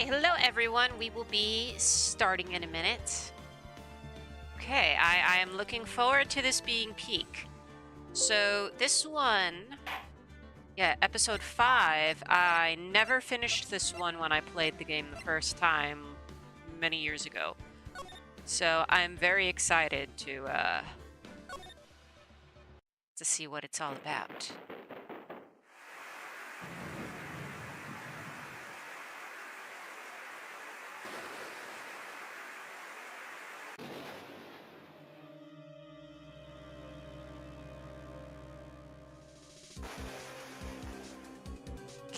Okay, hello everyone. We will be starting in a minute. Okay, I am looking forward to this being peak. So this one, yeah, episode 5, I never finished this one when I played the game the first time many years ago. So I'm very excited to see what it's all about.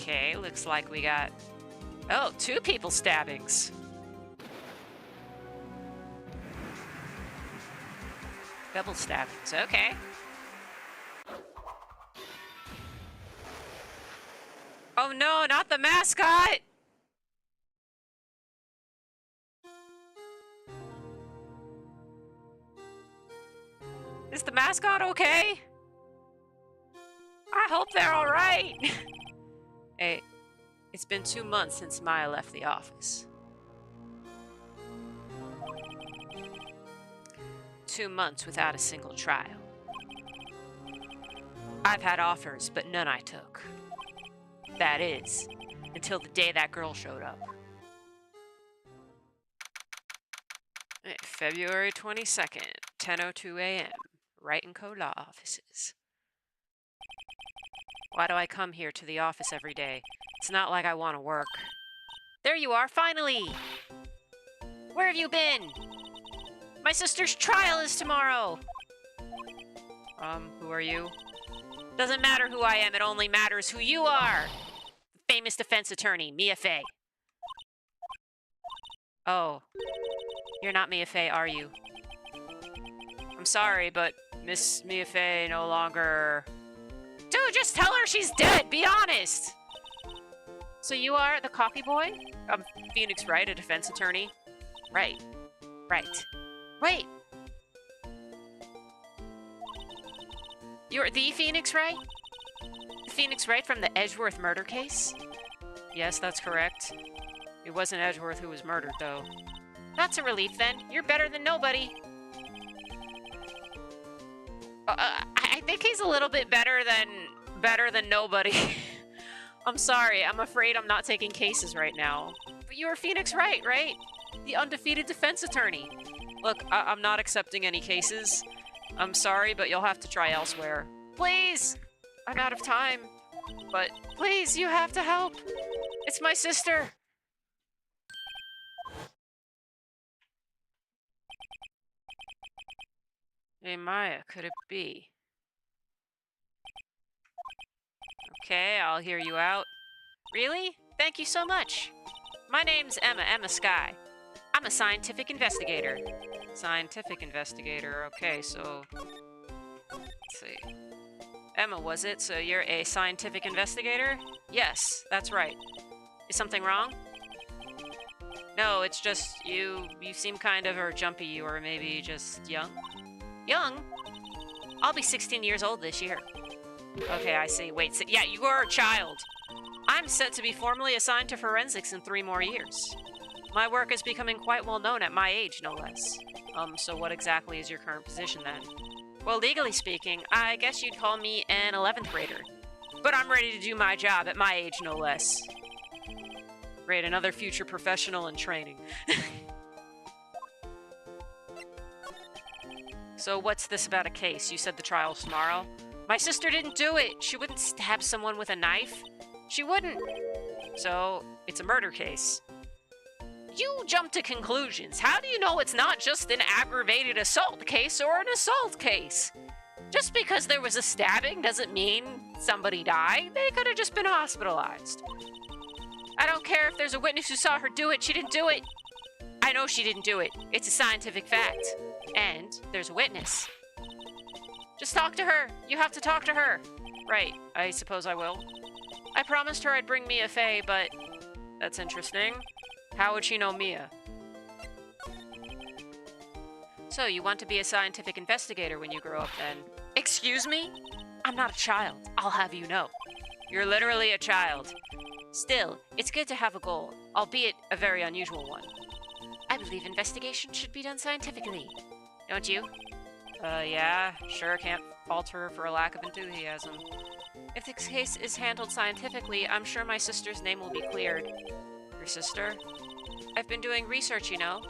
Okay, looks like we got... Oh, 2 people stabbings. Double stabbings, okay. Oh no, not the mascot! Is the mascot okay? I hope they're alright! Hey, it's been 2 months since Maya left the office. 2 months without a single trial. I've had offers, but none I took. That is, until the day that girl showed up. Hey, February 22nd, 10:02 a.m. Wright & Co. Law offices. Why do I come here to the office every day? It's not like I want to work. There you are, finally! Where have you been? My sister's trial is tomorrow! Who are you? Doesn't matter who I am, it only matters who you are! The famous defense attorney, Mia Fey. Oh. You're not Mia Fey, are you? I'm sorry, but Miss Mia Fey no longer... Dude, just tell her she's dead! Be honest! So you are the coffee boy? I'm Phoenix Wright, a defense attorney. Right. Wait! You're the Phoenix Wright? The Phoenix Wright from the Edgeworth murder case? Yes, that's correct. It wasn't Edgeworth who was murdered, though. That's a relief, then. You're better than nobody. I think he's a little bit better than nobody. I'm sorry. I'm afraid I'm not taking cases right now. But you were Phoenix Wright, right? The undefeated defense attorney. Look, I'm not accepting any cases. I'm sorry, but you'll have to try elsewhere. Please! I'm out of time. But please, you have to help. It's my sister. Hey, Maya, could it be? Okay, I'll hear you out. Really? Thank you so much. My name's Emma Sky. I'm a scientific investigator. Scientific investigator, okay, so... Let's see. Emma, was it? So you're a scientific investigator? Yes, that's right. Is something wrong? No, it's just you seem kind of or jumpy or maybe just young. Young? I'll be 16 years old this year. Okay, I see. Wait, so, yeah, you are a child. I'm set to be formally assigned to forensics in 3 more years. My work is becoming quite well known at my age, no less. So what exactly is your current position then? Well, legally speaking, I guess you'd call me an 11th grader. But I'm ready to do my job at my age, no less. Great, another future professional in training. So what's this about a case? You said the trial's tomorrow? My sister didn't do it! She wouldn't stab someone with a knife. She wouldn't. So, it's a murder case. You jump to conclusions. How do you know it's not just an aggravated assault case or an assault case? Just because there was a stabbing doesn't mean somebody died. They could have just been hospitalized. I don't care if there's a witness who saw her do it. She didn't do it. I know she didn't do it. It's a scientific fact. And there's a witness. Just talk to her. You have to talk to her. Right. I suppose I will. I promised her I'd bring Mia Fey, but... That's interesting. How would she know Mia? So, you want to be a scientific investigator when you grow up, then? Excuse me? I'm not a child. I'll have you know. You're literally a child. Still, it's good to have a goal, albeit a very unusual one. I believe investigation should be done scientifically. Don't you? Yeah, sure can't fault her for a lack of enthusiasm. If this case is handled scientifically, I'm sure my sister's name will be cleared. Your sister? I've been doing research, you know.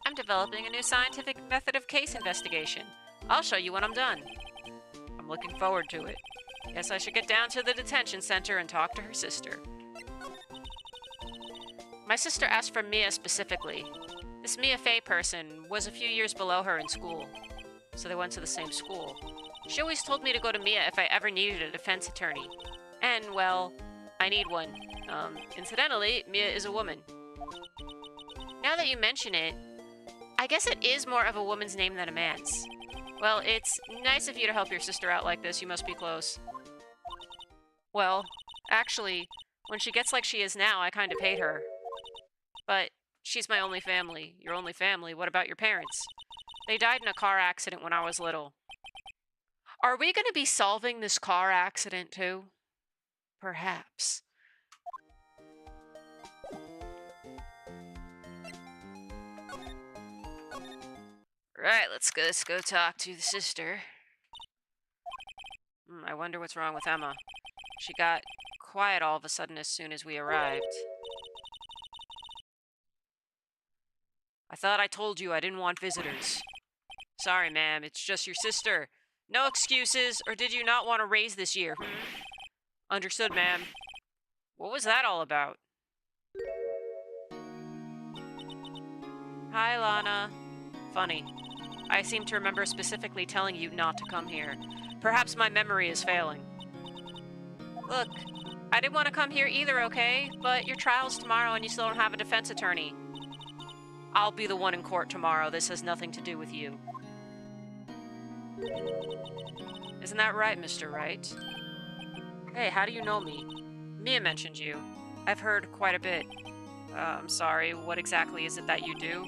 I'm developing a new scientific method of case investigation. I'll show you when I'm done. I'm looking forward to it. Guess I should get down to the detention center and talk to her sister. My sister asked for Mia specifically. This Mia Fey person was a few years below her in school, so they went to the same school. She always told me to go to Mia if I ever needed a defense attorney. And, well, I need one. Incidentally, Mia is a woman. Now that you mention it, I guess it is more of a woman's name than a man's. Well, it's nice of you to help your sister out like this. You must be close. Well, actually, when she gets like she is now, I kind of hate her. But she's my only family. Your only family? What about your parents? They died in a car accident when I was little. Are we going to be solving this car accident too? Perhaps. Right, let's go talk to the sister. I wonder what's wrong with Emma. She got quiet all of a sudden as soon as we arrived. I thought I told you I didn't want visitors. Sorry, ma'am, it's just your sister. No excuses, or did you not want to raise this year? Understood, ma'am. What was that all about? Hi, Lana. Funny. I seem to remember specifically telling you not to come here. Perhaps my memory is failing. Look, I didn't want to come here either, okay? But your trial's tomorrow and you still don't have a defense attorney. I'll be the one in court tomorrow. This has nothing to do with you. Isn't that right, Mr. Wright? Hey, how do you know me? Mia mentioned you. I've heard quite a bit. I'm sorry, what exactly is it that you do?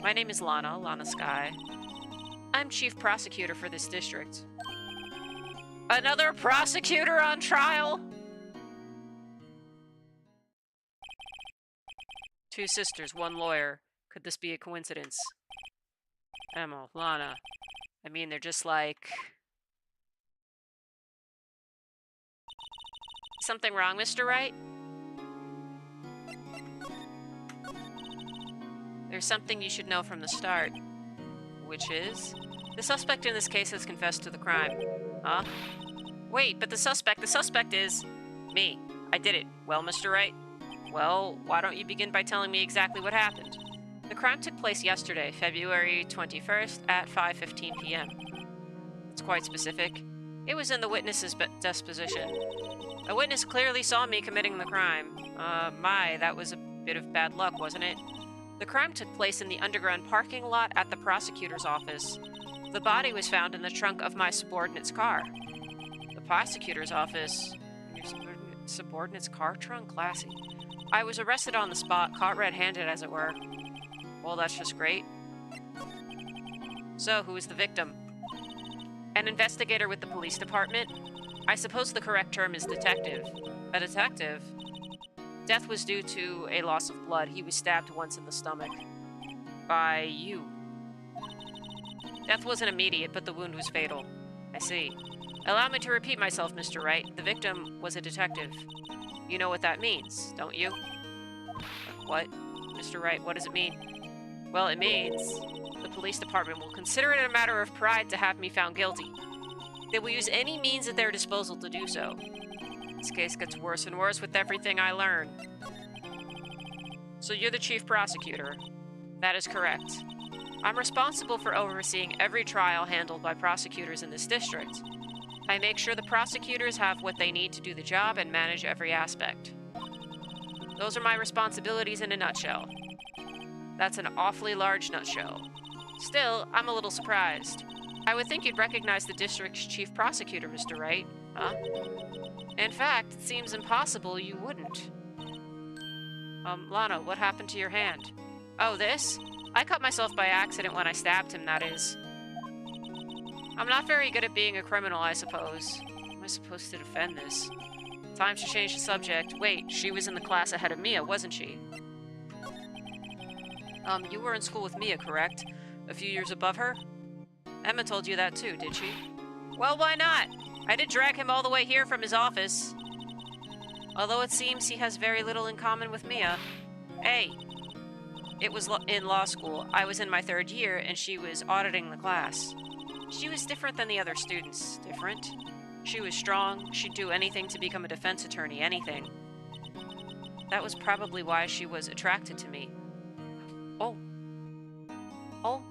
My name is Lana Sky. I'm chief prosecutor for this district. Another prosecutor on trial? Two sisters, one lawyer. Could this be a coincidence? Emma, Lana. I mean, they're just like... Something wrong, Mr. Wright? There's something you should know from the start. Which is? The suspect in this case has confessed to the crime. Huh? Wait, but the suspect is... me. I did it. Well, Mr. Wright? Well, why don't you begin by telling me exactly what happened? The crime took place yesterday, February 21st at 5:15 p.m. It's quite specific. It was in the witness's disposition. A witness clearly saw me committing the crime. That was a bit of bad luck, wasn't it? The crime took place in the underground parking lot at the prosecutor's office. The body was found in the trunk of my subordinate's car. The prosecutor's office? Your subordinate's car trunk? Classy. I was arrested on the spot, caught red-handed, as it were. Well, that's just great. So, who is the victim? An investigator with the police department? I suppose the correct term is detective. A detective? Death was due to a loss of blood. He was stabbed once in the stomach. By you. Death wasn't immediate, but the wound was fatal. I see. Allow me to repeat myself, Mr. Wright. The victim was a detective. You know what that means, don't you? What? Mr. Wright, what does it mean? Well, it means the police department will consider it a matter of pride to have me found guilty. They will use any means at their disposal to do so. This case gets worse and worse with everything I learn. So you're the chief prosecutor? That is correct. I'm responsible for overseeing every trial handled by prosecutors in this district. I make sure the prosecutors have what they need to do the job and manage every aspect. Those are my responsibilities in a nutshell. That's an awfully large nutshell. Still, I'm a little surprised. I would think you'd recognize the district's chief prosecutor, Mr. Wright, huh? In fact, it seems impossible you wouldn't. Lana, what happened to your hand? Oh, this? I cut myself by accident when I stabbed him, that is. I'm not very good at being a criminal, I suppose. How am I supposed to defend this? Time to change the subject. Wait, she was in the class ahead of Mia, wasn't she? You were in school with Mia, correct? A few years above her? Emma told you that too, did she? Well, why not? I did drag him all the way here from his office. Although it seems he has very little in common with Mia. Hey, it was in law school. I was in my 3rd year, and she was auditing the class. She was different than the other students. Different? She was strong. She'd do anything to become a defense attorney, anything. That was probably why she was attracted to me. Oh. Oh.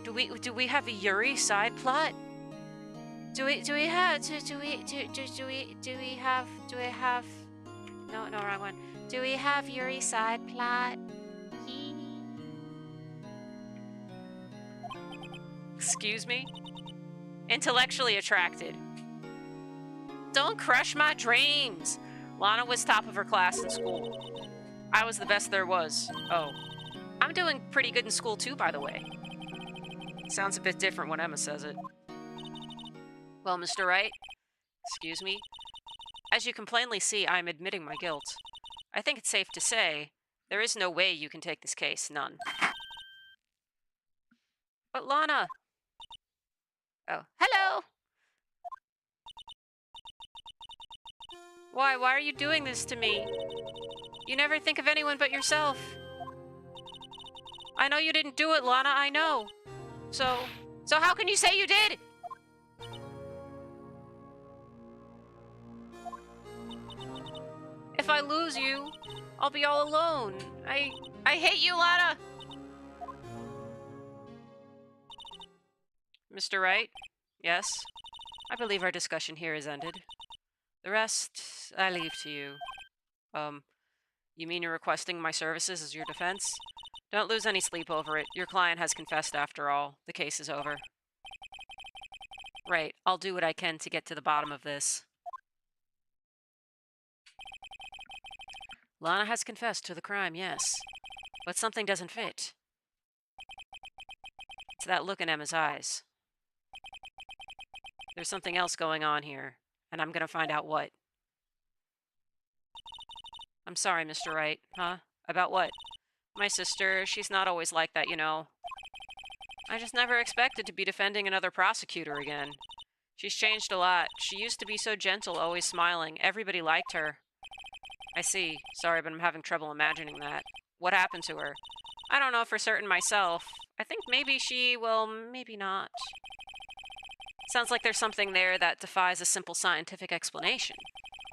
Do we have a Yuri side plot? Do we have no, wrong one. Do we have Yuri side plot? Excuse me? Intellectually attracted. Don't crush my dreams. Lana was top of her class in school. I was the best there was. Oh. I'm doing pretty good in school too, by the way. Sounds a bit different when Emma says it. Well, Mr. Wright? Excuse me? As you can plainly see, I am admitting my guilt. I think it's safe to say, there is no way you can take this case, none. But Lana... Oh, hello! Why are you doing this to me? You never think of anyone but yourself. I know you didn't do it, Lana, I know. So how can you say you did? If I lose you, I'll be all alone. I hate you, Lana! Mr. Wright? Yes? I believe our discussion here is ended. The rest, I leave to you. You mean you're requesting my services as your defense? Don't lose any sleep over it. Your client has confessed after all. The case is over. Right, I'll do what I can to get to the bottom of this. Lana has confessed to the crime, yes. But something doesn't fit. It's that look in Emma's eyes. There's something else going on here, and I'm gonna find out what. I'm sorry, Mr. Wright. Huh? About what? My sister, she's not always like that, you know. I just never expected to be defending another prosecutor again. She's changed a lot. She used to be so gentle, always smiling. Everybody liked her. I see. Sorry, but I'm having trouble imagining that. What happened to her? I don't know for certain myself. I think maybe she, well, maybe not. Sounds like there's something there that defies a simple scientific explanation.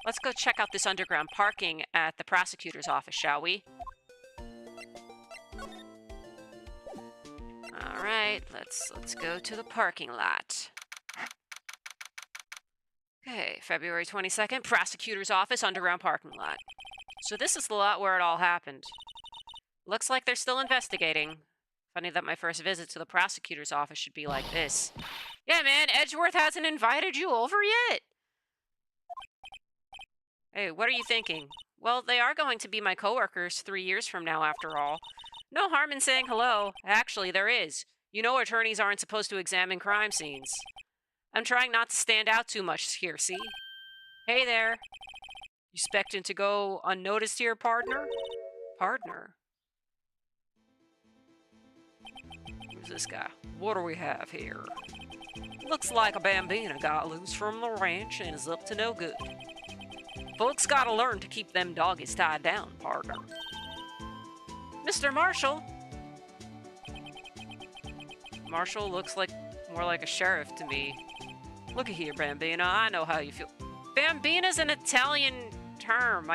Let's go check out this underground parking at the prosecutor's office, shall we? All right, let's go to the parking lot. Okay, February 22nd, prosecutor's office, underground parking lot. So this is the lot where it all happened. Looks like they're still investigating. Funny that my first visit to the prosecutor's office should be like this. Yeah, man, Edgeworth hasn't invited you over yet. Hey, what are you thinking? Well, they are going to be my coworkers 3 years from now, after all. No harm in saying hello. Actually, there is. You know attorneys aren't supposed to examine crime scenes. I'm trying not to stand out too much here, see? Hey there. You expecting to go unnoticed here, partner? Partner? Who's this guy? What do we have here? Looks like a bambina got loose from the ranch and is up to no good. Folks gotta learn to keep them doggies tied down, partner. Mr. Marshall? Marshall looks like more like a sheriff to me. Looky here, Bambina, I know how you feel. Bambina's an Italian term.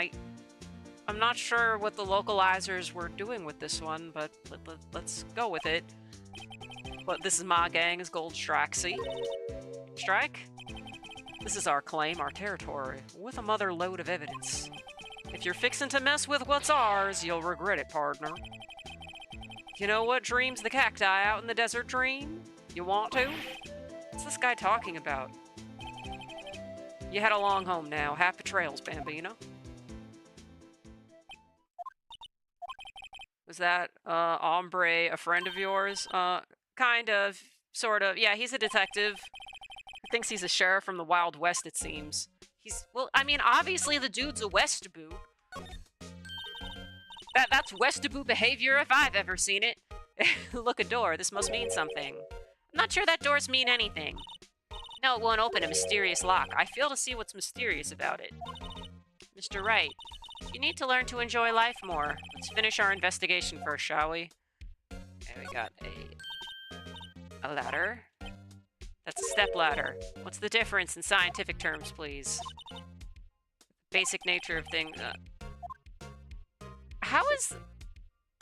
I'm not sure what the localizers were doing with this one, but let's go with it. But this is my gang, is Gold Strike, see? Strike? This is our claim, our territory, with a mother load of evidence. If you're fixing to mess with what's ours, you'll regret it, partner. You know what dreams the cacti out in the desert dream? You want to? What's this guy talking about? You head along home now. Happy trails, Bambino. Was that, hombre a friend of yours? Kind of. Sort of. Yeah, he's a detective. Thinks he's a sheriff from the Wild West, it seems. Well, I mean, obviously the dude's a Westaboo. That's Westaboo behavior if I've ever seen it. Look, a door. This must mean something. I'm not sure that doors mean anything. No, it won't open a mysterious lock. I fail to see what's mysterious about it. Mr. Wright, you need to learn to enjoy life more. Let's finish our investigation first, shall we? Okay, we got a ladder. That's a step ladder. What's the difference in scientific terms, please? Basic nature of things.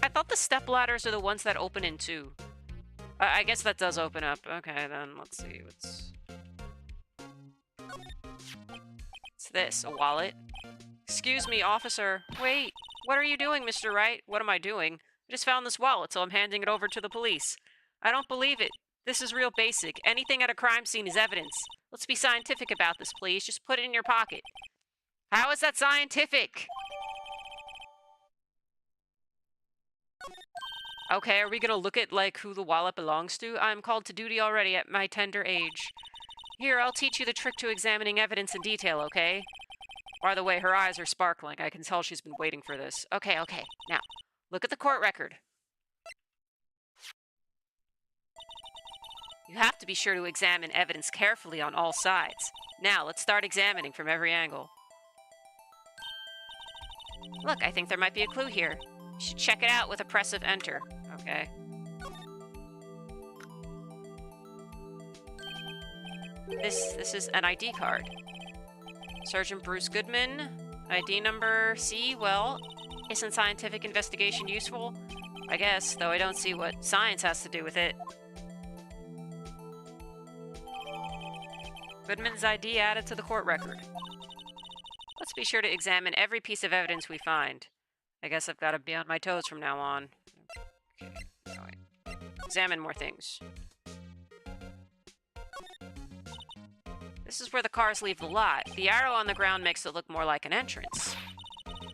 I thought the step ladders are the ones that open in two. I guess that does open up. Okay, then let's see. What's this? A wallet? Excuse me, officer. Wait, what are you doing, Mr. Wright? What am I doing? I just found this wallet, so I'm handing it over to the police. I don't believe it. This is real basic. Anything at a crime scene is evidence. Let's be scientific about this, please. Just put it in your pocket. How is that scientific? Okay, are we gonna look at, like, who the wallet belongs to? I'm called to duty already at my tender age. Here, I'll teach you the trick to examining evidence in detail, okay? By the way, her eyes are sparkling. I can tell she's been waiting for this. Okay. Now, look at the court record. You have to be sure to examine evidence carefully on all sides. Now, let's start examining from every angle. Look, I think there might be a clue here. You should check it out with a press of enter. Okay. This is an ID card. Sergeant Bruce Goodman. ID number C. Well, isn't scientific investigation useful? I guess, though I don't see what science has to do with it. Goodman's ID added to the court record. Let's be sure to examine every piece of evidence we find. I guess I've got to be on my toes from now on. Okay, right. Examine more things. This is where the cars leave the lot. The arrow on the ground makes it look more like an entrance.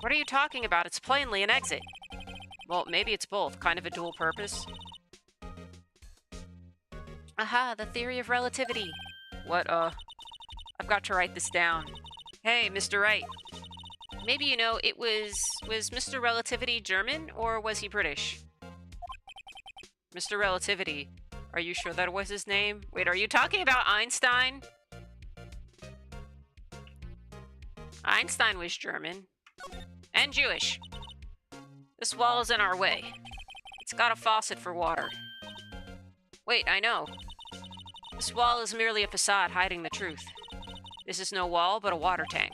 What are you talking about? It's plainly an exit. Well, maybe it's both. Kind of a dual purpose. Aha, the theory of relativity. What, I've got to write this down. Hey, Mr. Wright. Maybe you know, was Mr. Relativity German, or was he British? Mr. Relativity. Are you sure that was his name? Wait, are you talking about Einstein? Einstein was German. And Jewish. This wall is in our way. It's got a faucet for water. Wait, I know. This wall is merely a facade hiding the truth. This is no wall, but a water tank.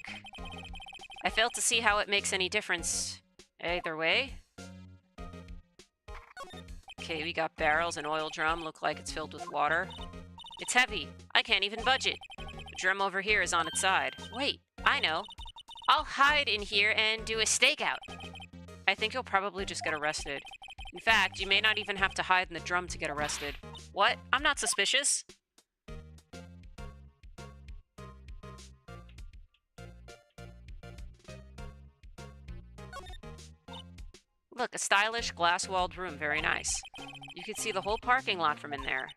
I fail to see how it makes any difference. Either way. Okay, we got barrels. An oil drum. Look like it's filled with water. It's heavy. I can't even budge it. The drum over here is on its side. Wait, I know. I'll hide in here and do a stakeout. I think you'll probably just get arrested. In fact, you may not even have to hide in the drum to get arrested. What? I'm not suspicious. Look, a stylish glass-walled room. Very nice. You can see the whole parking lot from in there.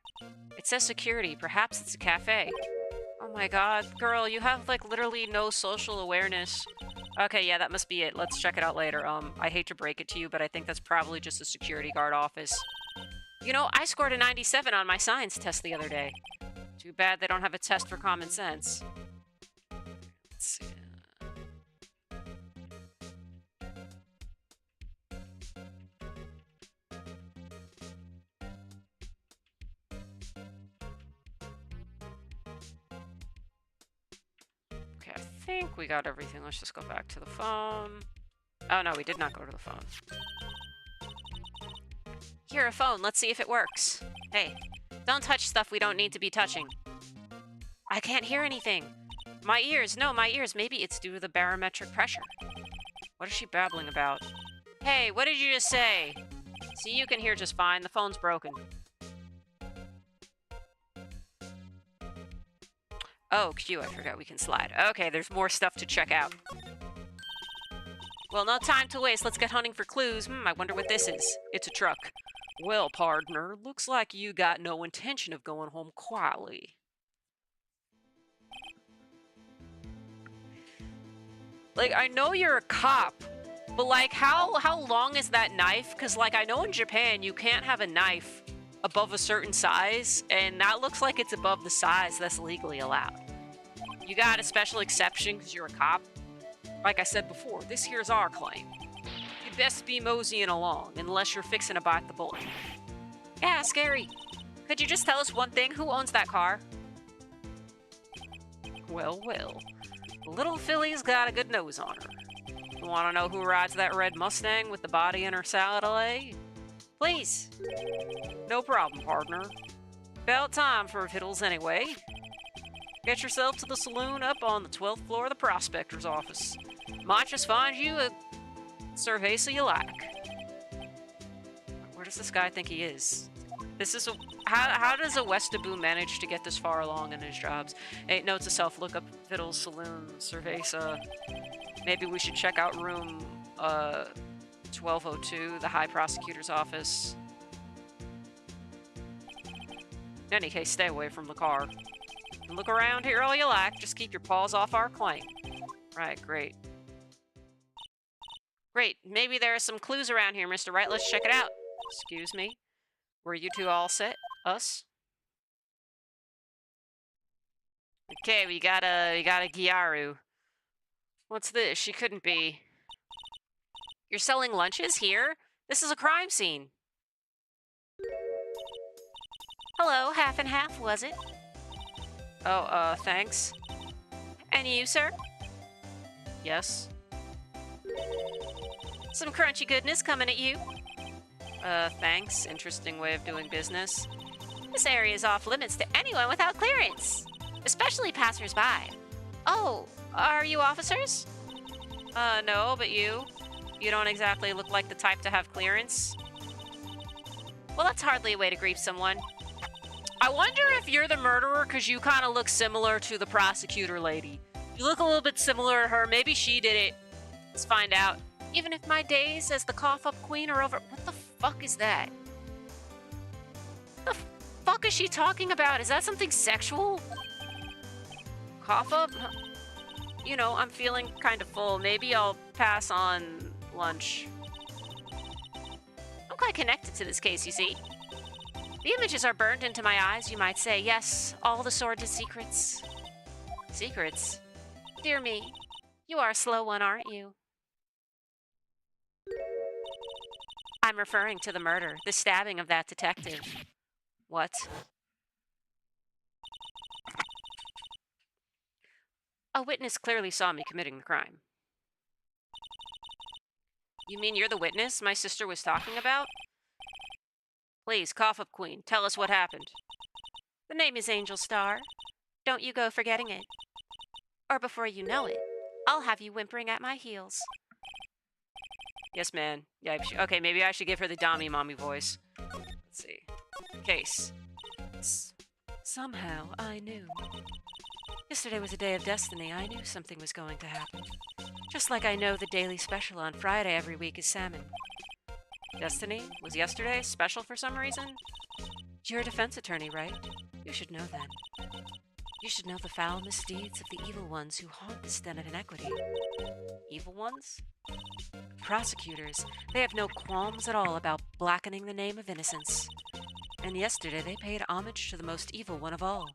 It says security. Perhaps it's a cafe. Oh my god, girl, you have, like, literally no social awareness. Okay, yeah, that must be it. Let's check it out later. I hate to break it to you, but I think that's probably just a security guard office. You know, I scored a 97 on my science test the other day. Too bad they don't have a test for common sense. Let's see. I think we got everything. Let's just go back to the phone. Oh no, we did not go to the phone. Here, a phone. Let's see if it works. Hey, don't touch stuff we don't need to be touching. I can't hear anything. My ears. No, my ears. Maybe it's due to the barometric pressure. What is she babbling about? Hey, what did you just say? See, you can hear just fine. The phone's broken. Oh, Q, I forgot we can slide. Okay, there's more stuff to check out. Well, no time to waste. Let's get hunting for clues. I wonder what this is. It's a truck. Well, partner, looks like you got no intention of going home quietly. Like, I know you're a cop, but, like, how long is that knife? Because, like, I know in Japan you can't have a knife above a certain size, and that looks like it's above the size that's legally allowed. You got a special exception because you're a cop? Like I said before, this here's our claim. You best be moseying along, unless you're fixing to bite the bullet. Yeah, scary. Could you just tell us one thing? Who owns that car? Well, well. Little Philly's got a good nose on her. You want to know who rides that red Mustang with the body in her salad alley? Please. No problem, partner. About time for vittles anyway. Get yourself to the saloon up on the 12th floor of the prospector's office. Might just find you a cerveza you like. Where does this guy think he is? This is a... How does a Westaboo manage to get this far along in his jobs? 8 notes of self, look up Vittles, Saloon, Cerveza. Maybe we should check out room 1202, the High Prosecutor's office. In any case, stay away from the car. And look around here all you like, just keep your paws off our claim. Right, great. Great, maybe there are some clues around here, Mr. Wright. Let's check it out. Excuse me? Were you two all set? Us? Okay, we got a Gyaru. What's this? She couldn't be. You're selling lunches here? This is a crime scene. Hello, half and half, was it? Oh, thanks. And you, sir? Yes. Some crunchy goodness coming at you. Thanks. Interesting way of doing business. This area is off limits to anyone without clearance, especially passers-by. Oh, are you officers? No, but you? You don't exactly look like the type to have clearance. Well, that's hardly a way to greet someone. I wonder if you're the murderer because you kind of look similar to the prosecutor lady. You look a little bit similar to her. Maybe she did it. Let's find out. Even if my days as the cough-up queen are over... What the fuck is that? What the fuck is she talking about? Is that something sexual? Cough-up? You know, I'm feeling kind of full. Maybe I'll pass on lunch. I'm quite connected to this case, you see. The images are burned into my eyes, you might say. Yes, all the sordid secrets. Secrets? Dear me, you are a slow one, aren't you? I'm referring to the murder, the stabbing of that detective. What? A witness clearly saw me committing the crime. You mean you're the witness my sister was talking about? Please, cough-up queen, tell us what happened. The name is Angel Star. Don't you go forgetting it. Or before you know it, I'll have you whimpering at my heels. Yes, man. Yeah, okay, maybe I should give her the Dami mommy voice. Let's see. Case. Somehow, I knew. Yesterday was a day of destiny. I knew something was going to happen. Just like I know the daily special on Friday every week is salmon. Destiny? Was yesterday special for some reason? You're a defense attorney, right? You should know then. You should know the foul misdeeds of the evil ones who haunt this den of inequity. Evil ones? Prosecutors. They have no qualms at all about blackening the name of innocence. And yesterday they paid homage to the most evil one of all.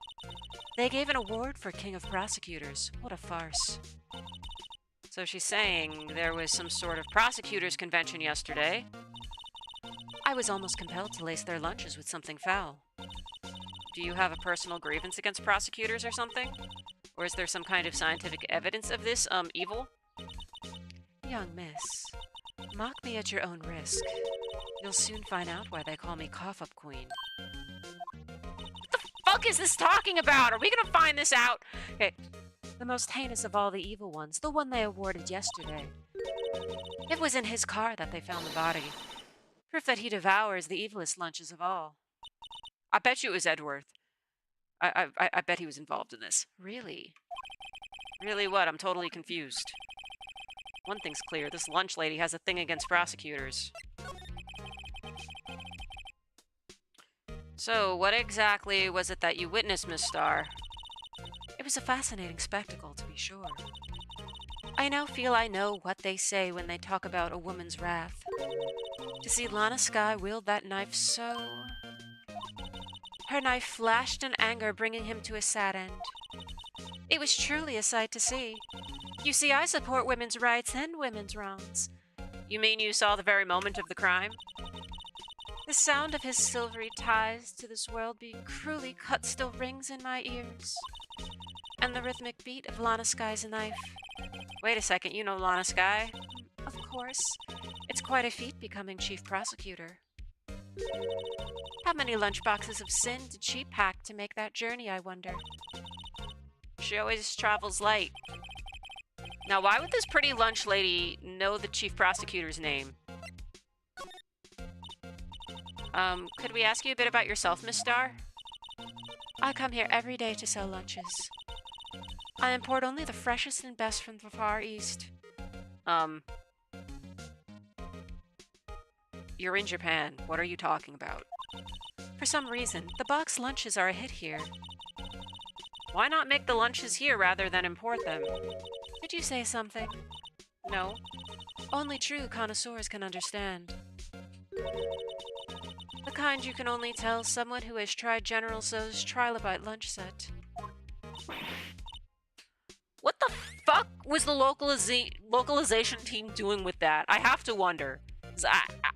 They gave an award for King of Prosecutors. What a farce. So she's saying there was some sort of prosecutors' convention yesterday. I was almost compelled to lace their lunches with something foul. Do you have a personal grievance against prosecutors or something? Or is there some kind of scientific evidence of this, evil? Young miss, mock me at your own risk. You'll soon find out why they call me Cough-Up Queen. What the fuck is this talking about? Are we gonna find this out? Okay. The most heinous of all the evil ones, the one they awarded yesterday. It was in his car that they found the body. Proof that he devours the evilest lunches of all. I bet you it was Edworth. I bet he was involved in this. Really? Really what? I'm totally confused. One thing's clear, this lunch lady has a thing against prosecutors. So, what exactly was it that you witnessed, Miss Starr? It was a fascinating spectacle, to be sure. I now feel I know what they say when they talk about a woman's wrath. To see Lana Skye wield that knife so... Her knife flashed in anger, bringing him to a sad end. It was truly a sight to see. You see, I support women's rights and women's wrongs. You mean you saw the very moment of the crime? The sound of his silvery ties to this world being cruelly cut still rings in my ears. And the rhythmic beat of Lana Skye's knife. Wait a second, you know Lana Skye? Of course. It's quite a feat becoming chief prosecutor. How many lunchboxes of sin did she pack to make that journey, I wonder? She always travels light. Now, why would this pretty lunch lady know the chief prosecutor's name? Could we ask you a bit about yourself, Miss Starr? I come here every day to sell lunches. I import only the freshest and best from the Far East. You're in Japan. What are you talking about? For some reason, the box lunches are a hit here. Why not make the lunches here rather than import them? Did you say something? No. Only true connoisseurs can understand. The kind you can only tell someone who has tried General Tso's Trilobite lunch set. What the fuck was the localization team doing with that? I have to wonder.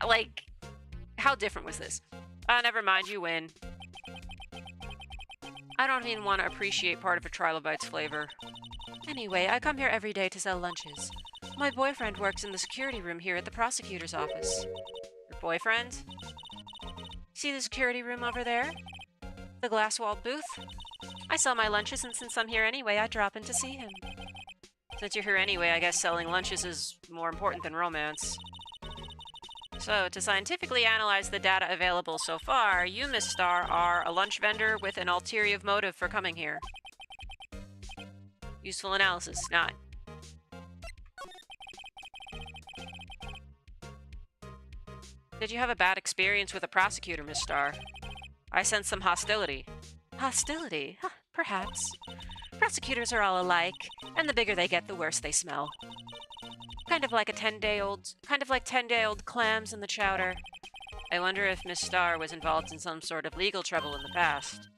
Like, how different was this? Never mind, you win. I don't even want to appreciate part of a Trilobite's flavor. Anyway, I come here every day to sell lunches. My boyfriend works in the security room here at the prosecutor's office. Your boyfriend? See the security room over there? The glass-walled booth? I sell my lunches, and since I'm here anyway, I drop in to see him. Since you're here anyway, I guess selling lunches is more important than romance. So, to scientifically analyze the data available so far, you, Miss Starr, are a lunch vendor with an ulterior motive for coming here. Useful analysis, not. Did you have a bad experience with a prosecutor, Miss Starr? I sense some hostility. Hostility? Huh, perhaps. Prosecutors are all alike, and the bigger they get, the worse they smell. Kind of like 10-day-old clams in the chowder. I wonder if Miss Starr was involved in some sort of legal trouble in the past.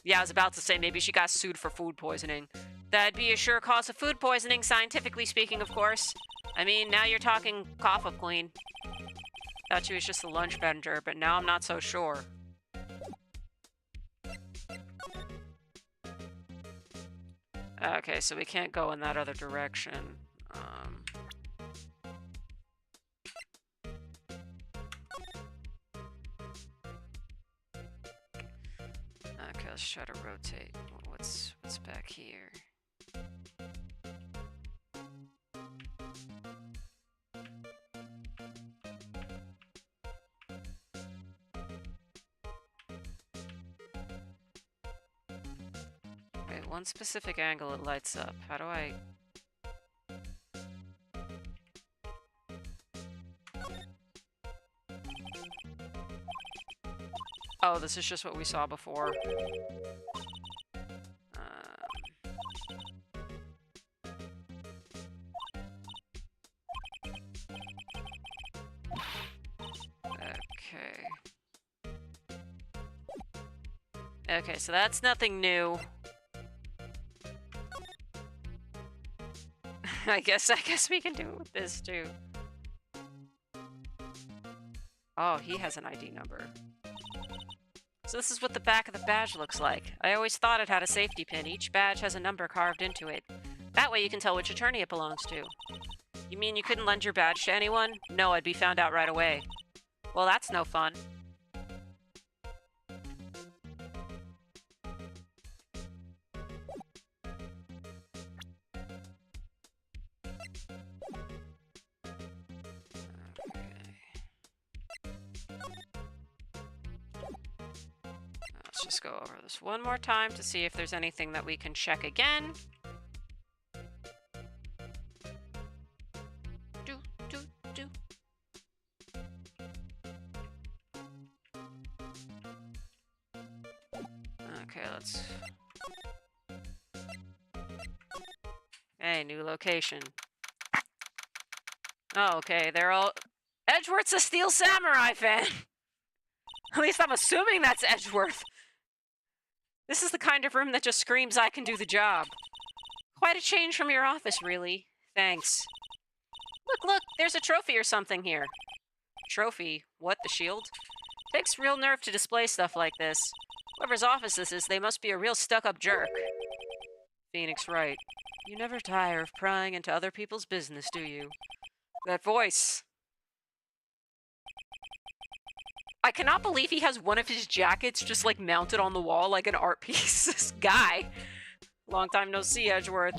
Yeah, I was about to say maybe she got sued for food poisoning. That'd be a sure cause of food poisoning, scientifically speaking, of course. I mean, now you're talking cough-up queen. Thought she was just a lunch vendor, but now I'm not so sure. Okay, so we can't go in that other direction. Okay, let's try to rotate. What's back here? Wait, one specific angle it lights up. How do I... Oh, this is just what we saw before. Okay. Okay, so that's nothing new. I guess we can do it with this too. Oh, he has an ID number. So this is what the back of the badge looks like. I always thought it had a safety pin. Each badge has a number carved into it. That way you can tell which attorney it belongs to. You mean you couldn't lend your badge to anyone? No, I'd be found out right away. Well, that's no fun. Let's just go over this one more time to see if there's anything that we can check again. Okay, let's... Hey, new location. Oh, okay, they're all... Edgeworth's a Steel Samurai fan! At least I'm assuming that's Edgeworth. This is the kind of room that just screams I can do the job. Quite a change from your office, really. Thanks. Look, there's a trophy or something here. Trophy? What, the shield? Takes real nerve to display stuff like this. Whoever's office this is, they must be a real stuck-up jerk. Phoenix Wright. You never tire of prying into other people's business, do you? That voice. I cannot believe he has one of his jackets just, like, mounted on the wall like an art piece. This guy. Long time no see, Edgeworth.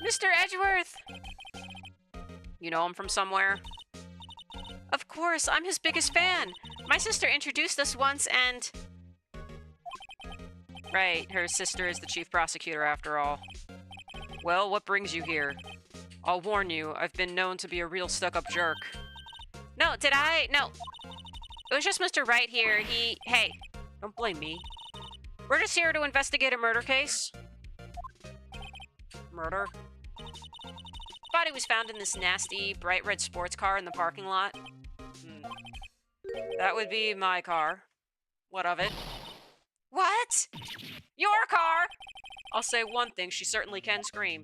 Mr. Edgeworth! You know him from somewhere? Of course, I'm his biggest fan. My sister introduced us once and... Right, her sister is the chief prosecutor after all. Well, what brings you here? I'll warn you, I've been known to be a real stuck-up jerk. No, did I? No. It was just Mr. Wright here. Hey, don't blame me. We're just here to investigate a murder case. Murder? Body was found in this nasty, bright red sports car in the parking lot. That would be my car. What of it? What? Your car? I'll say one thing, she certainly can scream.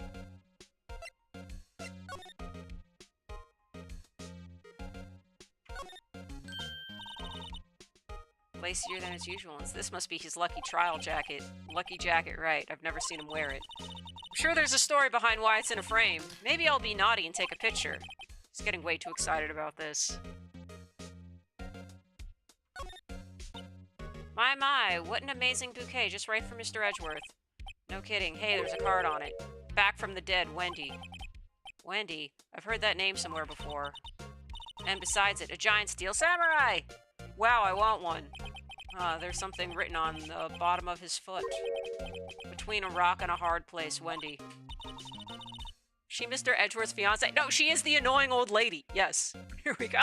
Lacier than his usual ones. This must be his lucky trial jacket. Lucky jacket, right. I've never seen him wear it. I'm sure there's a story behind why it's in a frame. Maybe I'll be naughty and take a picture. He's getting way too excited about this. My, what an amazing bouquet, just right for Mr. Edgeworth. No kidding. Hey, there's a card on it. Back from the dead, Wendy. Wendy? I've heard that name somewhere before. And besides it, a giant steel samurai! Wow, I want one. There's something written on the bottom of his foot. Between a rock and a hard place, Wendy. She Mr. Edgeworth's fiance? No, she is the annoying old lady. Yes. Here we go.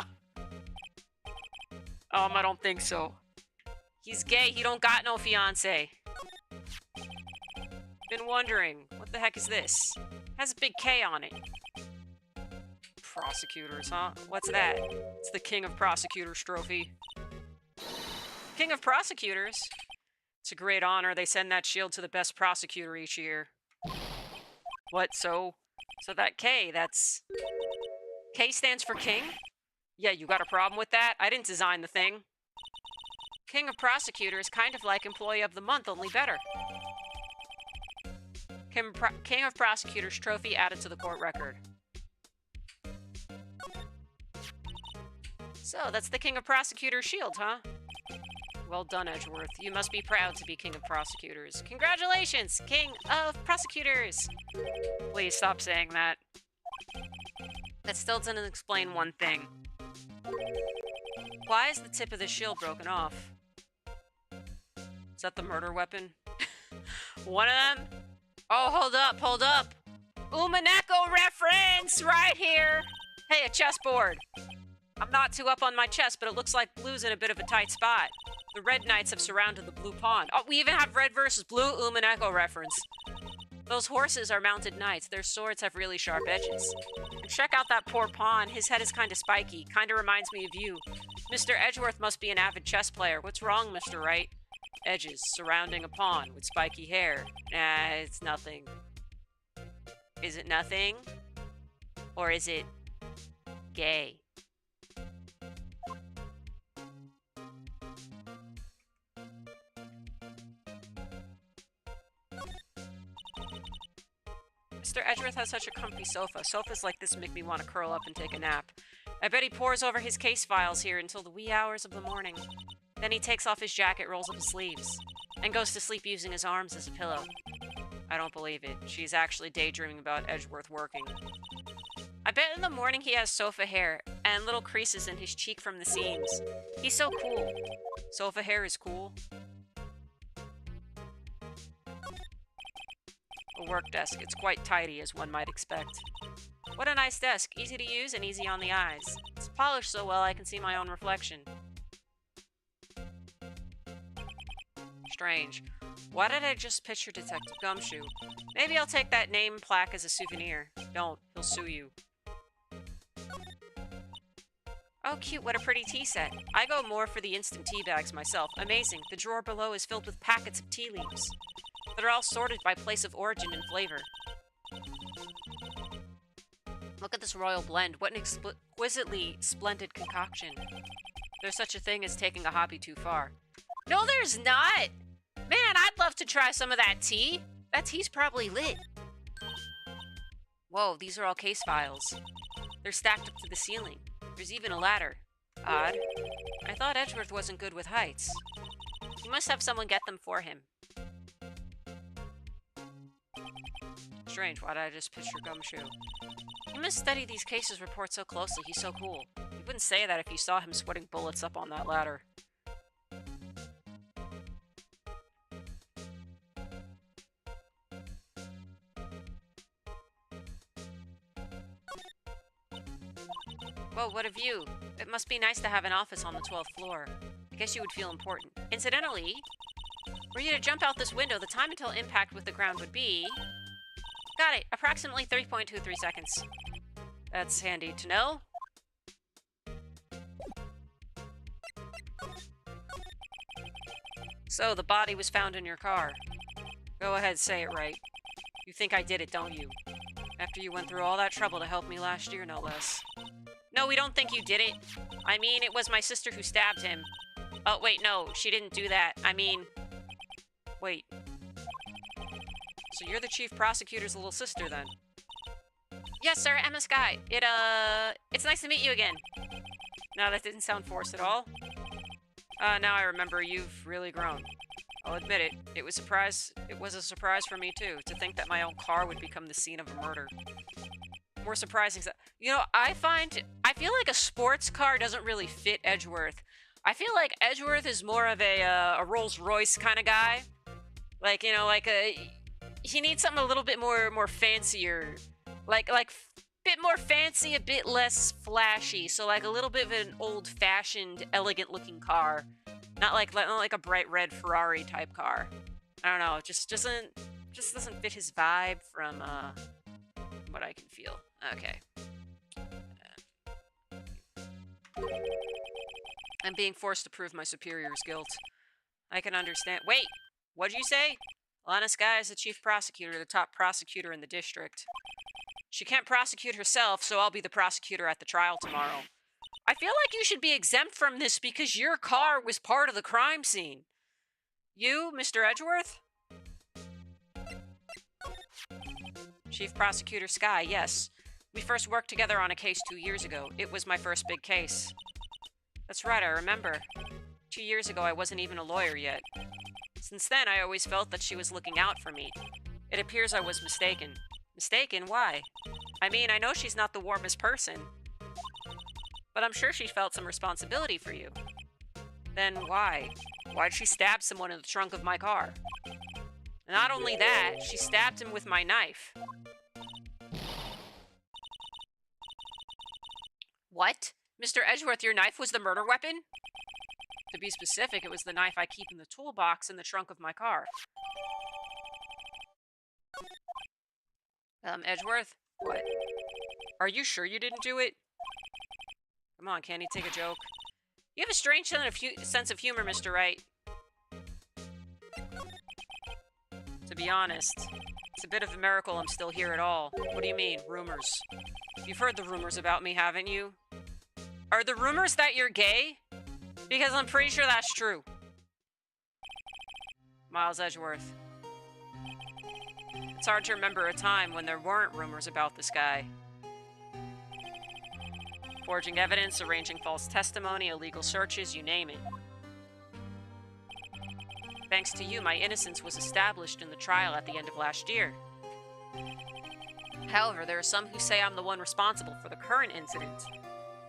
I don't think so. He's gay, he don't got no fiance. Been wondering, what the heck is this? Has a big K on it. Prosecutors, huh? What's that? It's the King of Prosecutors trophy. King of Prosecutors? It's a great honor. They send that shield to the best prosecutor each year. What, so that K, that's... K stands for King? Yeah, you got a problem with that? I didn't design the thing. King of Prosecutors, kind of like Employee of the Month, only better. King of Prosecutors trophy added to the court record. So, that's the King of Prosecutors shield, huh? Well done, Edgeworth. You must be proud to be King of Prosecutors. Congratulations, King of Prosecutors! Please stop saying that. That still doesn't explain one thing. Why is the tip of the shield broken off? Is that the murder weapon? One of them? Oh, hold up. Umaneko reference right here! Hey, a chessboard! I'm not too up on my chess, but it looks like blue's in a bit of a tight spot. The red knights have surrounded the blue pawn. Oh, we even have red versus blue Umaneko reference. Those horses are mounted knights. Their swords have really sharp edges. And check out that poor pawn. His head is kind of spiky. Kind of reminds me of you. Mr. Edgeworth must be an avid chess player. What's wrong, Mr. Wright? Edges surrounding a pawn with spiky hair. Nah, it's nothing. Is it nothing? Or is it gay? Mr. Edgeworth has such a comfy sofa. Sofas like this make me want to curl up and take a nap. I bet he pores over his case files here until the wee hours of the morning. Then he takes off his jacket, rolls up his sleeves, and goes to sleep using his arms as a pillow. I don't believe it. She's actually daydreaming about Edgeworth working. I bet in the morning he has sofa hair and little creases in his cheek from the seams. He's so cool. Sofa hair is cool. A work desk. It's quite tidy, as one might expect. What a nice desk. Easy to use and easy on the eyes. It's polished so well I can see my own reflection. Strange. Why did I just picture Detective Gumshoe? Maybe I'll take that name plaque as a souvenir. Don't. He'll sue you. Oh, cute. What a pretty tea set. I go more for the instant tea bags myself. Amazing. The drawer below is filled with packets of tea leaves. They're all sorted by place of origin and flavor. Look at this royal blend. What an exquisitely splendid concoction. There's such a thing as taking a hobby too far. No, there's not! Man, I'd love to try some of that tea. That tea's probably lit. Whoa, these are all case files. They're stacked up to the ceiling. There's even a ladder. Odd. I thought Edgeworth wasn't good with heights. You must have someone get them for him. Strange, why did I just picture Gumshoe? You must study these cases reports so closely, he's so cool. You wouldn't say that if you saw him sweating bullets up on that ladder. Whoa, what a view. It must be nice to have an office on the 12th floor. I guess you would feel important. Incidentally, were you to jump out this window, the time until impact with the ground would be... Got it. Approximately 3.23 seconds. That's handy to know. So, the body was found in your car. Go ahead, say it right. You think I did it, don't you? After you went through all that trouble to help me last year, no less. No, we don't think you did it. I mean, it was my sister who stabbed him. Oh, wait, no, she didn't do that. I mean... Wait. So you're the chief prosecutor's little sister, then? Yes, sir, Emma Skye. It's nice to meet you again. No, that didn't sound forced at all. Now I remember, you've really grown. I'll admit it. It was a surprise for me, too, to think that my own car would become the scene of a murder. More surprising... You know, I feel like a sports car doesn't really fit Edgeworth. I feel like Edgeworth is more of a Rolls-Royce kind of guy. Like, you know, like he needs something a little bit more fancier. Like bit more fancy, a bit less flashy. So like a little bit of an old-fashioned, elegant-looking car. Not like a bright red Ferrari type car. I don't know, it just doesn't fit his vibe from what I can feel. Okay. I'm being forced to prove my superior's guilt. I can understand. Wait! What'd you say? Lana Skye is the chief prosecutor, the top prosecutor in the district. She can't prosecute herself, so I'll be the prosecutor at the trial tomorrow. I feel like you should be exempt from this because your car was part of the crime scene. You, Mr. Edgeworth? Chief Prosecutor Skye, yes. We first worked together on a case 2 years ago. It was my first big case. That's right, I remember. 2 years ago, I wasn't even a lawyer yet. Since then, I always felt that she was looking out for me. It appears I was mistaken. Mistaken? Why? I mean, I know she's not the warmest person. But I'm sure she felt some responsibility for you. Then why? Why'd she stab someone in the trunk of my car? Not only that, she stabbed him with my knife. What? Mr. Edgeworth, your knife was the murder weapon? To be specific, it was the knife I keep in the toolbox in the trunk of my car. Edgeworth? What? Are you sure you didn't do it? Come on, can't he take a joke? You have a strange sense of humor, Mr. Wright. To be honest, it's a bit of a miracle I'm still here at all. What do you mean, rumors? You've heard the rumors about me, haven't you? Are the rumors that you're gay? Because I'm pretty sure that's true. Miles Edgeworth. It's hard to remember a time when there weren't rumors about this guy. Forging evidence, arranging false testimony, illegal searches, you name it. Thanks to you, my innocence was established in the trial at the end of last year. However, there are some who say I'm the one responsible for the current incident.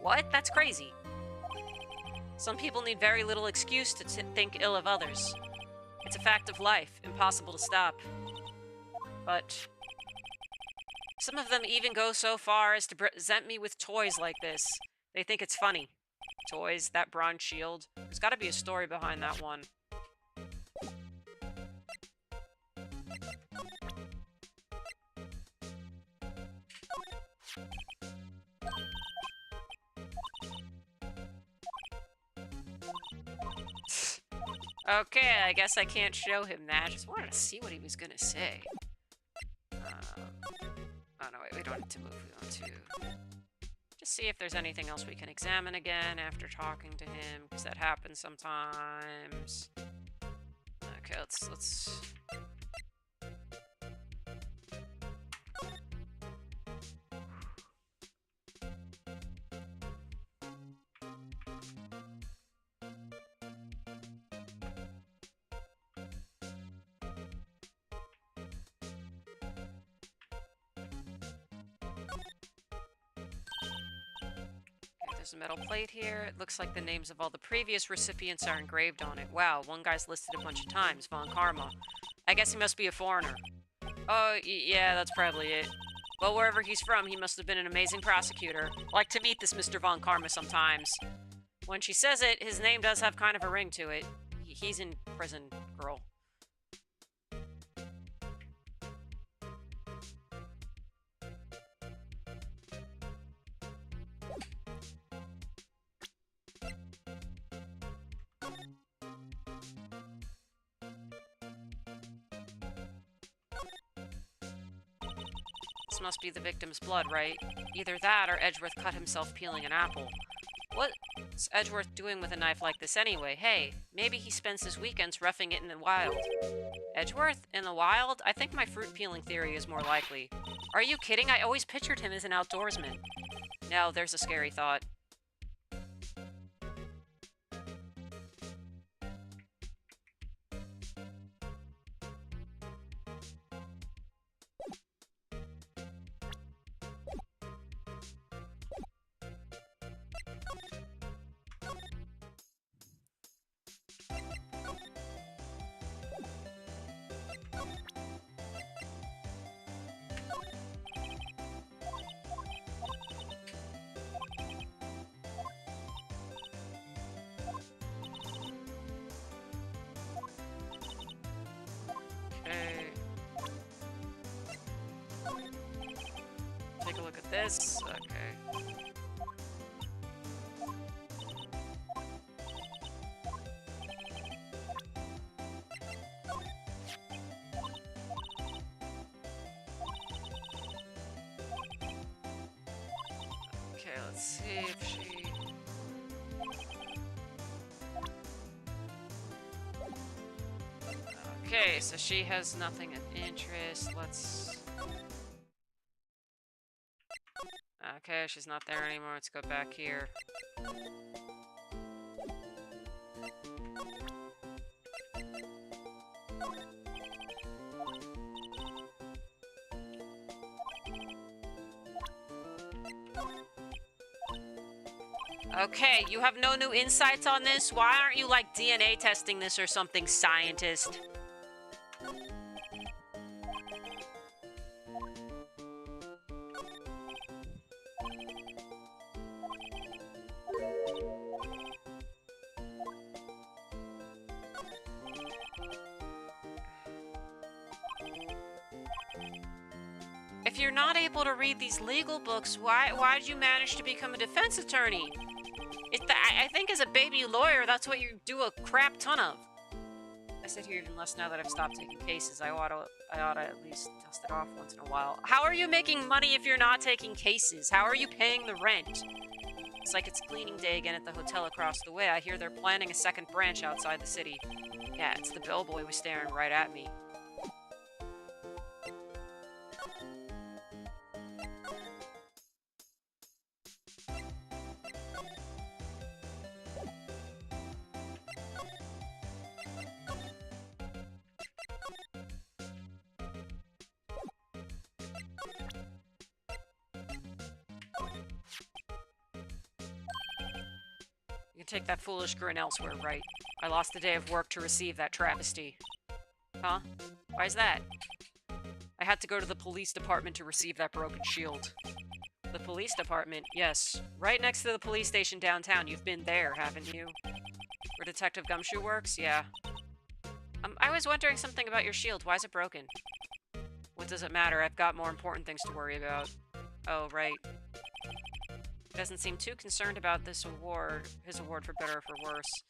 What? That's crazy. Some people need very little excuse to think ill of others. It's a fact of life, impossible to stop. But some of them even go so far as to present me with toys like this. They think it's funny. Toys, that bronze shield. There's gotta be a story behind that one. Okay, I guess I can't show him that. I just wanted to see what he was gonna say. Oh no, wait, we don't need to move. We want to just see if there's anything else we can examine again after talking to him, because that happens sometimes. Okay, let's... There's a metal plate here. It looks like the names of all the previous recipients are engraved on it. Wow, one guy's listed a bunch of times. Von Karma. I guess he must be a foreigner. Oh, yeah, that's probably it. Well, wherever he's from, he must have been an amazing prosecutor. Like to meet this Mr. Von Karma sometimes. When she says it, his name does have kind of a ring to it. He's in prison, girl. This must be the victim's blood, right? Either that or Edgeworth cut himself peeling an apple. What's Edgeworth doing with a knife like this anyway? Hey, maybe he spends his weekends roughing it in the wild. Edgeworth? In the wild? I think my fruit peeling theory is more likely. Are you kidding? I always pictured him as an outdoorsman. No, there's a scary thought. Take a look at this. Okay. Okay, let's see if she... Okay, so she has nothing of interest. Let's... Okay, she's not there anymore. Let's go back here. Okay, you have no new insights on this? Why aren't you, like, DNA testing this or something, scientist? If you're not able to read these legal books, why did you manage to become a defense attorney? I think as a baby lawyer, that's what you do a crap ton of. I sit here even less now that I've stopped taking cases. I ought to at least dust it off once in a while. How are you making money if you're not taking cases? How are you paying the rent? It's like it's cleaning day again at the hotel across the way. I hear they're planning a second branch outside the city. Yeah, it's the bellboy was staring right at me. Take that foolish grin elsewhere, Wright. I lost a day of work to receive that travesty. Huh? Why is that? I had to go to the police department to receive that broken shield. The police department? Yes. Right next to the police station downtown. You've been there, haven't you? Where Detective Gumshoe works? Yeah. I was wondering something about your shield. Why is it broken? What does it matter? I've got more important things to worry about. Oh, right. He doesn't seem too concerned about this award, his award for better or for worse.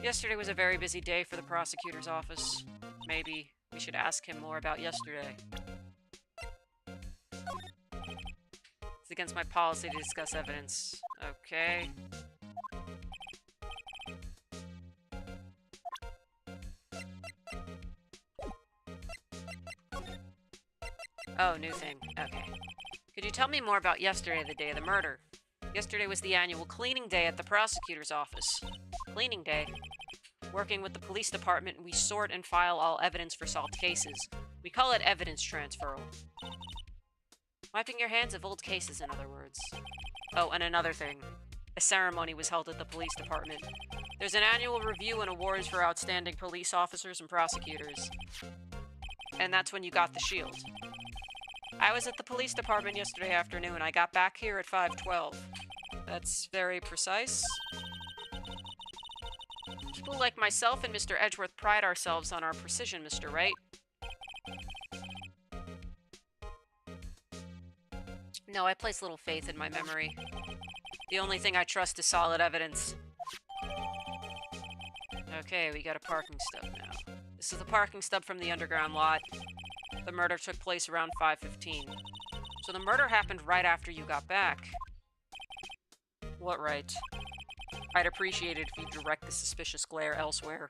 Yesterday was a very busy day for the prosecutor's office. Maybe we should ask him more about yesterday. It's against my policy to discuss evidence. Okay. Oh, new thing. Okay. Could you tell me more about yesterday, the day of the murder? Yesterday was the annual cleaning day at the prosecutor's office. Cleaning day? Working with the police department, we sort and file all evidence for solved cases. We call it evidence transfer. Wiping your hands of old cases, in other words. Oh, and another thing. A ceremony was held at the police department. There's an annual review and awards for outstanding police officers and prosecutors. And that's when you got the shield. I was at the police department yesterday afternoon. I got back here at 5:12. That's very precise. People like myself and Mr. Edgeworth pride ourselves on our precision, Mr. Wright. No, I place little faith in my memory. The only thing I trust is solid evidence. Okay, we got a parking stub now. This is the parking stub from the underground lot. The murder took place around 5:15. So the murder happened right after you got back. What right? I'd appreciate it if you direct the suspicious glare elsewhere.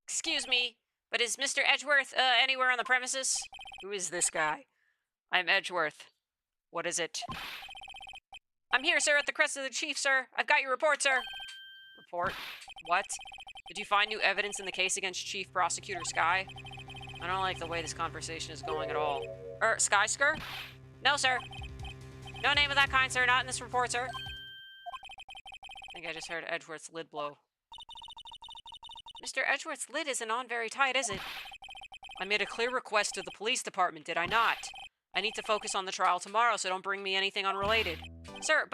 Excuse me, but is Mr. Edgeworth anywhere on the premises? Who is this guy? I'm Edgeworth. What is it? I'm here, sir, at the crest of the chief, sir. I've got your report, sir. Report? What? Did you find new evidence in the case against Chief Prosecutor Sky? I don't like the way this conversation is going at all. Skysker? No, sir. No name of that kind, sir. Not in this report, sir. I think I just heard Edgeworth's lid blow. Mr. Edgeworth's lid isn't on very tight, is it? I made a clear request to the police department, did I not? I need to focus on the trial tomorrow, so don't bring me anything unrelated. Sir,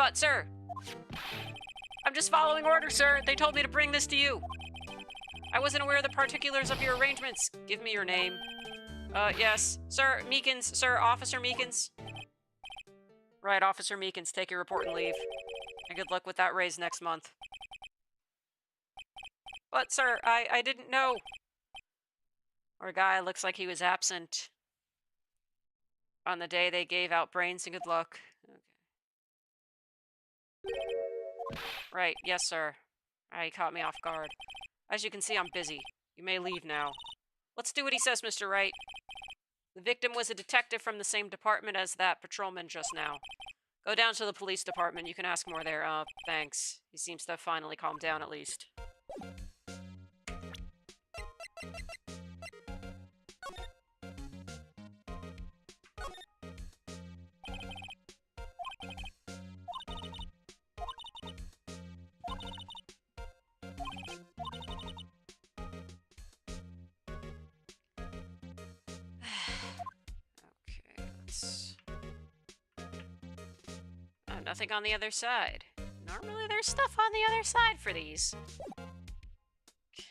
I'm just following orders, sir. They told me to bring this to you. I wasn't aware of the particulars of your arrangements. Give me your name. Yes. Sir Meekins. Sir, Officer Meekins. Right, Officer Meekins. Take your report and leave. And good luck with that raise next month. But, sir, I didn't know. Our guy looks like he was absent on the day they gave out brains, and good luck. Okay. Right, yes, sir. He caught me off guard. As you can see, I'm busy. You may leave now. Let's do what he says, Mr. Wright. The victim was a detective from the same department as that patrolman just now. Go down to the police department. You can ask more there. Thanks. He seems to have finally calmed down at least. Nothing on the other side. Normally there's stuff on the other side for these. Okay.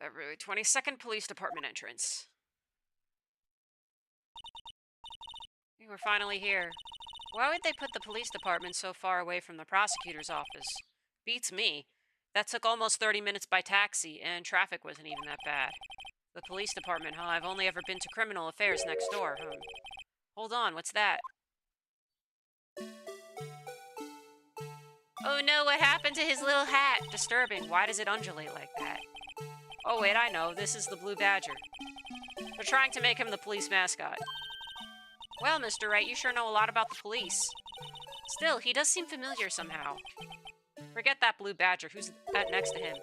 February 22nd, Police Department entrance. We're finally here. Why would they put the police department so far away from the prosecutor's office? Beats me. That took almost 30 minutes by taxi, and traffic wasn't even that bad. The police department, huh? I've only ever been to criminal affairs next door, huh? Hold on, what's that? Oh no, what happened to his little hat? Disturbing. Why does it undulate like that? Oh wait, I know. This is the Blue Badger. They're trying to make him the police mascot. Well, Mr. Wright, you sure know a lot about the police. Still, he does seem familiar somehow. Forget that Blue Badger. Who's that next to him?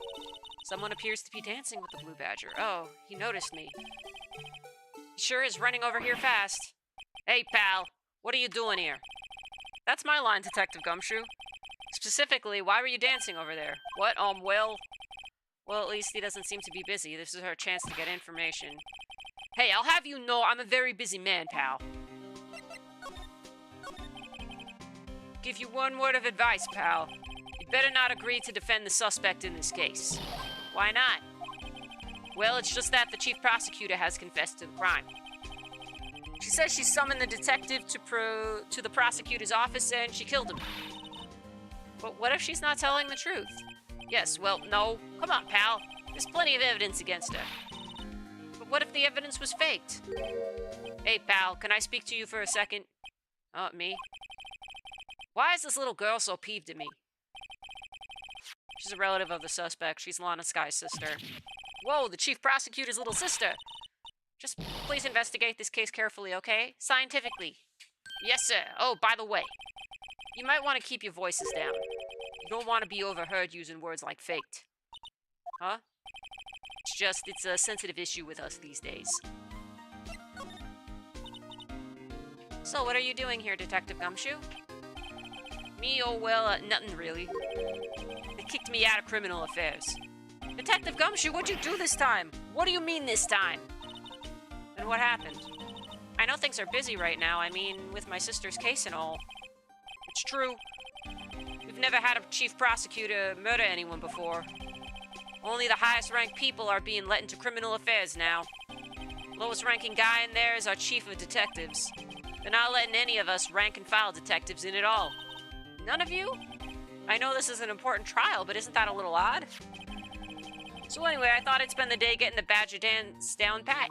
Someone appears to be dancing with the Blue Badger. Oh, he noticed me. He sure is running over here fast. Hey, pal. What are you doing here? That's my line, Detective Gumshoe. Specifically, why were you dancing over there? What, Well, at least he doesn't seem to be busy. This is our chance to get information. Hey, I'll have you know I'm a very busy man, pal. give you one word of advice, pal. You better not agree to defend the suspect in this case. Why not? Well, it's just that the chief prosecutor has confessed to the crime. She says she summoned the detective to the prosecutor's office and she killed him. But what if she's not telling the truth? Yes, well, no. Come on, pal. There's plenty of evidence against her. But what if the evidence was faked? Hey, pal, can I speak to you for a second? Oh, me? Why is this little girl so peeved at me? She's a relative of the suspect. She's Lana Sky's sister. Whoa, the chief prosecutor's little sister. Just please investigate this case carefully, okay? Scientifically. Yes, sir. Oh, by the way, you might want to keep your voices down. You don't want to be overheard using words like faked. Huh? It's a sensitive issue with us these days. So, what are you doing here, Detective Gumshoe? Me, oh well, nothing really. They kicked me out of criminal affairs. Detective Gumshoe, what'd you do this time? What do you mean this time? And what happened? I know things are busy right now, I mean, with my sister's case and all. It's true. We've never had a chief prosecutor murder anyone before. Only the highest ranked people are being let into criminal affairs now. Lowest ranking guy in there is our chief of detectives. They're not letting any of us rank and file detectives in at all. None of you? I know this is an important trial, but isn't that a little odd? So anyway, I thought I'd spend the day getting the Badger dance down pat.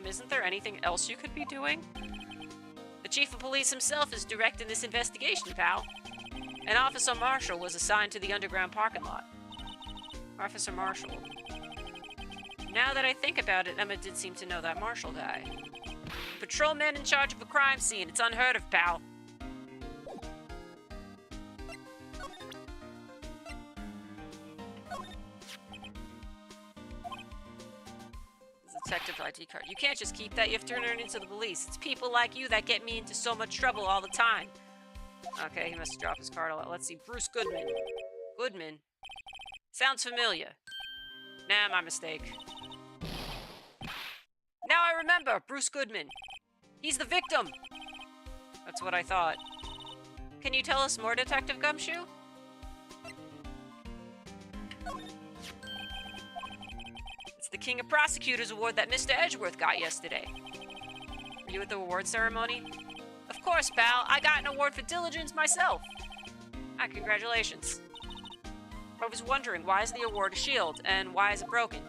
Isn't there anything else you could be doing? The chief of police himself is directing this investigation, pal. An Officer Marshall was assigned to the underground parking lot. Officer Marshall. Now that I think about it, Emma did seem to know that Marshall guy. Patrolman in charge of a crime scene. It's unheard of, pal. Detective ID card. You can't just keep that. You have to turn it into the police. It's people like you that get me into so much trouble all the time. Okay, he must drop his card a lot. Let's see. Bruce Goodman. Goodman? Sounds familiar. Nah, my mistake. Now I remember! Bruce Goodman. He's the victim! That's what I thought. Can you tell us more, Detective Gumshoe? It's the King of Prosecutors award that Mr. Edgeworth got yesterday. Were you at the award ceremony? Of course, pal. I got an award for diligence myself. Ah, congratulations. I was wondering, why is the award a shield, and why is it broken?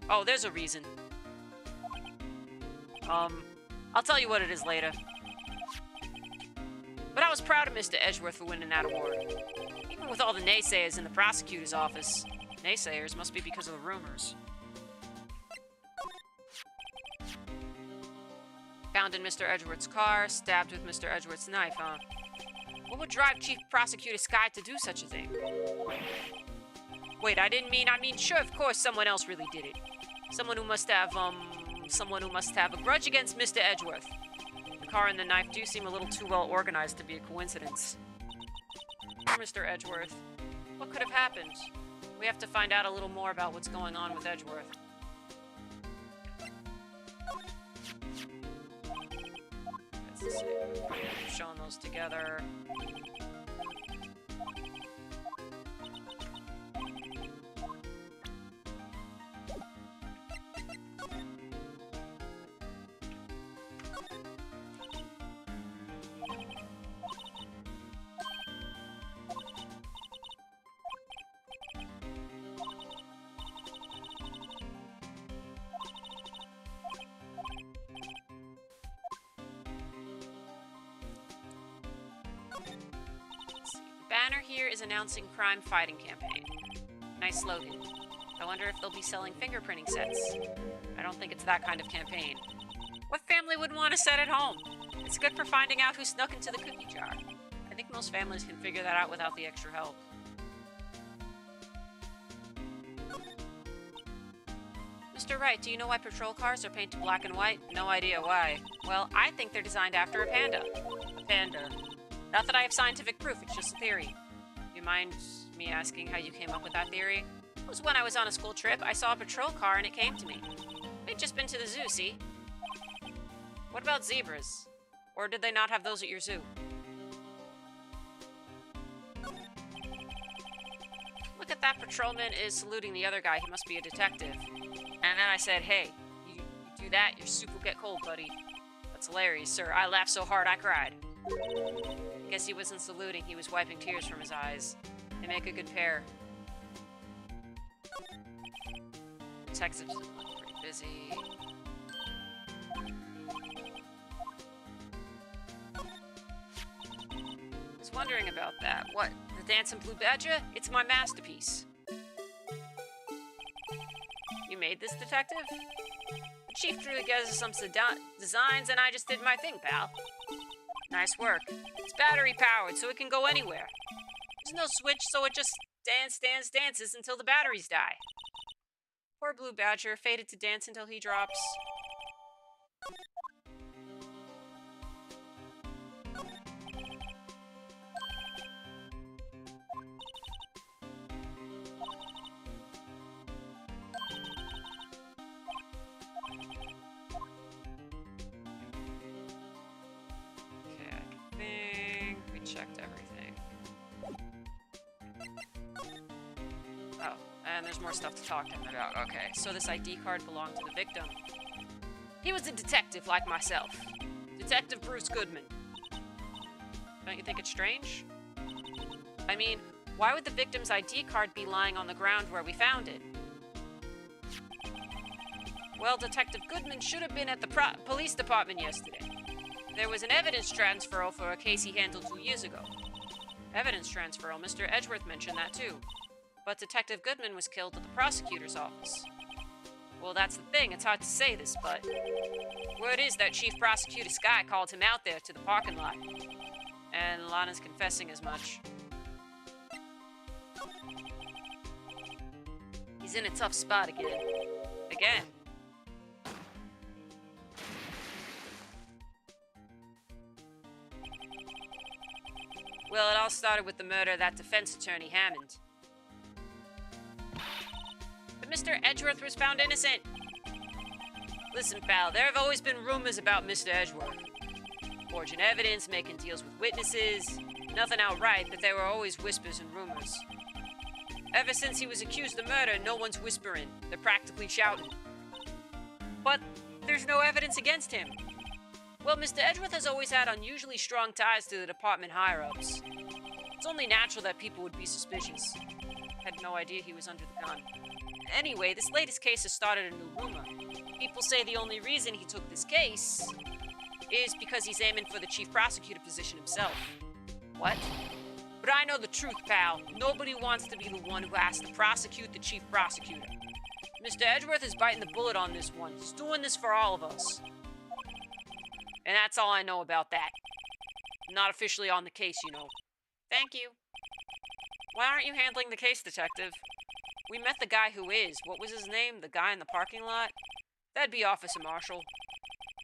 Oh, there's a reason. I'll tell you what it is later. But I was proud of Mr. Edgeworth for winning that award. Even with all the naysayers in the prosecutor's office. Naysayers must be because of the rumors. Found in Mr. Edgeworth's car, stabbed with Mr. Edgeworth's knife, huh? What would drive Chief Prosecutor Sky to do such a thing? Wait, I mean, sure, of course, someone else really did it. Someone who must have a grudge against Mr. Edgeworth. The car and the knife do seem a little too well organized to be a coincidence. Mr. Edgeworth, what could have happened? We have to find out a little more about what's going on with Edgeworth. Let's see. Showing those together. Banner here is announcing crime fighting campaign. Nice slogan. I wonder if they'll be selling fingerprinting sets. I don't think it's that kind of campaign. What family would want a set at home? It's good for finding out who snuck into the cookie jar. I think most families can figure that out without the extra help. Mr. Wright, do you know why patrol cars are painted black and white? No idea why. Well, I think they're designed after a panda. A panda. Not that I have scientific proof, it's just a theory. Do you mind me asking how you came up with that theory? It was when I was on a school trip. I saw a patrol car and it came to me. We'd just been to the zoo, see? What about zebras? Or did they not have those at your zoo? Look at that patrolman is saluting the other guy. He must be a detective. And then I said, hey, you do that, your soup will get cold, buddy. That's hilarious, sir. I laughed so hard I cried. Guess he wasn't saluting. He was wiping tears from his eyes. They make a good pair. Detectives look pretty busy. I was wondering about that. What? The Dancing Blue Badger? It's my masterpiece. You made this, detective? The chief threw together some designs and I just did my thing, pal. Nice work. It's battery powered, so it can go anywhere. There's no switch, so it just dances until the batteries die. Poor Blue Badger, fated to dance until he drops. Checked everything. Oh, and there's more stuff to talk to him about. Okay, so this ID card belonged to the victim. He was a detective like myself. Detective Bruce Goodman. Don't you think it's strange? I mean, why would the victim's ID card be lying on the ground where we found it? Well, Detective Goodman should have been at the police department yesterday. There was an evidence transfer for a case he handled 2 years ago. Evidence transfer, Mr. Edgeworth mentioned that too. But Detective Goodman was killed at the prosecutor's office. Well, that's the thing, it's hard to say this, but... word is that Chief Prosecutor Sky called him out there to the parking lot. And Lana's confessing as much. He's in a tough spot again. Again. Well, it all started with the murder of that defense attorney, Hammond. But Mr. Edgeworth was found innocent. Listen, pal, there have always been rumors about Mr. Edgeworth. Forging evidence, making deals with witnesses. Nothing outright, but there were always whispers and rumors. Ever since he was accused of murder, no one's whispering. They're practically shouting. But there's no evidence against him. Well, Mr. Edgeworth has always had unusually strong ties to the department higher-ups. It's only natural that people would be suspicious. Had no idea he was under the gun. Anyway, this latest case has started a new rumor. People say the only reason he took this case is because he's aiming for the chief prosecutor position himself. What? But I know the truth, pal. Nobody wants to be the one who has to prosecute the chief prosecutor. Mr. Edgeworth is biting the bullet on this one. He's doing this for all of us. And that's all I know about that. I'm not officially on the case, you know. Thank you. Why aren't you handling the case, detective? We met the guy who is. What was his name? The guy in the parking lot? That'd be Officer Marshall.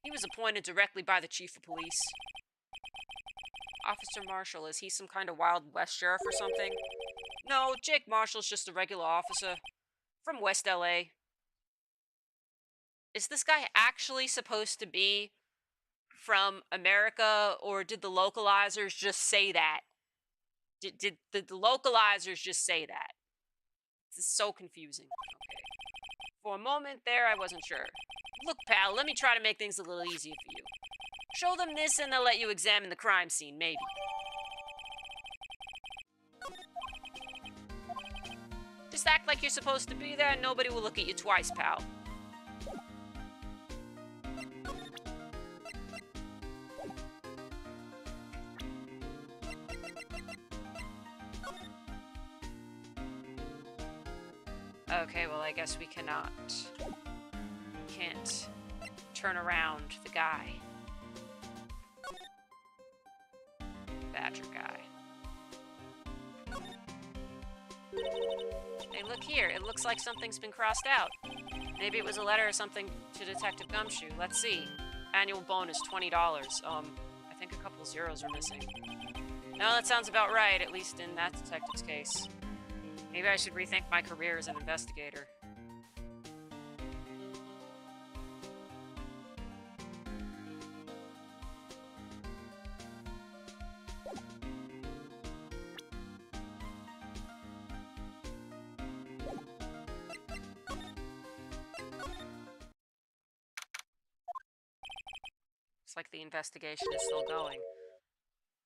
He was appointed directly by the chief of police. Officer Marshall, is he some kind of Wild West sheriff or something? No, Jake Marshall's just a regular officer. From West LA. Is this guy actually supposed to be from America, or did the localizers just say that? Did the localizers just say that? This is so confusing. Okay. For a moment there, I wasn't sure. Look, pal, let me try to make things a little easier for you. Show them this and they'll let you examine the crime scene, maybe. Just act like you're supposed to be there and nobody will look at you twice, pal. Okay, well, I guess we cannot. Can't turn around the guy. Badger guy. Hey, look here. It looks like something's been crossed out. Maybe it was a letter or something to Detective Gumshoe. Let's see. Annual bonus, $20. I think a couple zeros are missing. No, that sounds about right, at least in that detective's case. Maybe I should rethink my career as an investigator. Looks like the investigation is still going.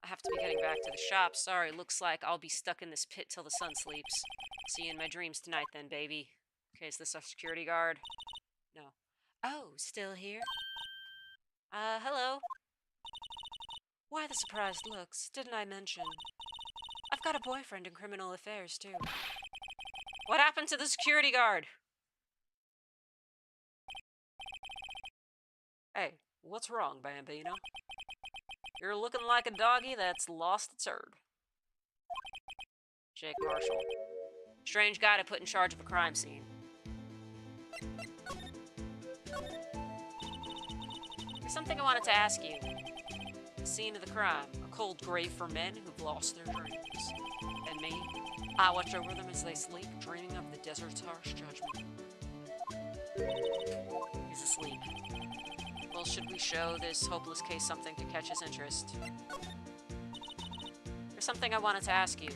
I have to be getting back to the shop. Sorry, looks like I'll be stuck in this pit till the sun sleeps. See you in my dreams tonight then, baby. Okay, is this a security guard? No. Oh, still here? Hello? Why the surprised looks? Didn't I mention? I've got a boyfriend in criminal affairs, too. What happened to the security guard? Hey, what's wrong, Bambino? You're looking like a doggy that's lost its herd. Jake Marshall. Strange guy to put in charge of a crime scene. There's something I wanted to ask you. The scene of the crime, a cold grave for men who've lost their dreams. And me, I watch over them as they sleep, dreaming of the desert's harsh judgment. He's asleep. Well, should we show this hopeless case something to catch his interest? There's something I wanted to ask you.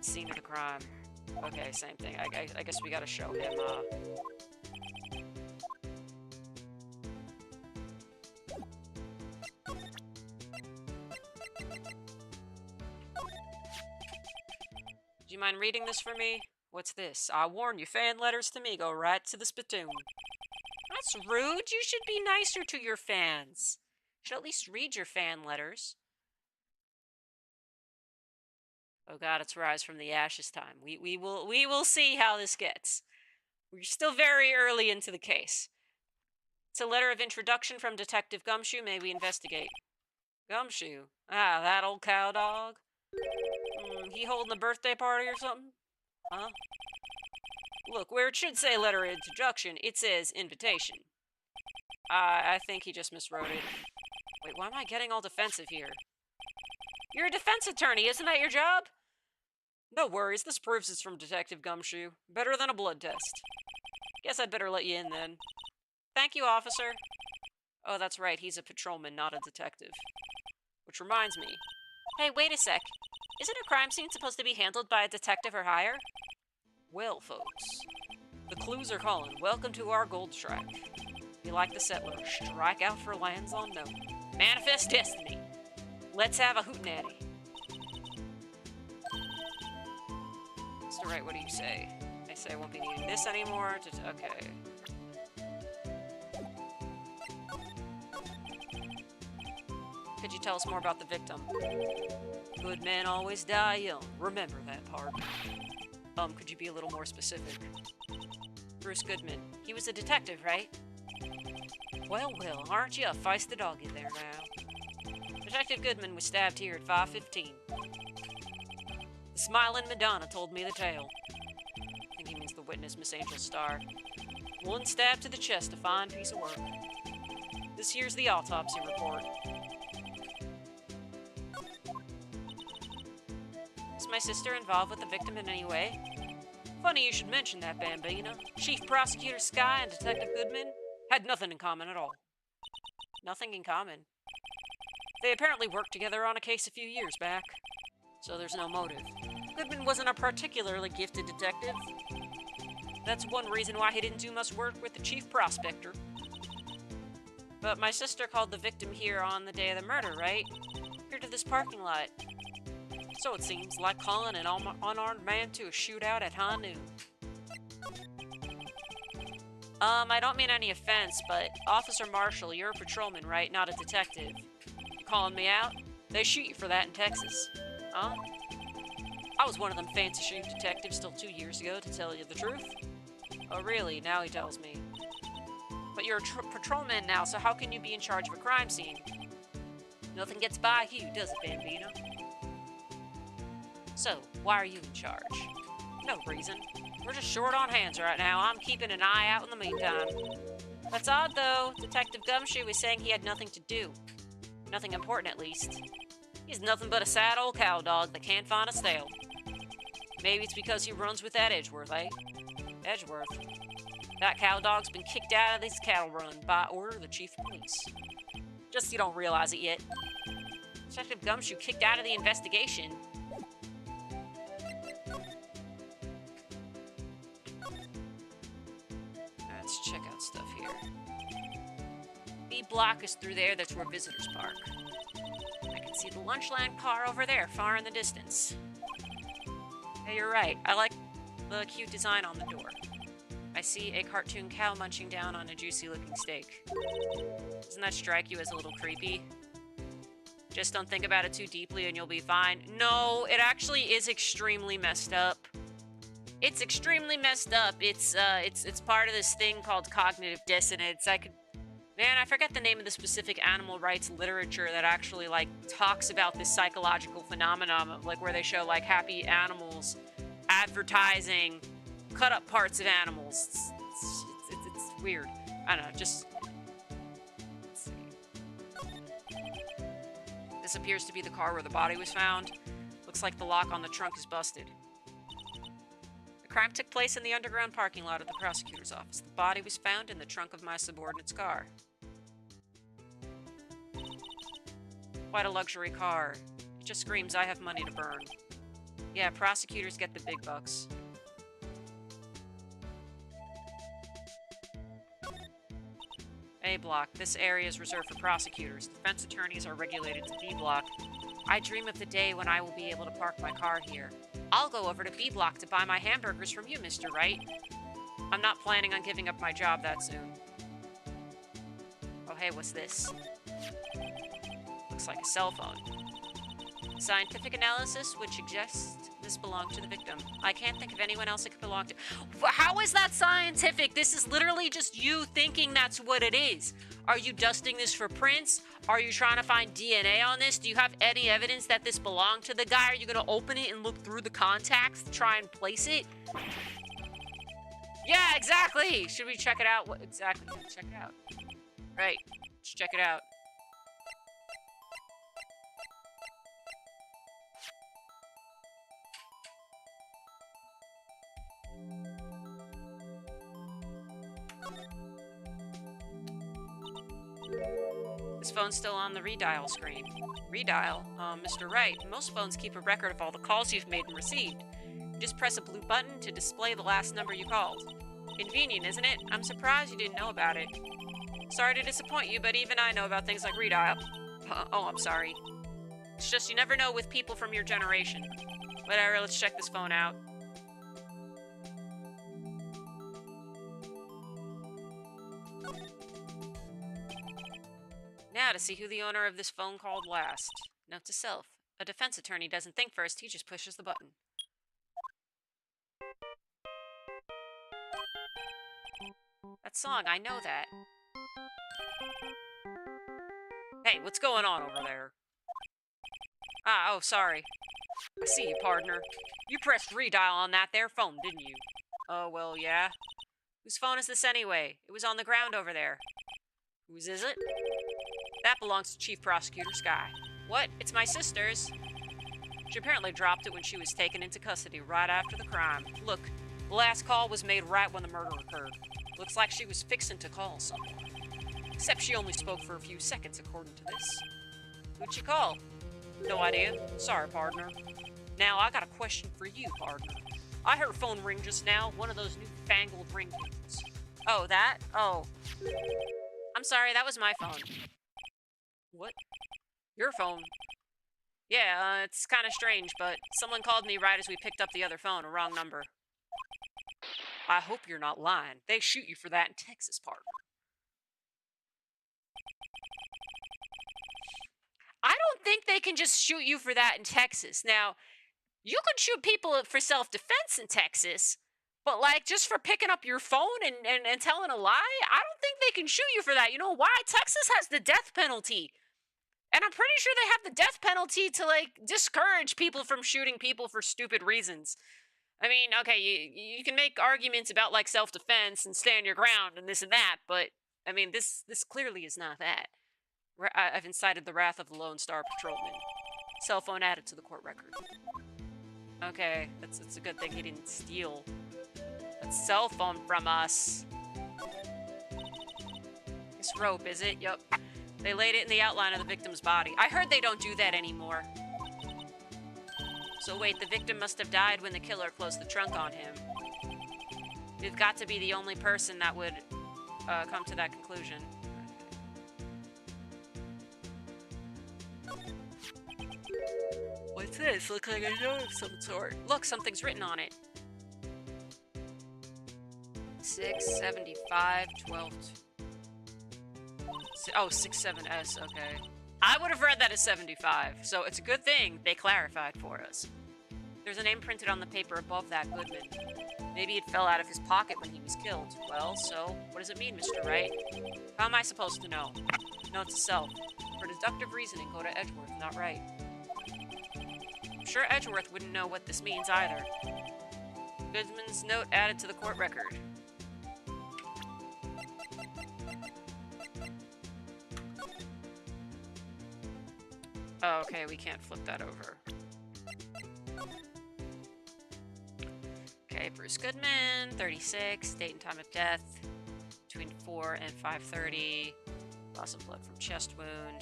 Scene of the crime. Okay, same thing. I guess we gotta show him, Do you mind reading this for me? What's this? I warn you, fan letters to me go right to the spittoon. That's rude. You should be nicer to your fans. You should at least read your fan letters. Oh god, it's Rise from the Ashes time. We will see how this gets. We're still very early into the case. It's a letter of introduction from Detective Gumshoe. May we investigate? Gumshoe? Ah, that old cow dog? He holding a birthday party or something? Huh? Look, where it should say letter of introduction, it says invitation. I think he just miswrote it. Wait, why am I getting all defensive here? You're a defense attorney, isn't that your job? No worries, this proves it's from Detective Gumshoe. Better than a blood test. Guess I'd better let you in then. Thank you, officer. Oh, that's right, he's a patrolman, not a detective. Which reminds me. Hey, wait a sec. Isn't a crime scene supposed to be handled by a detective or higher? Well, folks, the clues are calling. Welcome to our gold strike. We like the settler. Strike out for lands unknown. Manifest destiny. Let's have a hootenanny. Mr. Wright, what do you say? I say I won't be needing this anymore. Okay. Could you tell us more about the victim? Good men always die young. Remember that part. Could you be a little more specific? Bruce Goodman. He was a detective, right? Well, aren't you a feisty doggy there now? Detective Goodman was stabbed here at 5:15. The smiling Madonna told me the tale. I think he means the witness, Miss Angel Starr. One stab to the chest, a fine piece of work. This here's the autopsy report. Is my sister involved with the victim in any way? Funny you should mention that, Bambina. Chief Prosecutor Skye and Detective Goodman had nothing in common at all. Nothing in common? They apparently worked together on a case a few years back, so there's no motive. Goodman wasn't a particularly gifted detective. That's one reason why he didn't do much work with the chief prospector. But my sister called the victim here on the day of the murder, right? Here to this parking lot. So it seems, like calling an unarmed man to a shootout at high noon. I don't mean any offense, but Officer Marshall, you're a patrolman, right? Not a detective. You calling me out? They shoot you for that in Texas. Huh? I was one of them fancy shoot detectives till 2 years ago, to tell you the truth. Oh really? Now he tells me. But you're a patrolman now, so how can you be in charge of a crime scene? Nothing gets by you, does it, Bambino? So, why are you in charge? No reason. We're just short on hands right now. I'm keeping an eye out in the meantime. That's odd, though. Detective Gumshoe was saying he had nothing to do. Nothing important, at least. He's nothing but a sad old cow dog that can't find a tail. Maybe it's because he runs with that Edgeworth, eh? Edgeworth? That cow dog's been kicked out of this cattle run by order of the chief of police. Just you don't realize it yet. Detective Gumshoe kicked out of the investigation. Let's check out stuff here. B block is through there. That's where visitors park. I can see the Lunchland car over there, far in the distance. Hey, you're right. I like the cute design on the door. I see a cartoon cow munching down on a juicy-looking steak. Doesn't that strike you as a little creepy? Just don't think about it too deeply and you'll be fine. No, it actually is extremely messed up. It's extremely messed up. It's part of this thing called cognitive dissonance. Man, I forget the name of the specific animal rights literature that actually, like, talks about this psychological phenomenon of, like, where they show, like, happy animals advertising cut up parts of animals. It's weird. I don't know, just... Let's see. This appears to be the car where the body was found. Looks like the lock on the trunk is busted. The crime took place in the underground parking lot of the prosecutor's office. The body was found in the trunk of my subordinate's car. Quite a luxury car. It just screams, I have money to burn. Yeah, prosecutors get the big bucks. A block. This area is reserved for prosecutors. Defense attorneys are regulated to B block. I dream of the day when I will be able to park my car here. I'll go over to B block to buy my hamburgers from you, Mr. Wright. I'm not planning on giving up my job that soon. Oh, hey, what's this? Looks like a cell phone. Scientific analysis would suggest this belonged to the victim. I can't think of anyone else it could belong to. How is that scientific? This is literally just you thinking that's what it is. Are you dusting this for prints? Are you trying to find DNA on this? Do you have any evidence that this belonged to the guy? Are you going to open it and look through the contacts to try and place it? Yeah, exactly. Should we check it out? What exactly? Check it out. Right. Let's check it out. This phone's still on the redial screen. Redial? Mr. Wright, most phones keep a record of all the calls you've made and received. You just press a blue button to display the last number you called. Convenient, isn't it? I'm surprised you didn't know about it. Sorry to disappoint you, but even I know about things like redial. Oh, I'm sorry. It's just you never know with people from your generation. Whatever, let's check this phone out. Now to see who the owner of this phone called last. Note to self. A defense attorney doesn't think first, he just pushes the button. That song, I know that. Hey, what's going on over there? Oh, sorry. I see you, partner. You pressed redial on that there phone, didn't you? Oh, well, yeah. Whose phone is this anyway? It was on the ground over there. Whose is it? That belongs to Chief Prosecutor Skye. What? It's my sister's. She apparently dropped it when she was taken into custody right after the crime. Look, the last call was made right when the murder occurred. Looks like she was fixing to call someone. Except she only spoke for a few seconds, according to this. Who'd she call? No idea. Sorry, partner. Now, I got a question for you, partner. I heard a phone ring just now, one of those newfangled ringtones. Oh, that? Oh. I'm sorry, that was my phone. What? Your phone? Yeah, it's kind of strange, but someone called me right as we picked up the other phone, a wrong number. I hope you're not lying. They shoot you for that in Texas, partner. I don't think they can just shoot you for that in Texas. Now, you could shoot people for self-defense in Texas, but, like, just for picking up your phone and telling a lie, I don't think they can shoot you for that. You know why? Texas has the death penalty. And I'm pretty sure they have the death penalty to, like, discourage people from shooting people for stupid reasons. I mean, okay, you can make arguments about, like, self-defense and stand your ground and this and that, but, I mean, this clearly is not that. I've incited the wrath of the Lone Star Patrolman. Cell phone added to the court record. Okay, it's a good thing he didn't steal that cell phone from us. This rope, is it? Yup. They laid it in the outline of the victim's body. I heard they don't do that anymore. So wait, the victim must have died when the killer closed the trunk on him. We've got to be the only person that would come to that conclusion. What's this? Looks like a note of some sort. Look, something's written on it. 675 12. Oh, 67S, okay. I would have read that as 75, so it's a good thing they clarified for us. There's a name printed on the paper above that, Goodman. Maybe it fell out of his pocket when he was killed. Well, so, what does it mean, Mr. Wright? How am I supposed to know? Note to self. For deductive reasoning, go to Edgeworth, not Wright. I'm sure Edgeworth wouldn't know what this means either. Goodman's note added to the court record. Oh, okay, we can't flip that over. Okay, Bruce Goodman, 36, date and time of death, between 4 and 5:30. Loss of blood from chest wound.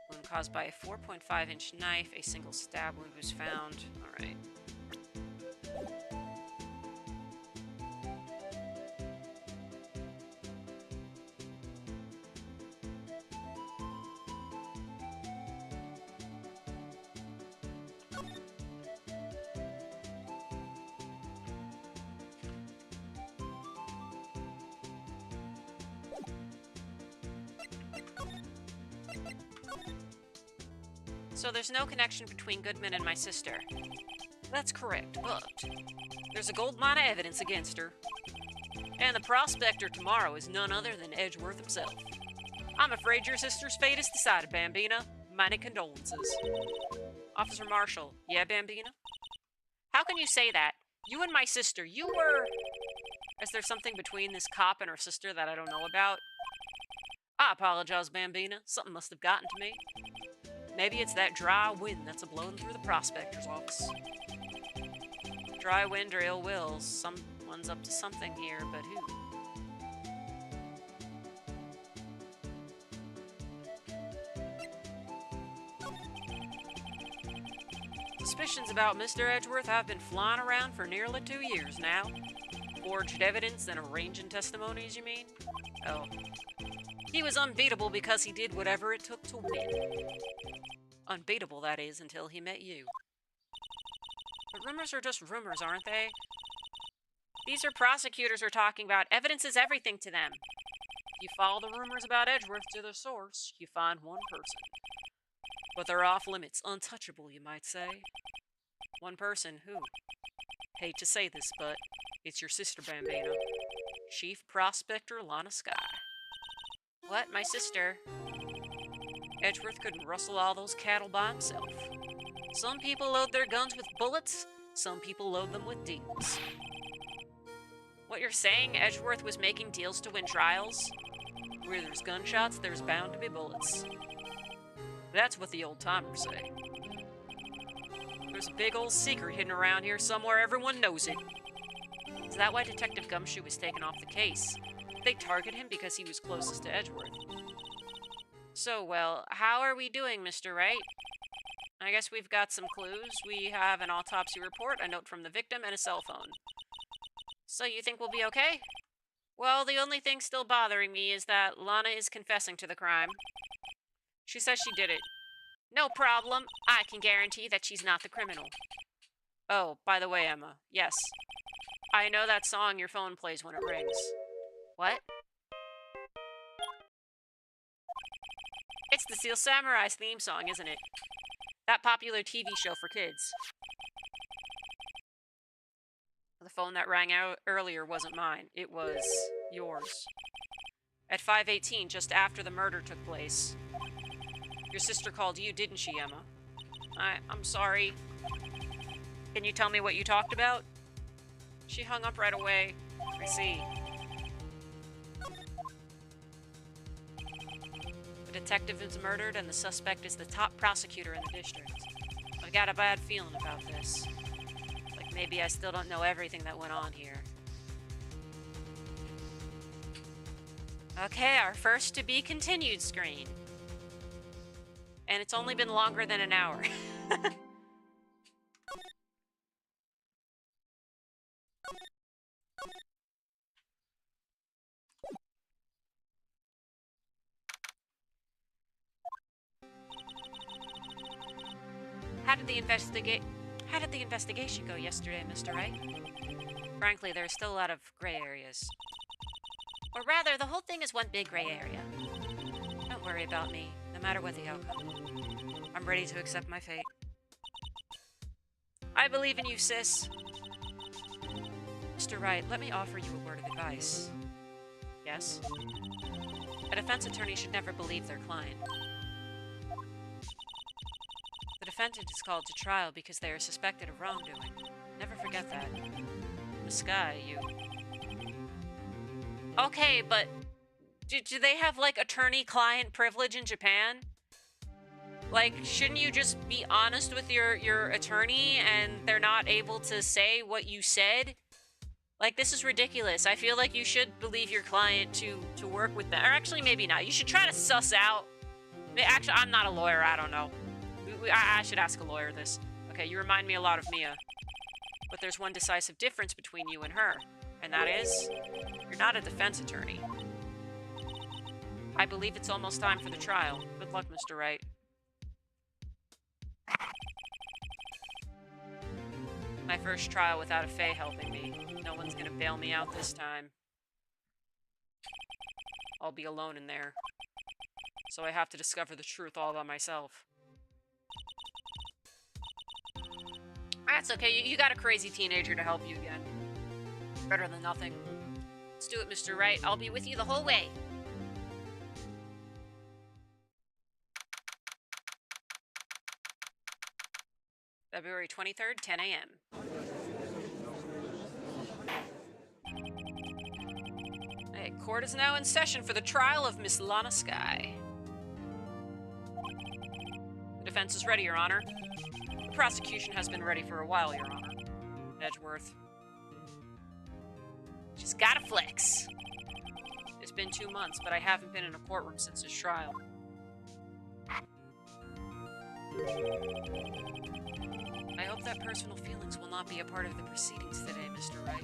Wound caused by a 4.5-inch knife. A single stab wound was found. Alright. So there's no connection between Goodman and my sister. That's correct, but there's a gold mine of evidence against her. And the prospector tomorrow is none other than Edgeworth himself. I'm afraid your sister's fate is decided, Bambina. Many condolences. Officer Marshall. Yeah, Bambina? How can you say that? You and my sister, you were... Is there something between this cop and her sister that I don't know about? I apologize, Bambina. Something must have gotten to me. Maybe it's that dry wind that's a-blowing through the prospector's office. Dry wind or ill will. Someone's up to something here, but who? Suspicions about Mr. Edgeworth have been flying around for nearly 2 years now. Forged evidence and arranging testimonies, you mean? Oh. He was unbeatable because he did whatever it took to win. Unbeatable, that is, until he met you. But rumors are just rumors, aren't they? These are prosecutors are talking about. Evidence is everything to them. If you follow the rumors about Edgeworth to their source, you find one person. But they're off limits, untouchable, you might say. One person who? Hate to say this, but it's your sister, Bambino. Chief Prospector Lana Sky. What? My sister? Edgeworth couldn't rustle all those cattle by himself. Some people load their guns with bullets, some people load them with deals. What you're saying, Edgeworth was making deals to win trials? Where there's gunshots, there's bound to be bullets. That's what the old-timers say. There's a big old secret hidden around here somewhere, everyone knows it. Is that why Detective Gumshoe was taken off the case? They targeted him because he was closest to Edgeworth. So, well, how are we doing, Mr. Wright? I guess we've got some clues. We have an autopsy report, a note from the victim, and a cell phone. So you think we'll be okay? Well, the only thing still bothering me is that Lana is confessing to the crime. She says she did it. No problem. I can guarantee that she's not the criminal. Oh, by the way, Emma, yes. I know that song your phone plays when it rings. What? It's the Steel Samurai's theme song, isn't it? That popular TV show for kids. The phone that rang out earlier wasn't mine. It was yours. At 5:18, just after the murder took place. Your sister called you, didn't she, Emma? I'm sorry. Can you tell me what you talked about? She hung up right away. I see. The detective is murdered and the suspect is the top prosecutor in the district. I've got a bad feeling about this. Like maybe I still don't know everything that went on here. Okay, our first to be continued screen. And it's only been longer than an hour. How did How did the investigation go yesterday, Mr. Wright? Frankly, there are still a lot of gray areas. Or rather, the whole thing is one big gray area. Don't worry about me, no matter what the outcome. I'm ready to accept my fate. I believe in you, sis. Mr. Wright, let me offer you a word of advice. Yes? A defense attorney should never believe their client. The defendant is called to trial because they are suspected of wrongdoing. Never forget that. The Sky, you... Okay, but... Do they have, like, attorney-client privilege in Japan? Like, shouldn't you just be honest with your attorney and they're not able to say what you said? Like, this is ridiculous. I feel like you should believe your client to work with them. Or actually, maybe not. You should try to suss out... Actually, I'm not a lawyer. I don't know. I should ask a lawyer this. Okay, you remind me a lot of Mia. But there's one decisive difference between you and her. And that is, you're not a defense attorney. I believe it's almost time for the trial. Good luck, Mr. Wright. My first trial without a Fae helping me. No one's gonna bail me out this time. I'll be alone in there. So I have to discover the truth all by myself. That's okay, you got a crazy teenager to help you again. Better than nothing. Let's do it, Mr. Wright. I'll be with you the whole way. February 23rd, 10 a.m. Hey, court is now in session for the trial of Miss Lana Sky. The defense is ready, Your Honor. The prosecution has been ready for a while, Your Honor. Edgeworth. She's gotta flex. It's been 2 months, but I haven't been in a courtroom since his trial. I hope that personal feelings will not be a part of the proceedings today, Mr. Wright.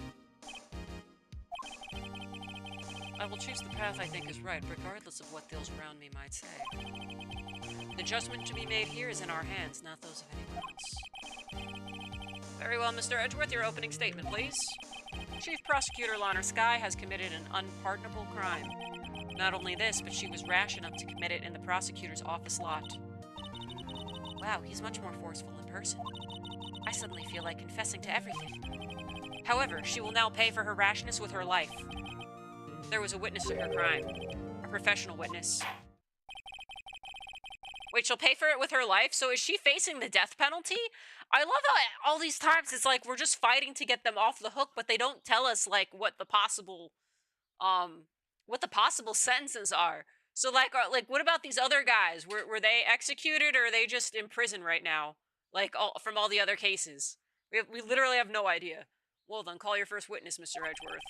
I will choose the path I think is right, regardless of what those around me might say. The judgment to be made here is in our hands, not those of anyone else. Very well, Mr. Edgeworth, your opening statement, please. Chief Prosecutor Lana Sky has committed an unpardonable crime. Not only this, but she was rash enough to commit it in the prosecutor's office lot. Wow, he's much more forceful in person. I suddenly feel like confessing to everything. However, she will now pay for her rashness with her life. There was a witness to her crime. A professional witness. Wait, she'll pay for it with her life? So is she facing the death penalty? I love how all these times it's like we're just fighting to get them off the hook, but they don't tell us like what the possible sentences are. So like what about these other guys? Were they executed or are they just in prison right now? Like from all the other cases. We literally have no idea. Well then, call your first witness, Mr. Edgeworth.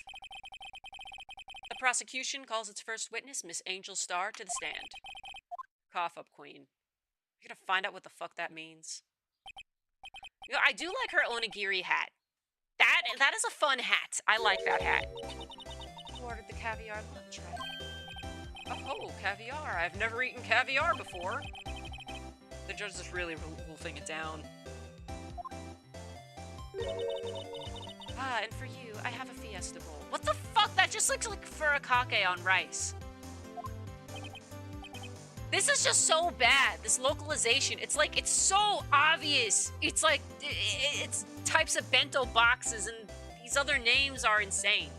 The prosecution calls its first witness, Miss Angel Starr, to the stand. Cough up, Queen. You're gonna find out what the fuck that means. You know, I do like her onigiri hat. That is a fun hat. I like that hat. You ordered the caviar lunch, right? Oh, caviar. I've never eaten caviar before. The judge is really wolfing it down. Ah, and for you, I have a fiesta bowl. What the fuck? That just looks like furikake on rice. This is just so bad. This localization, it's like, it's so obvious. It's like, it's types of bento boxes and these other names are insane.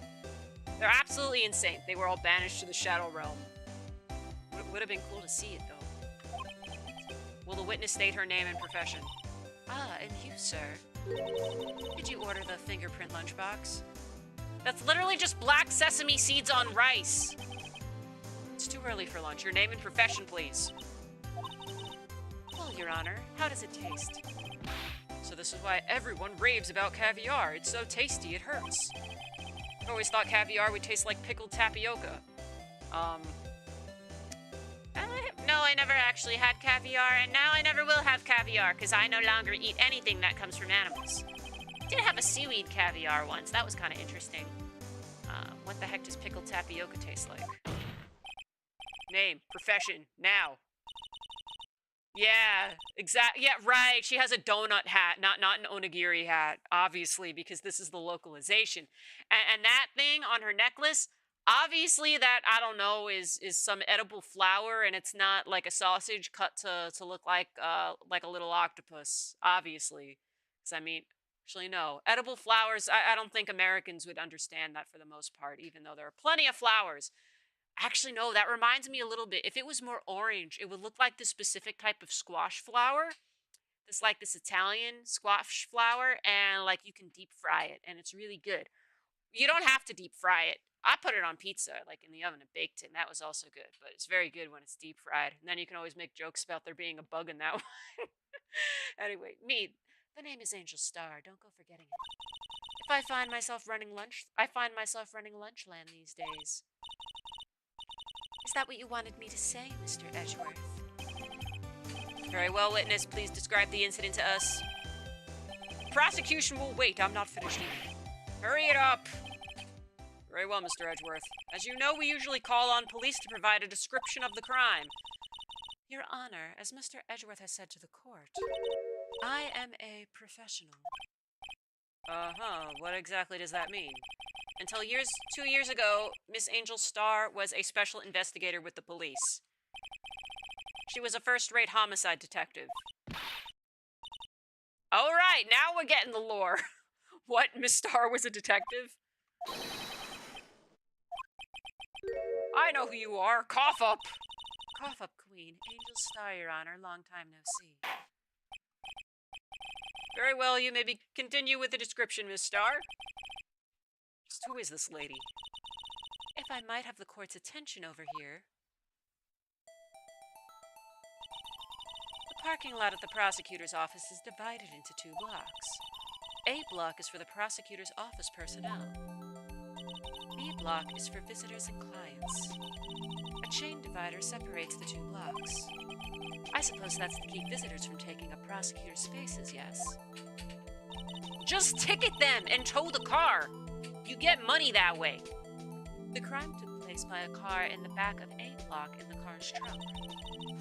They're absolutely insane. They were all banished to the Shadow Realm. Would have been cool to see it, though. Will the witness state her name and profession? Ah, and you, sir. Did you order the fingerprint lunchbox? That's literally just black sesame seeds on rice. It's too early for lunch. Your name and profession, please. Well, Your Honor, how does it taste? So this is why everyone raves about caviar. It's so tasty, it hurts. I always thought caviar would taste like pickled tapioca. No, I never actually had caviar, and now I never will have caviar, because I no longer eat anything that comes from animals. I did have a seaweed caviar once. That was kind of interesting. What the heck does pickled tapioca taste like? Name, profession, now. Yeah, exactly. Yeah, right. She has a donut hat, not an onigiri hat, obviously, because this is the localization. And that thing on her necklace, obviously, that I don't know is some edible flower, and it's not like a sausage cut to look like a little octopus. Obviously, because I mean, actually, no, edible flowers. I don't think Americans would understand that for the most part, even though there are plenty of flowers. Actually, no, that reminds me a little bit. If it was more orange, it would look like this specific type of squash flower. This like this Italian squash flower, and like you can deep fry it, and it's really good. You don't have to deep fry it. I put it on pizza, like in the oven and baked it, and that was also good. But it's very good when it's deep fried. And then you can always make jokes about there being a bug in that one. Anyway, me. The name is Angel Star. Don't go forgetting it. If I find myself running lunch, I find myself running Lunchland these days. Is that what you wanted me to say, Mr. Edgeworth? Very well, witness. Please describe the incident to us. Prosecution will wait. I'm not finished eating. Hurry it up. Very well, Mr. Edgeworth. As you know, we usually call on police to provide a description of the crime. Your Honor, as Mr. Edgeworth has said to the court, I am a professional. Uh-huh. What exactly does that mean? Until 2 years ago, Miss Angel Starr was a special investigator with the police. She was a first-rate homicide detective. All right, now we're getting the lore. What, Miss Starr was a detective? I know who you are. Cough up. Cough up, Queen. Angel Starr, Your Honor. Long time no see. Very well, you may continue with the description, Miss Starr. Just who is this lady? If I might have the court's attention over here. The parking lot at the prosecutor's office is divided into 2 blocks. A block is for the prosecutor's office personnel. B block is for visitors and clients. A chain divider separates the 2 blocks. I suppose that's to keep visitors from taking up prosecutor's spaces, yes? Just ticket them and tow the car! You get money that way. The crime took place by a car in the back of A block in the car's trunk.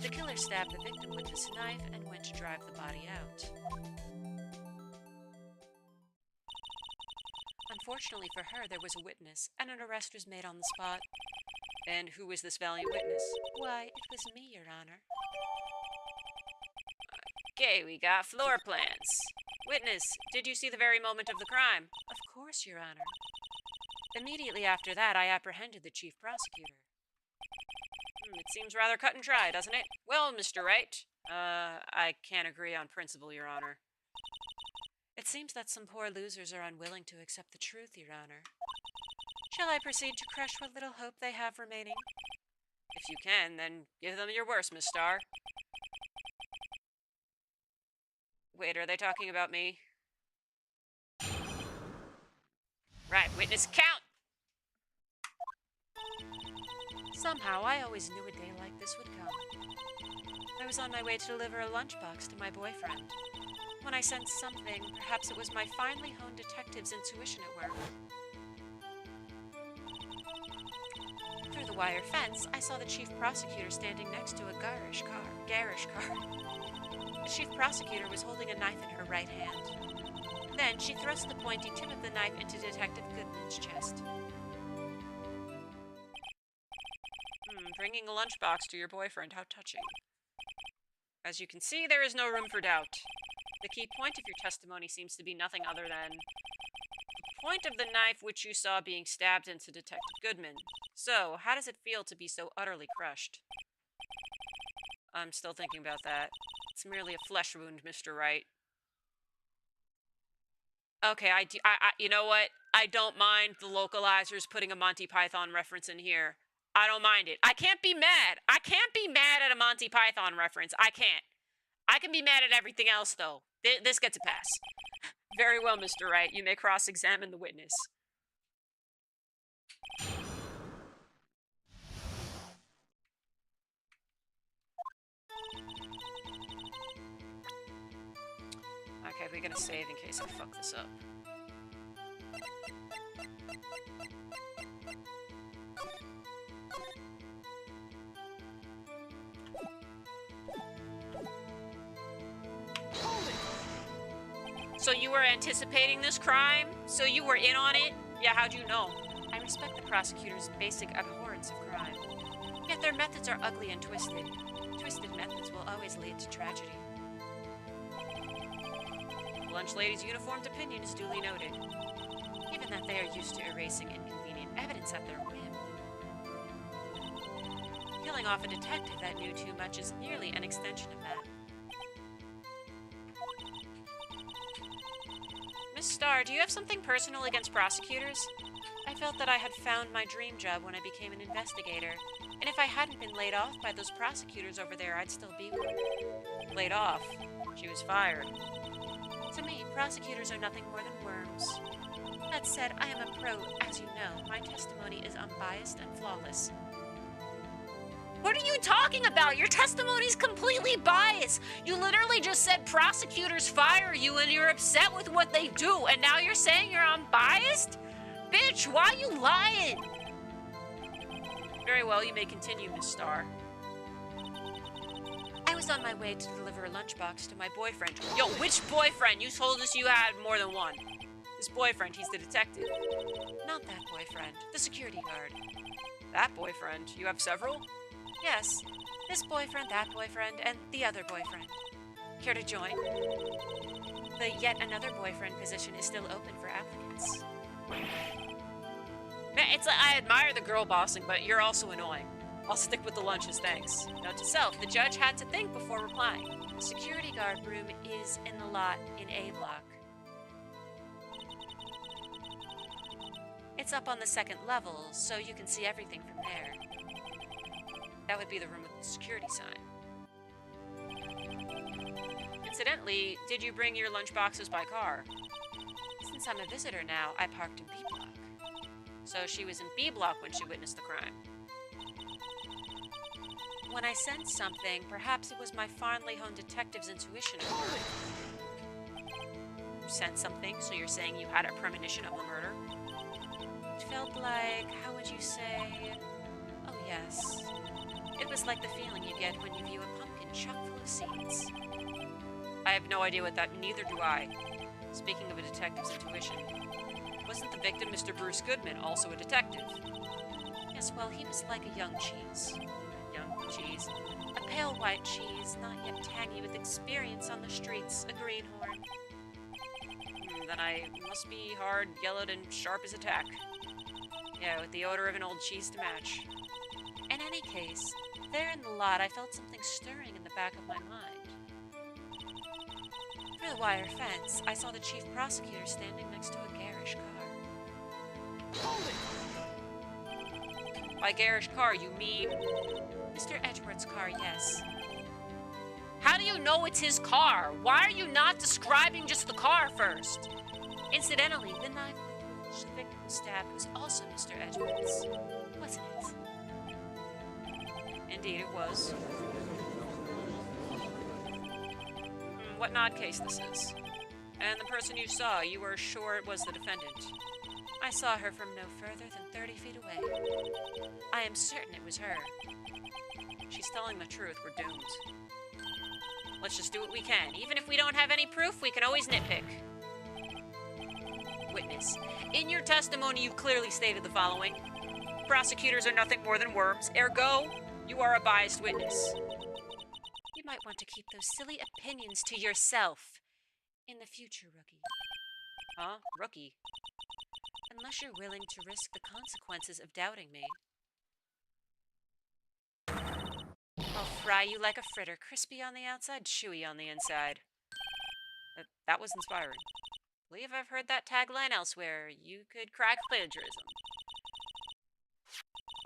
The killer stabbed the victim with his knife and went to drive the body out. Unfortunately for her, there was a witness, and an arrest was made on the spot. And who was this valiant witness? Why, it was me, Your Honor. Okay, we got floor plans. Witness, did you see the very moment of the crime? Of course, Your Honor. Immediately after that, I apprehended the chief prosecutor. It seems rather cut and dry, doesn't it? Well, Mr. Wright, I can't agree on principle, Your Honor. It seems that some poor losers are unwilling to accept the truth, Your Honor. Shall I proceed to crush what little hope they have remaining? If you can, then give them your worst, Miss Starr. Wait, are they talking about me? Right, witness count! Somehow, I always knew a day like this would come. I was on my way to deliver a lunchbox to my boyfriend. When I sensed something, perhaps it was my finely honed detective's intuition at work. Through the wire fence, I saw the chief prosecutor standing next to a garish car. The chief prosecutor was holding a knife in her right hand. Then she thrust the pointy tip of the knife into Detective Goodman's chest. Bringing a lunchbox to your boyfriend, how touching. As you can see, there is no room for doubt. The key point of your testimony seems to be nothing other than the point of the knife which you saw being stabbed into Detective Goodman. So, how does it feel to be so utterly crushed? I'm still thinking about that. It's merely a flesh wound, Mr. Wright. Okay, you know what? I don't mind the localizers putting a Monty Python reference in here. I don't mind it. I can't be mad. I can't be mad at a Monty Python reference. I can't. I can be mad at everything else, though. This gets a pass. Very well, Mr. Wright. You may cross-examine the witness. Okay, we're gonna save in case I fuck this up. So you were anticipating this crime? So you were in on it? Yeah, how'd you know? I respect the prosecutor's basic abhorrence of crime. Yet their methods are ugly and twisted. Twisted methods will always lead to tragedy. The lunch lady's uniformed opinion is duly noted. Given that they are used to erasing inconvenient evidence at their whim. Killing off a detective that knew too much is merely an extension of that. Miss Starr, do you have something personal against prosecutors? I felt that I had found my dream job when I became an investigator, and if I hadn't been laid off by those prosecutors over there, I'd still be one. Laid off? She was fired. To me, prosecutors are nothing more than worms. That said, I am a pro, as you know. My testimony is unbiased and flawless. What are you talking about? Your testimony's completely biased. You literally just said prosecutors fire you and you're upset with what they do, and now you're saying you're unbiased? Bitch, why are you lying? Very well, you may continue, Miss Starr. I was on my way to deliver a lunchbox to my boyfriend. Yo, which boyfriend? You told us you had more than one. This boyfriend, he's the detective. Not that boyfriend, the security guard. That boyfriend? You have several? Yes, this boyfriend, that boyfriend, and the other boyfriend. Care to join? The yet another boyfriend position is still open for applicants. Man, it's like, I admire the girl bossing, but you're also annoying. I'll stick with the lunches, thanks. Note to self, the judge had to think before replying. The security guard room is in the lot in A block. It's up on the second level, so you can see everything from there. That would be the room with the security sign. Incidentally, did you bring your lunch boxes by car? Since I'm a visitor now, I parked in B block. So she was in B block when she witnessed the crime. When I sensed something, perhaps it was my fondly honed detective's intuition. You sensed something, so you're saying you had a premonition of the murder? It felt like, how would you say? Oh yes. It was like the feeling you get when you view a pumpkin chock full of seeds. I have no idea what that, neither do I. Speaking of a detective's intuition, wasn't the victim Mr. Bruce Goodman also a detective? Yes, well, he was like a young cheese. Young cheese. A pale white cheese, not yet tangy with experience on the streets, a greenhorn. Then I must be hard, yellowed, and sharp as a tack. Yeah, with the odor of an old cheese to match. In any case, there in the lot, I felt something stirring in the back of my mind. Through the wire fence, I saw the chief prosecutor standing next to a garish car. By garish car, you mean? Mr. Edgeworth's car, yes. How do you know it's his car? Why are you not describing just the car first? Incidentally, the knife with which the victim was stabbed was also Mr. Edgeworth's, wasn't it? Indeed, it was. What an odd case this is. And the person you saw, you were sure it was the defendant? I saw her from no further than 30 feet away. I am certain it was her. She's telling the truth, we're doomed. Let's just do what we can. Even if we don't have any proof, we can always nitpick. Witness. In your testimony, you clearly stated the following. Prosecutors are nothing more than worms, ergo, you are a biased witness. You might want to keep those silly opinions to yourself. In the future, rookie. Huh? Rookie? Unless you're willing to risk the consequences of doubting me. I'll fry you like a fritter, crispy on the outside, chewy on the inside. That was inspiring. I believe I've heard that tagline elsewhere. You could crack plagiarism.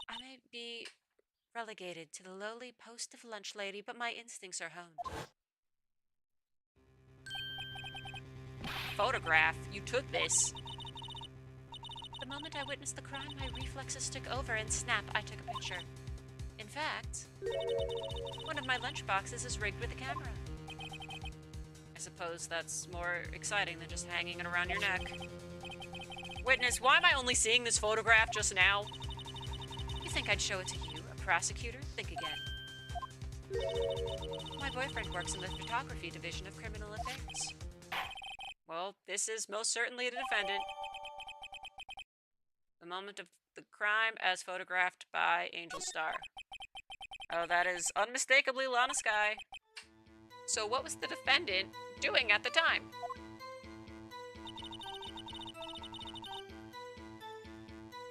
I may be relegated to the lowly post of lunch lady, but my instincts are honed. Photograph? You took this? The moment I witnessed the crime, my reflexes took over and snap, I took a picture. In fact, one of my lunch boxes is rigged with a camera. I suppose that's more exciting than just hanging it around your neck. Witness, why am I only seeing this photograph just now? You think I'd show it to you, a prosecutor? Think again. My boyfriend works in the photography division of criminal affairs. Well, this is most certainly the defendant. The moment of the crime as photographed by Angel Star. Oh, that is unmistakably Lana Sky. So what was the defendant doing at the time?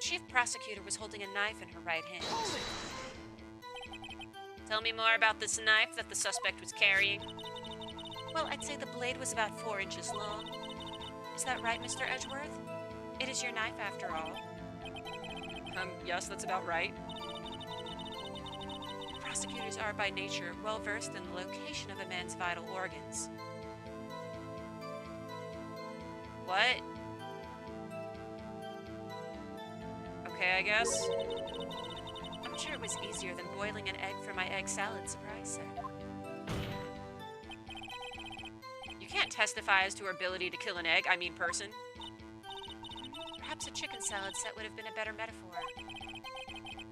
Chief prosecutor was holding a knife in her right hand. Tell me more about this knife that the suspect was carrying. Well, I'd say the blade was about 4 inches long. Is that right, Mr. Edgeworth? It is your knife, after all. Yes, that's about right. Prosecutors are, by nature, well-versed in the location of a man's vital organs. What? Okay, I guess. I'm sure it was easier than boiling an egg for my egg salad, Surprise said. You can't testify as to her ability to kill an egg, I mean person. Perhaps a chicken salad set would have been a better metaphor.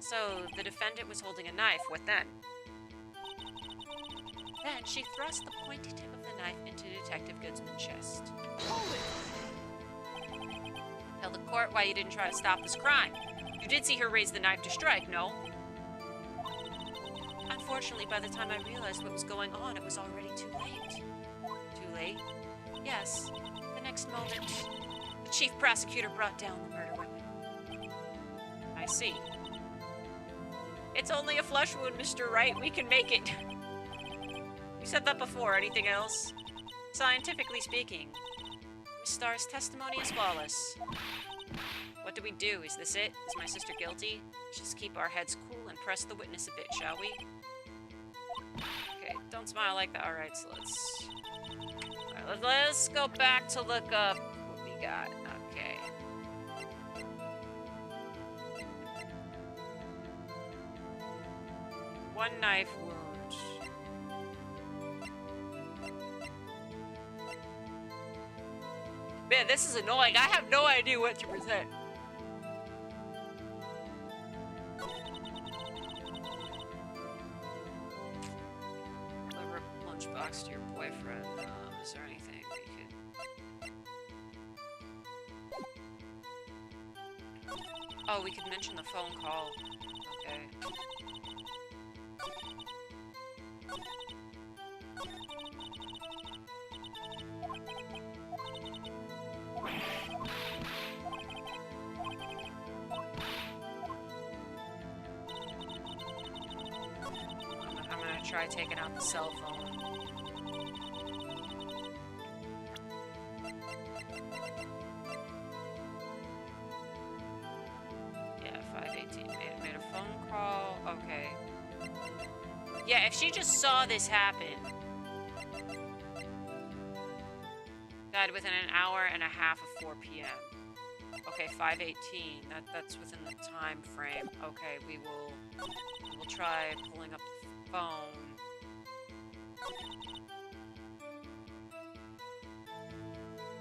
So, the defendant was holding a knife. What then? Then she thrust the pointy tip of the knife into Detective Goodsman's chest. Tell the court why you didn't try to stop this crime. You did see her raise the knife to strike, no? Unfortunately, by the time I realized what was going on, it was already too late. Too late? Yes. The next moment, the chief prosecutor brought down the murder weapon. I see. It's only a flesh wound, Mr. Wright. We can make it. You said that before. Anything else? Scientifically speaking, Miss Starr's testimony is flawless. What do we do? Is this it? Is my sister guilty? Let's just keep our heads cool and press the witness a bit, shall we? Okay, don't smile like that. Alright, so let's go back to look up what we got. Okay. One knife wound. Man, this is annoying. I have no idea what to present. Deliver a lunchbox to your boyfriend. Is there anything we could... Oh, we could mention the phone call. Okay. I'm gonna try taking out the cell phone. Yeah, 518 made a phone call. Okay. Yeah, if she just saw this happen. Died within an hour and a half of 4 p.m. Okay, 5:18. That's within the time frame. Okay, we will try pulling up the phone.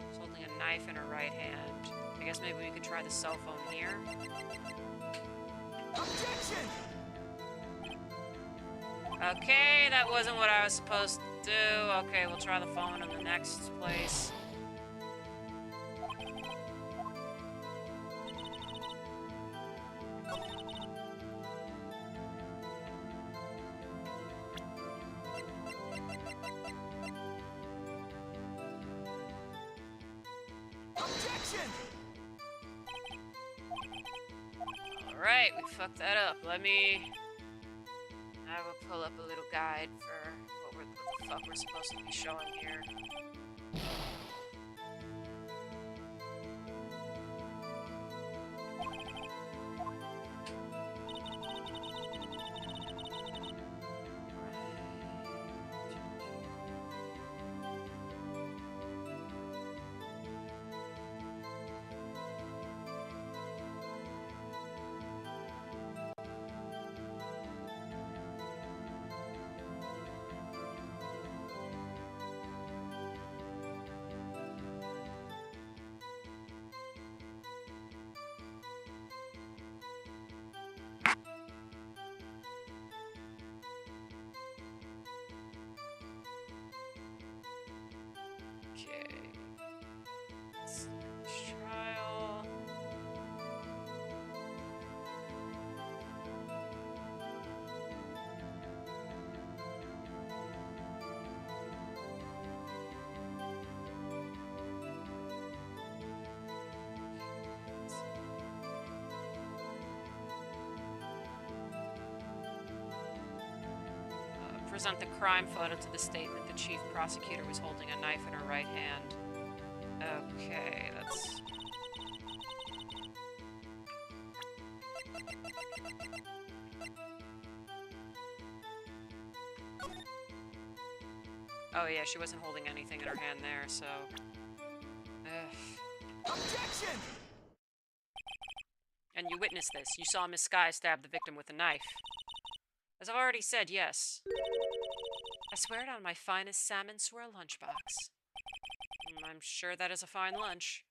She's holding a knife in her right hand. I guess maybe we could try the cell phone here. Objection! Okay, that wasn't what I was supposed to do. Okay, we'll try the phone in the next place. Objection! Alright, we fucked that up. I will pull up a little guide for what the fuck we're supposed to be showing here. present the crime photo to the statement. The chief prosecutor was holding a knife in her right hand. Okay, that's... Oh yeah, she wasn't holding anything in her hand there, so... Objection! And you witnessed this. You saw Miss Skye stab the victim with a knife. As I've already said, yes. I swear it on my finest salmon swirl lunchbox. I'm sure that is a fine lunch.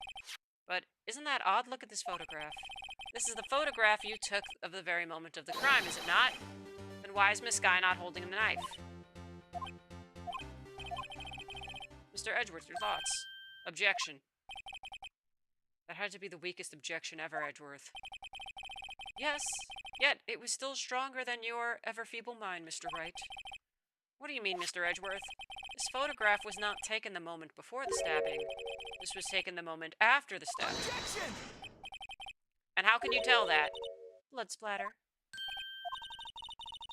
But isn't that odd? Look at this photograph. This is the photograph you took of the very moment of the crime, is it not? Then why is Miss Skye not holding the knife? Mr. Edgeworth, your thoughts? Objection. That had to be the weakest objection ever, Edgeworth. Yes, yet it was still stronger than your ever-feeble mind, Mr. Wright. What do you mean, Mr. Edgeworth? This photograph was not taken the moment before the stabbing. This was taken the moment after the stabbing. Objection! And how can you tell that? Blood splatter.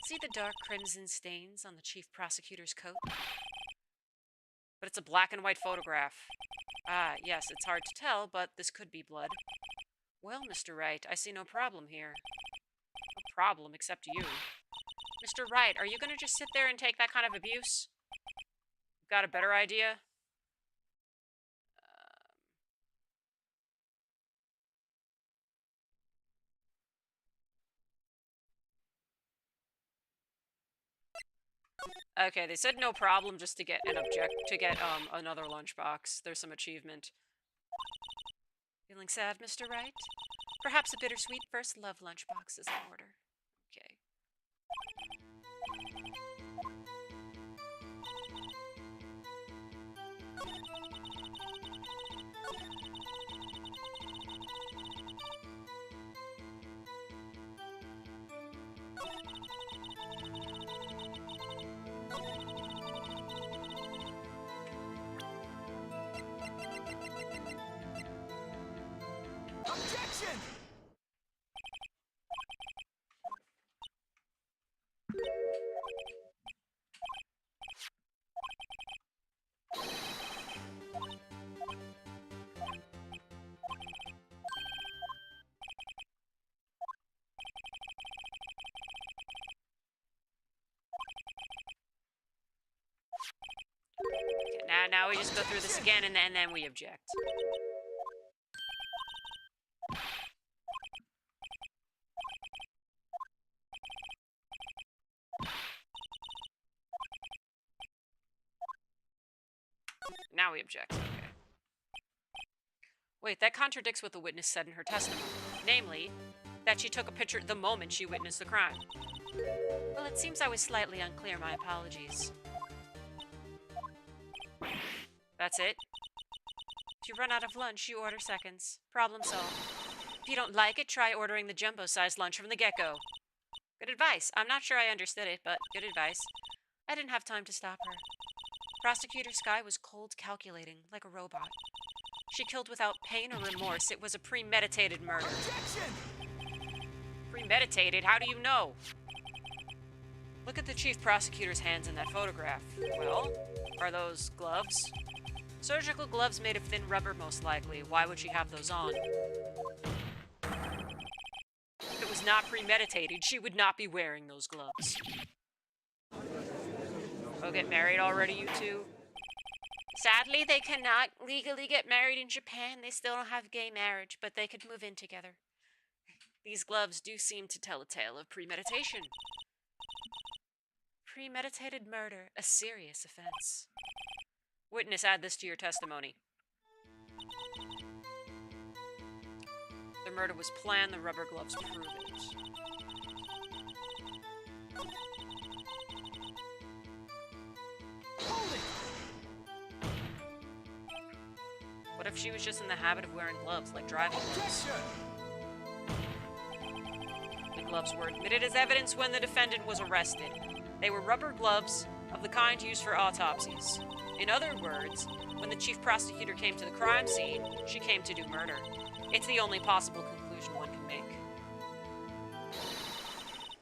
See the dark crimson stains on the chief prosecutor's coat? But it's a black and white photograph. Ah, yes, it's hard to tell, but this could be blood. Well, Mr. Wright, I see no problem here. No problem, except you. Mr. Wright, are you going to just sit there and take that kind of abuse? Got a better idea? Okay, they said no problem just to get an another lunchbox. There's some achievement. Feeling sad, Mr. Wright? Perhaps a bittersweet first love lunchbox is in order. Okay. Objection! Okay, now we just go through this again and then we object. Now we object. Okay. Wait, that contradicts what the witness said in her testimony. Namely, that she took a picture the moment she witnessed the crime. Well, it seems I was slightly unclear. My apologies. That's it? If you run out of lunch, you order seconds. Problem solved. If you don't like it, try ordering the jumbo-sized lunch from the get-go. Good advice. I'm not sure I understood it, but good advice. I didn't have time to stop her. Prosecutor Skye was cold calculating, like a robot. She killed without pain or remorse. It was a premeditated murder. Objection! Premeditated? How do you know? Look at the chief prosecutor's hands in that photograph. Well, are those gloves? Surgical gloves made of thin rubber, most likely. Why would she have those on? If it was not premeditated, she would not be wearing those gloves. Oh, get married already, you two? Sadly, they cannot legally get married in Japan. They still don't have gay marriage, but they could move in together. These gloves do seem to tell a tale of premeditation. Premeditated murder, a serious offense. Witness, add this to your testimony. The murder was planned, the rubber gloves prove it. Hold it! What if she was just in the habit of wearing gloves, like driving gloves? The gloves were admitted as evidence when the defendant was arrested. They were rubber gloves of the kind used for autopsies. In other words, when the chief prosecutor came to the crime scene, she came to do murder. It's the only possible conclusion one can make.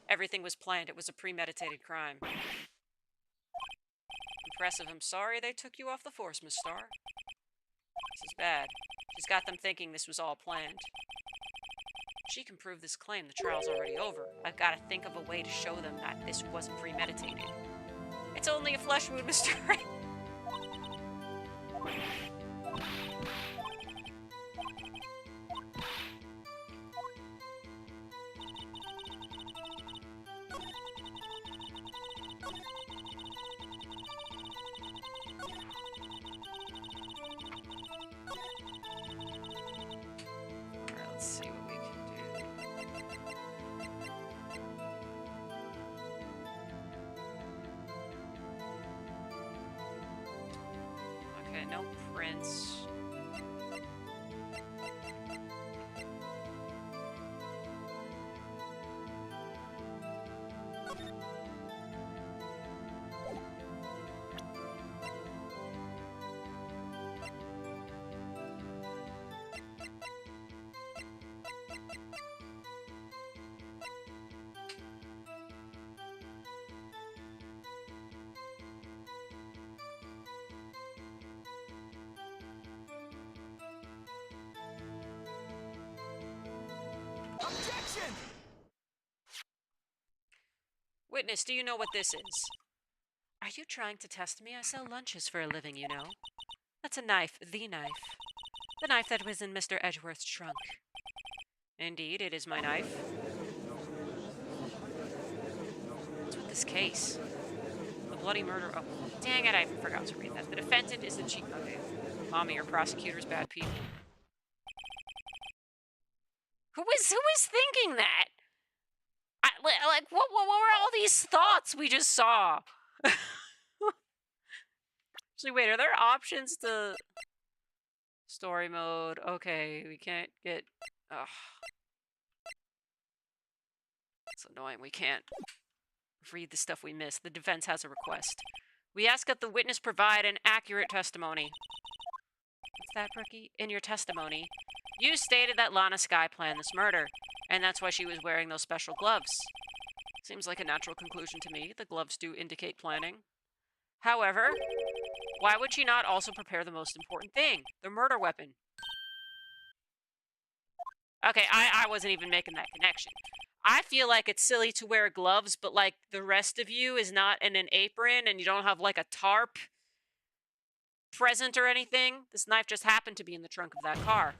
Everything was planned. It was a premeditated crime. impressive. I'm sorry they took you off the force, Miss Star. This is bad. She's got them thinking this was all planned. She can prove this claim. The trial's already over. I've got to think of a way to show them that this wasn't premeditated. It's only a flesh wound, Mr. Wright. No prints. Objection! Witness, do you know what this is? Are you trying to test me? I sell lunches for a living, you know. That's a knife, the knife. The knife that was in Mr. Edgeworth's trunk. Indeed, it is my knife. What's with this case? The bloody murder. Oh, dang it, I forgot to read that. The defendant is the chief. Okay. Mommy, your prosecutor's bad people. Who was thinking that? Like, what were all these thoughts we just saw? Actually, wait, are there options to... Story mode. Okay, we can't get... Ugh. It's annoying. We can't read the stuff we missed. The defense has a request. We ask that the witness provide an accurate testimony. What's that, Brookie? In your testimony, you stated that Lana Skye planned this murder, and that's why she was wearing those special gloves. Seems like a natural conclusion to me. The gloves do indicate planning. However, why would she not also prepare the most important thing, the murder weapon? Okay, I wasn't even making that connection. I feel like it's silly to wear gloves, but like the rest of you is not in an apron and you don't have like a tarp present or anything. This knife just happened to be in the trunk of that car.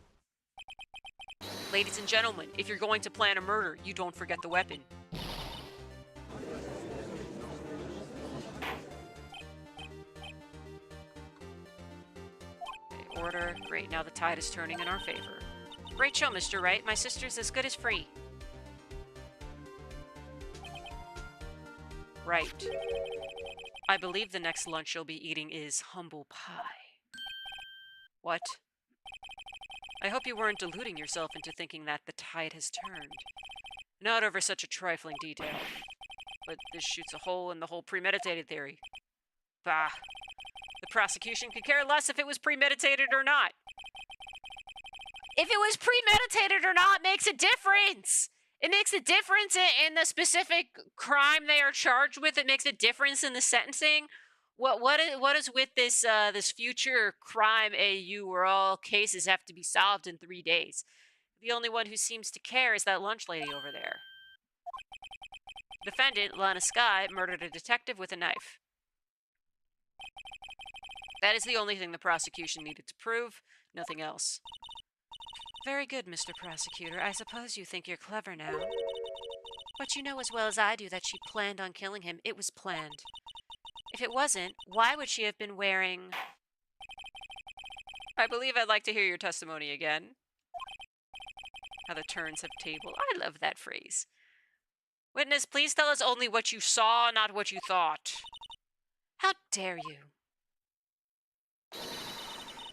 Ladies and gentlemen, if you're going to plan a murder, you don't forget the weapon. Okay, order. Great, now the tide is turning in our favor. Great show, Mr. Wright. My sister's as good as free. Right. I believe the next lunch you'll be eating is humble pie. What? I hope you weren't deluding yourself into thinking that the tide has turned. Not over such a trifling detail. But this shoots a hole in the whole premeditated theory. Bah. The prosecution could care less if it was premeditated or not. If it was premeditated or not makes a difference! It makes a difference in the specific crime they are charged with. It makes a difference in the sentencing. What is with this this future crime AU where all cases have to be solved in 3 days? The only one who seems to care is that lunch lady over there. Defendant, Lana Skye, murdered a detective with a knife. That is the only thing the prosecution needed to prove, nothing else. Very good, Mr. Prosecutor. I suppose you think you're clever now. But you know as well as I do that she planned on killing him. It was planned. If it wasn't, why would she have been wearing... I believe I'd like to hear your testimony again. How the turns have tabled. I love that phrase. Witness, please tell us only what you saw, not what you thought. How dare you?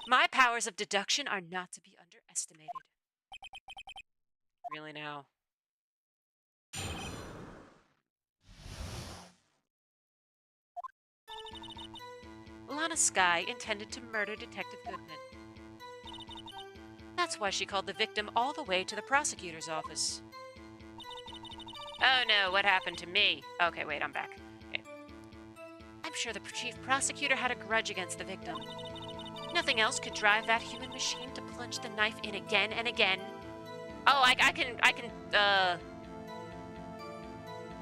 My powers of deduction are not to be underestimated. Really now? Lana Skye intended to murder Detective Goodman. That's why she called the victim all the way to the prosecutor's office. Oh no, what happened to me? Okay, wait, I'm back. Okay. I'm sure the chief prosecutor had a grudge against the victim. Nothing else could drive that human machine to plunge the knife in again and again. Oh, I can,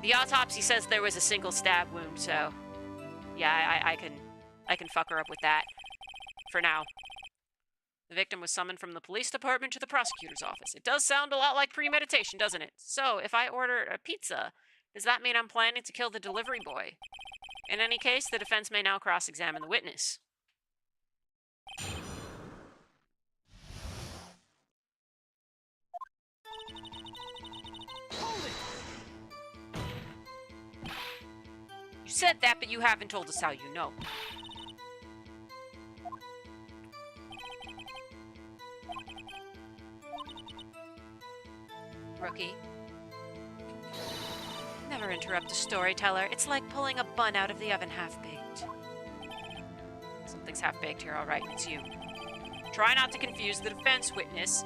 the autopsy says there was a single stab wound, so yeah, I can fuck her up with that for now. The victim was summoned from the police department to the prosecutor's office. It does sound a lot like premeditation, doesn't it? So, if I order a pizza, does that mean I'm planning to kill the delivery boy? In any case, the defense may now cross-examine the witness. You said that, but you haven't told us how you know. Rookie. Never interrupt a storyteller. It's like pulling a bun out of the oven half-baked. Something's half-baked here, all right. It's you. Try not to confuse the defense witness.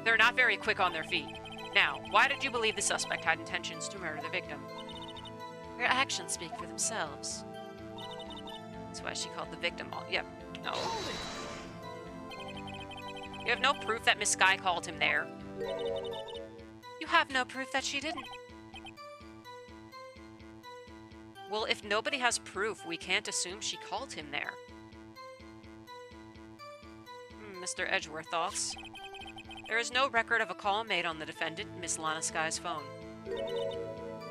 They're not very quick on their feet. Now, why did you believe the suspect had intentions to murder the victim? Her actions speak for themselves. That's why she called the victim all... Yep. No. You have no proof that Miss Sky called him there. You have no proof that she didn't. Well, if nobody has proof, we can't assume she called him there. Mr. Edgeworth, thoughts? There is no record of a call made on the defendant, Miss Lana Sky's phone.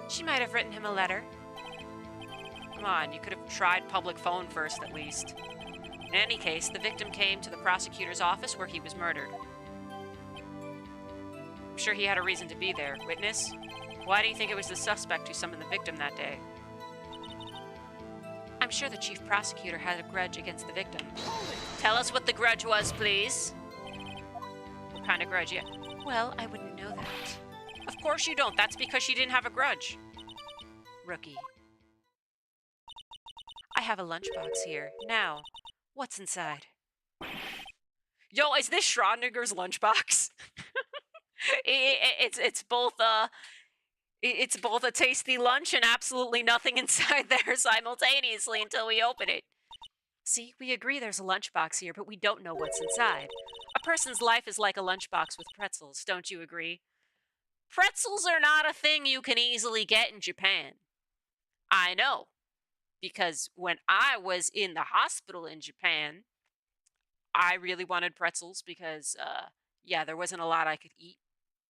She might have written him a letter. Come on, you could have tried public phone first, at least. In any case, the victim came to the prosecutor's office where he was murdered. I'm sure he had a reason to be there. Witness? Why do you think it was the suspect who summoned the victim that day? I'm sure the chief prosecutor had a grudge against the victim. Tell us what the grudge was, please. What kind of grudge? Yeah. Well, I wouldn't know that. Of course you don't. That's because she didn't have a grudge. Rookie. I have a lunchbox here. Now, what's inside? Yo, is this Schrodinger's lunchbox? It's both a tasty lunch and absolutely nothing inside there simultaneously until we open it. See, we agree there's a lunchbox here, but we don't know what's inside. A person's life is like a lunchbox with pretzels, don't you agree? Pretzels are not a thing you can easily get in Japan. I know, because when I was in the hospital in Japan, I really wanted pretzels because, yeah, there wasn't a lot I could eat.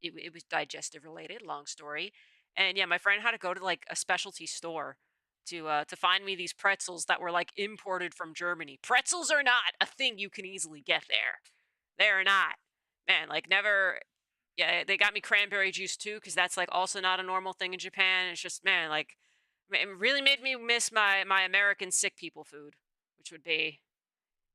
It was digestive related, long story. And yeah, my friend had to go to like a specialty store to find me these pretzels that were like imported from Germany. Pretzels are not a thing you can easily get there. They're not. Man, like never. Yeah, they got me cranberry juice too because that's like also not a normal thing in Japan. It's just man, like it really made me miss my American sick people food, which would be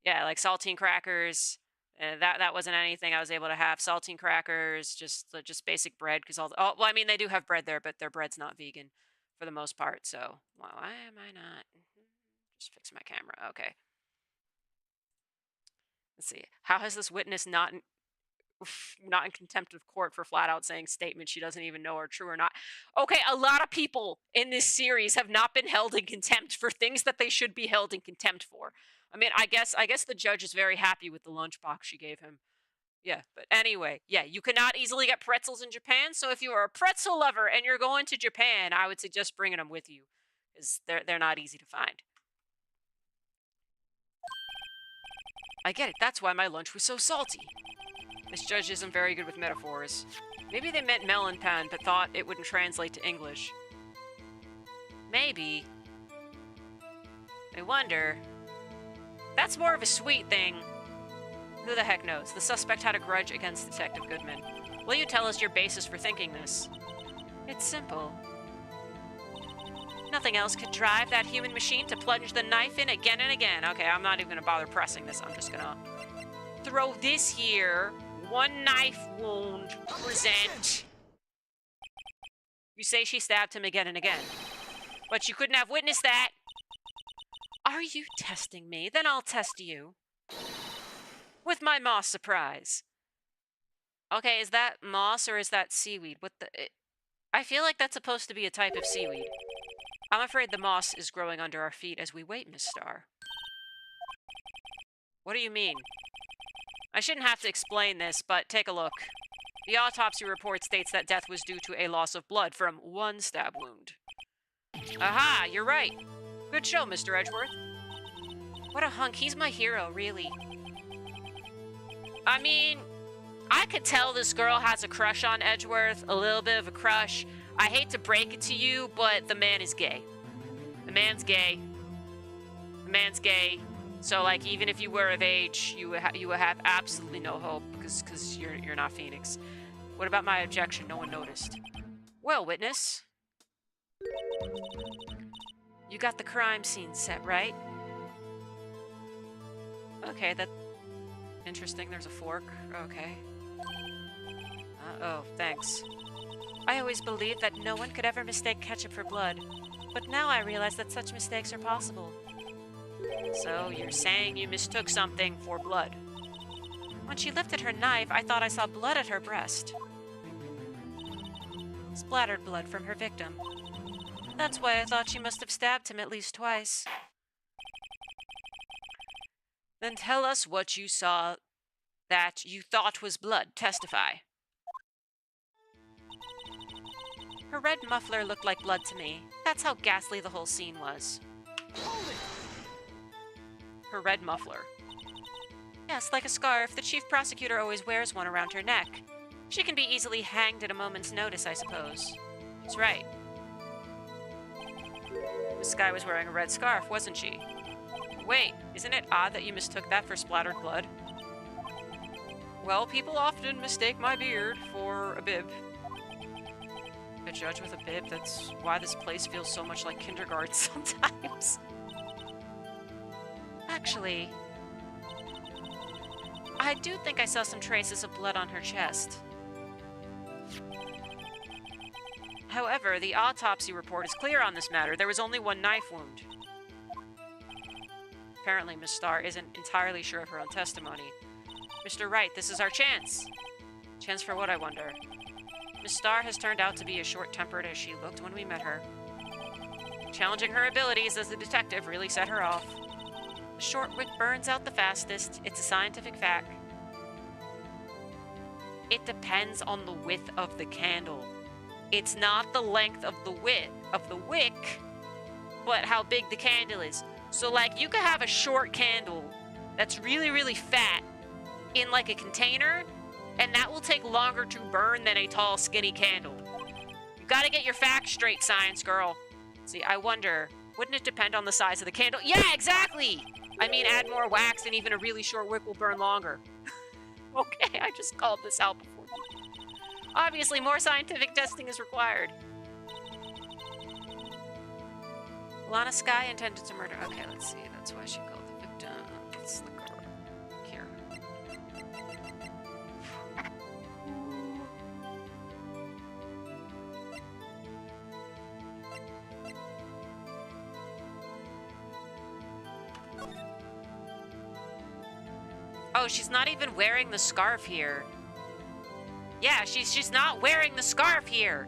yeah, like saltine crackers. That wasn't anything I was able to have. Saltine crackers, just basic bread, because well, I mean, they do have bread there, but their bread's not vegan for the most part. So why am I not? Just fix my camera. Okay. Let's see. How has this witness not in contempt of court for flat out saying statements she doesn't even know are true or not? Okay, a lot of people in this series have not been held in contempt for things that they should be held in contempt for. I mean, I guess the judge is very happy with the lunchbox she gave him. Yeah, but anyway, yeah, you cannot easily get pretzels in Japan, so if you are a pretzel lover and you're going to Japan, I would suggest bringing them with you, because they're not easy to find. I get it, that's why my lunch was so salty. This judge isn't very good with metaphors. Maybe they meant melon pan, but thought it wouldn't translate to English. Maybe. I wonder... That's more of a sweet thing. Who the heck knows? The suspect had a grudge against Detective Goodman. Will you tell us your basis for thinking this? It's simple. Nothing else could drive that human machine to plunge the knife in again and again. Okay, I'm not even gonna bother pressing this. I'm just gonna throw this here. One knife wound. Present. You say she stabbed him again and again. But you couldn't have witnessed that. Are you testing me? Then I'll test you. With my moss surprise. Okay, is that moss or is that seaweed? What the... I feel like that's supposed to be a type of seaweed. I'm afraid the moss is growing under our feet as we wait, Miss Starr. What do you mean? I shouldn't have to explain this, but take a look. The autopsy report states that death was due to a loss of blood from one stab wound. Aha, you're right. Good show, Mr. Edgeworth. What a hunk. He's my hero, really. I mean, I could tell this girl has a crush on Edgeworth, a little bit of a crush. I hate to break it to you, but the man is gay. The man's gay. The man's gay. So, like, even if you were of age, you would have absolutely no hope because you're not Phoenix. What about my objection? No one noticed. Well, witness. You got the crime scene set, right? Okay, that's interesting. There's a fork. Okay. Oh, thanks. I always believed that no one could ever mistake ketchup for blood, but now I realize that such mistakes are possible. So, you're saying you mistook something for blood? When she lifted her knife, I thought I saw blood at her breast. Splattered blood from her victim. That's why I thought she must have stabbed him at least twice. Then tell us what you saw that you thought was blood. Testify. Her red muffler looked like blood to me. That's how ghastly the whole scene was. Her red muffler. Yes, like a scarf. The chief prosecutor always wears one around her neck. She can be easily hanged at a moment's notice, I suppose. She's right. This guy was wearing a red scarf, wasn't she? Wait, isn't it odd that you mistook that for splattered blood? Well, people often mistake my beard for a bib. A judge with a bib, that's why this place feels so much like kindergarten sometimes. Actually, I do think I saw some traces of blood on her chest. However, the autopsy report is clear on this matter. There was only one knife wound. Apparently, Miss Starr isn't entirely sure of her own testimony. Mr. Wright, this is our chance. Chance for what, I wonder? Miss Starr has turned out to be as short-tempered as she looked when we met her. Challenging her abilities as a detective really set her off. The short wit burns out the fastest. It's a scientific fact. It depends on the width of the candle. It's not the length of the wick, but how big the candle is. So, like, you could have a short candle that's really, really fat in, like, a container, and that will take longer to burn than a tall, skinny candle. You gotta get your facts straight, science girl. See, I wonder, wouldn't it depend on the size of the candle? Yeah, exactly! I mean, add more wax and even a really short wick will burn longer. Okay, I just called this out before. Obviously, more scientific testing is required. Lana Skye intended to murder. Okay, let's see. That's why she called the victim. Let's look over here. Oh, she's not even wearing the scarf here. Yeah, she's not wearing the scarf here.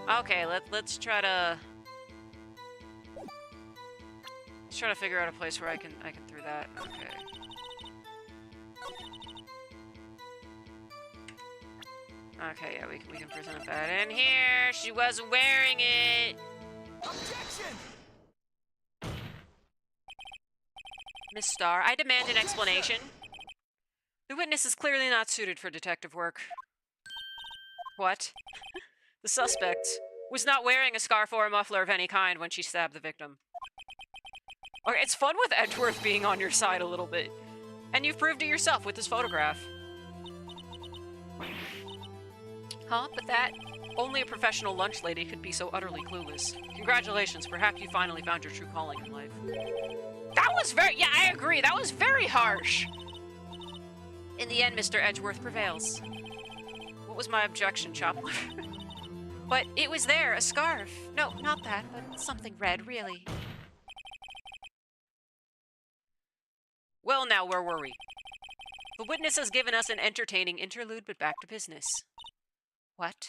Okay, let's try to figure out a place where I can throw that. Okay. Okay, yeah, we can present that in here. She wasn't wearing it. Objection! Miss Starr, I demand an explanation. The witness is clearly not suited for detective work. What? The suspect was not wearing a scarf or a muffler of any kind when she stabbed the victim. Okay, it's fun with Edgeworth being on your side a little bit. And you've proved it yourself with this photograph. Huh? But that... Only a professional lunch lady could be so utterly clueless. Congratulations, perhaps you finally found your true calling in life. That was very... Yeah, I agree. That was very harsh. In the end, Mr. Edgeworth prevails. What was my objection, Chopper? But it was there, a scarf. No, not that, but something red, really. Well, now, where were we? The witness has given us an entertaining interlude, but back to business. What?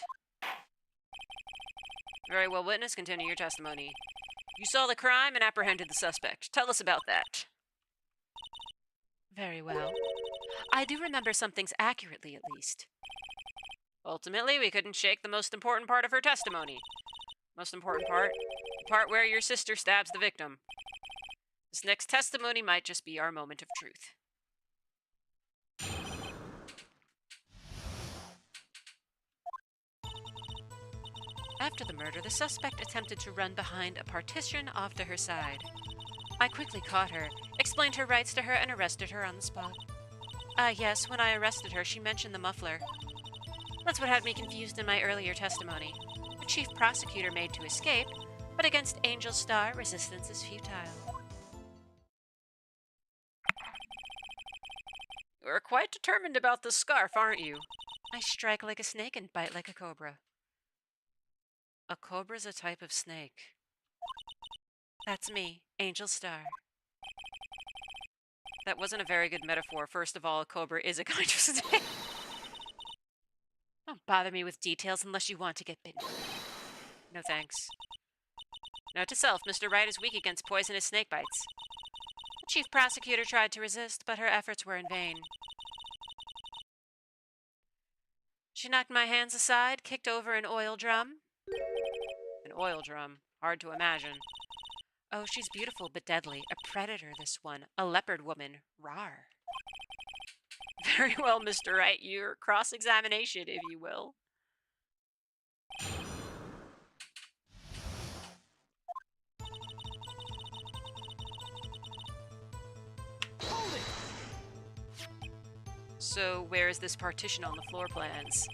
Very well, witness, continue your testimony. You saw the crime and apprehended the suspect. Tell us about that. Very well. I do remember some things accurately, at least. Ultimately, we couldn't shake the most important part of her testimony. Most important part? The part where your sister stabs the victim. This next testimony might just be our moment of truth. After the murder, the suspect attempted to run behind a partition off to her side. I quickly caught her, explained her rights to her, and arrested her on the spot. Yes, when I arrested her, she mentioned the muffler. That's what had me confused in my earlier testimony. The chief prosecutor made to escape, but against Angel's star, resistance is futile. You're quite determined about this scarf, aren't you? I strike like a snake and bite like a cobra. A cobra's a type of snake. That's me, Angel Star. That wasn't a very good metaphor. First of all, a cobra is a kind of snake. Don't bother me with details unless you want to get bitten. No thanks. Note to self, Mr. Wright is weak against poisonous snake bites. The chief prosecutor tried to resist, but her efforts were in vain. She knocked my hands aside, kicked over an oil drum. An oil drum. Hard to imagine. Oh, she's beautiful but deadly. A predator, this one. A leopard woman. Rawr. Very well, Mr. Wright. Your cross-examination, if you will. Hold it. So, where is this partition on the floor plans?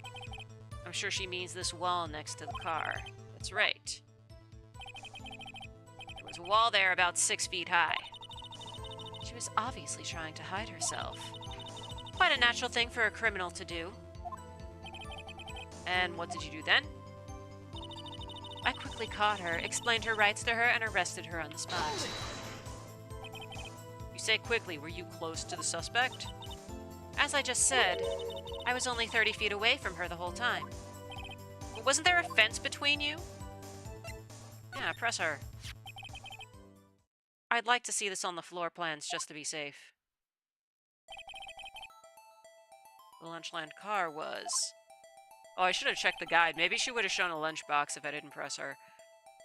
I'm sure she means this wall next to the car. That's right. There was a wall there about 6 feet high. She was obviously trying to hide herself. Quite a natural thing for a criminal to do. And what did you do then? I quickly caught her, explained her rights to her, and arrested her on the spot. You say quickly, were you close to the suspect? As I just said, I was only 30 feet away from her the whole time. But wasn't there a fence between you? Yeah, press her. I'd like to see this on the floor plans just to be safe. The Lunchland car was... Oh, I should have checked the guide. Maybe she would have shown a lunchbox if I didn't press her.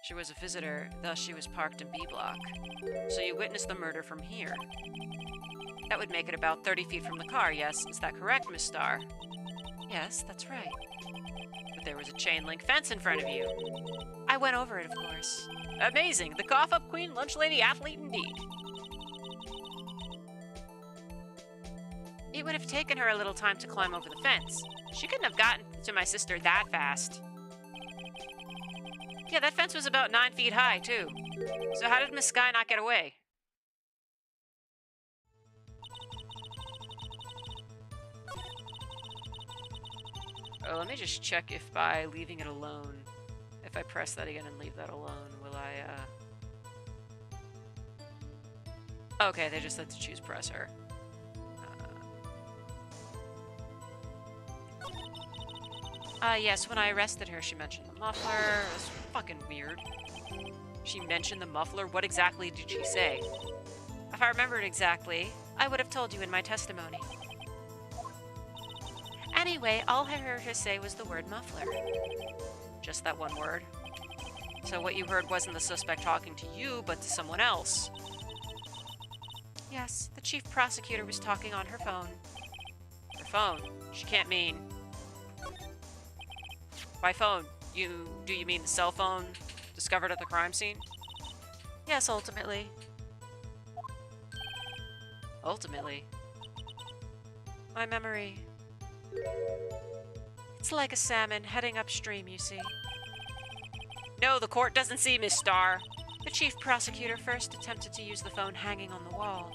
She was a visitor, thus she was parked in B block. So you witnessed the murder from here. That would make it about 30 feet from the car, yes? Is that correct, Miss Starr? Yes, that's right. But there was a chain-link fence in front of you. I went over it, of course. Amazing! The cough-up queen, lunch lady, athlete indeed. It would have taken her a little time to climb over the fence. She couldn't have gotten to my sister that fast. Yeah, that fence was about 9 feet high, too. So how did Miss Sky not get away? Oh, let me just check if by leaving it alone, if I press that again and leave that alone, will I, Okay, they just said to choose presser. Yes, when I arrested her, she mentioned the muffler. That's fucking weird. She mentioned the muffler? What exactly did she say? If I remembered exactly, I would have told you in my testimony. Anyway, all I heard her say was the word muffler. Just that one word. So what you heard wasn't the suspect talking to you, but to someone else. Yes, the chief prosecutor was talking on her phone. Her phone? She can't mean... By phone, do you mean the cell phone discovered at the crime scene? Yes, ultimately. Ultimately? My memory... It's like a salmon heading upstream, you see. No, the court doesn't see, Miss Starr. The chief prosecutor first attempted to use the phone hanging on the wall.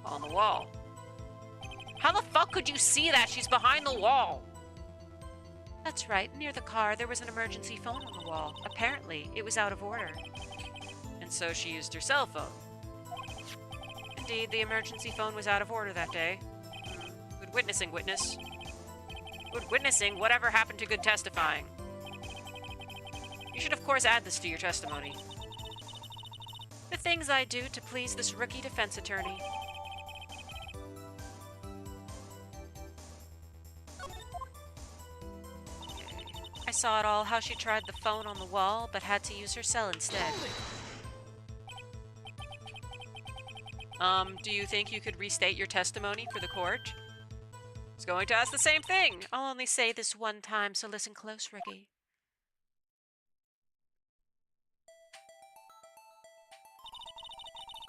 On the wall? How the fuck could you see that? She's behind the wall. That's right. Near the car, there was an emergency phone on the wall. Apparently, it was out of order. And so she used her cell phone. Indeed, the emergency phone was out of order that day. Good witnessing, witness. Good witnessing? Whatever happened to good testifying? You should, of course, add this to your testimony. The things I do to please this rookie defense attorney. I saw it all, how she tried the phone on the wall, but had to use her cell instead. Do you think you could restate your testimony for the court? I was going to ask the same thing. I'll only say this one time, so listen close, Ricky.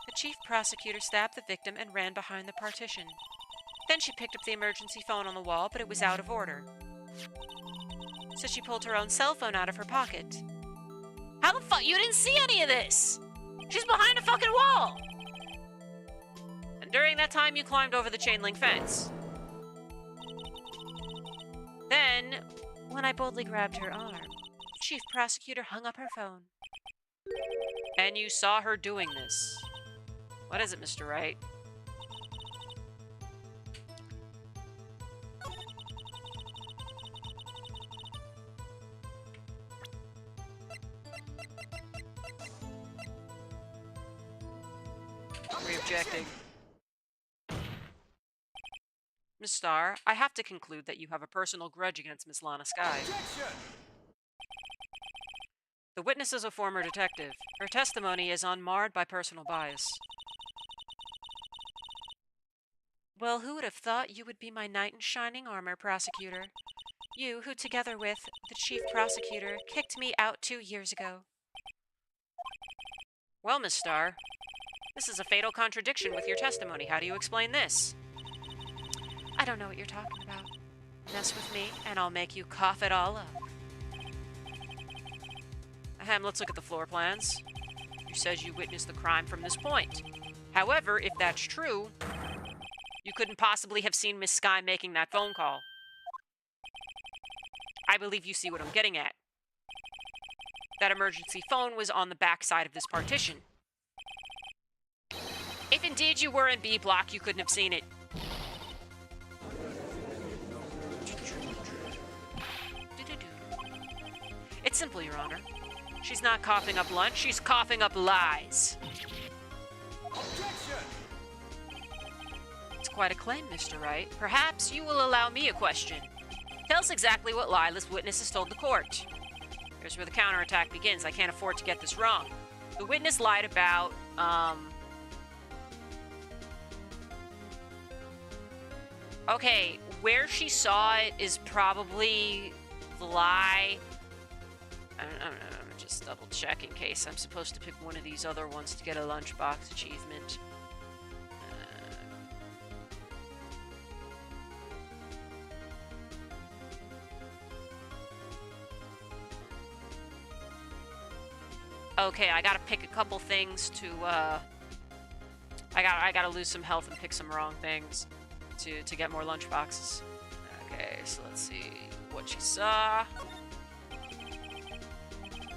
The chief prosecutor stabbed the victim and ran behind the partition. Then she picked up the emergency phone on the wall, but it was out of order. So she pulled her own cell phone out of her pocket. How the fuck? You didn't see any of this! She's behind a fucking wall! And during that time, you climbed over the chain link fence. Then, when I boldly grabbed her arm, the chief prosecutor hung up her phone. And you saw her doing this. What is it, Mr. Wright? Re-objecting. Miss Starr, I have to conclude that you have a personal grudge against Miss Lana Skye. Objection! The witness is a former detective. Her testimony is unmarred by personal bias. Well, who would have thought you would be my knight in shining armor, prosecutor? You, who together with the chief prosecutor, kicked me out 2 years ago. Well, Miss Starr, this is a fatal contradiction with your testimony. How do you explain this? I don't know what you're talking about. Mess with me, and I'll make you cough it all up. Ahem, let's look at the floor plans. You said you witnessed the crime from this point. However, if that's true, you couldn't possibly have seen Miss Skye making that phone call. I believe you see what I'm getting at. That emergency phone was on the back side of this partition. If indeed you were in B block, you couldn't have seen it. It's simple, Your Honor. She's not coughing up lunch, she's coughing up lies. Objection! It's quite a claim, Mr. Wright. Perhaps you will allow me a question. Tell us exactly what lie this witness has told the court. Here's where the counterattack begins. I can't afford to get this wrong. The witness lied about, okay, where she saw it is probably the lie. I'm just double check in case I'm supposed to pick one of these other ones to get a lunchbox achievement. Okay, I gotta pick a couple things to, I gotta lose some health and pick some wrong things to get more lunchboxes. Okay, so let's see what she saw.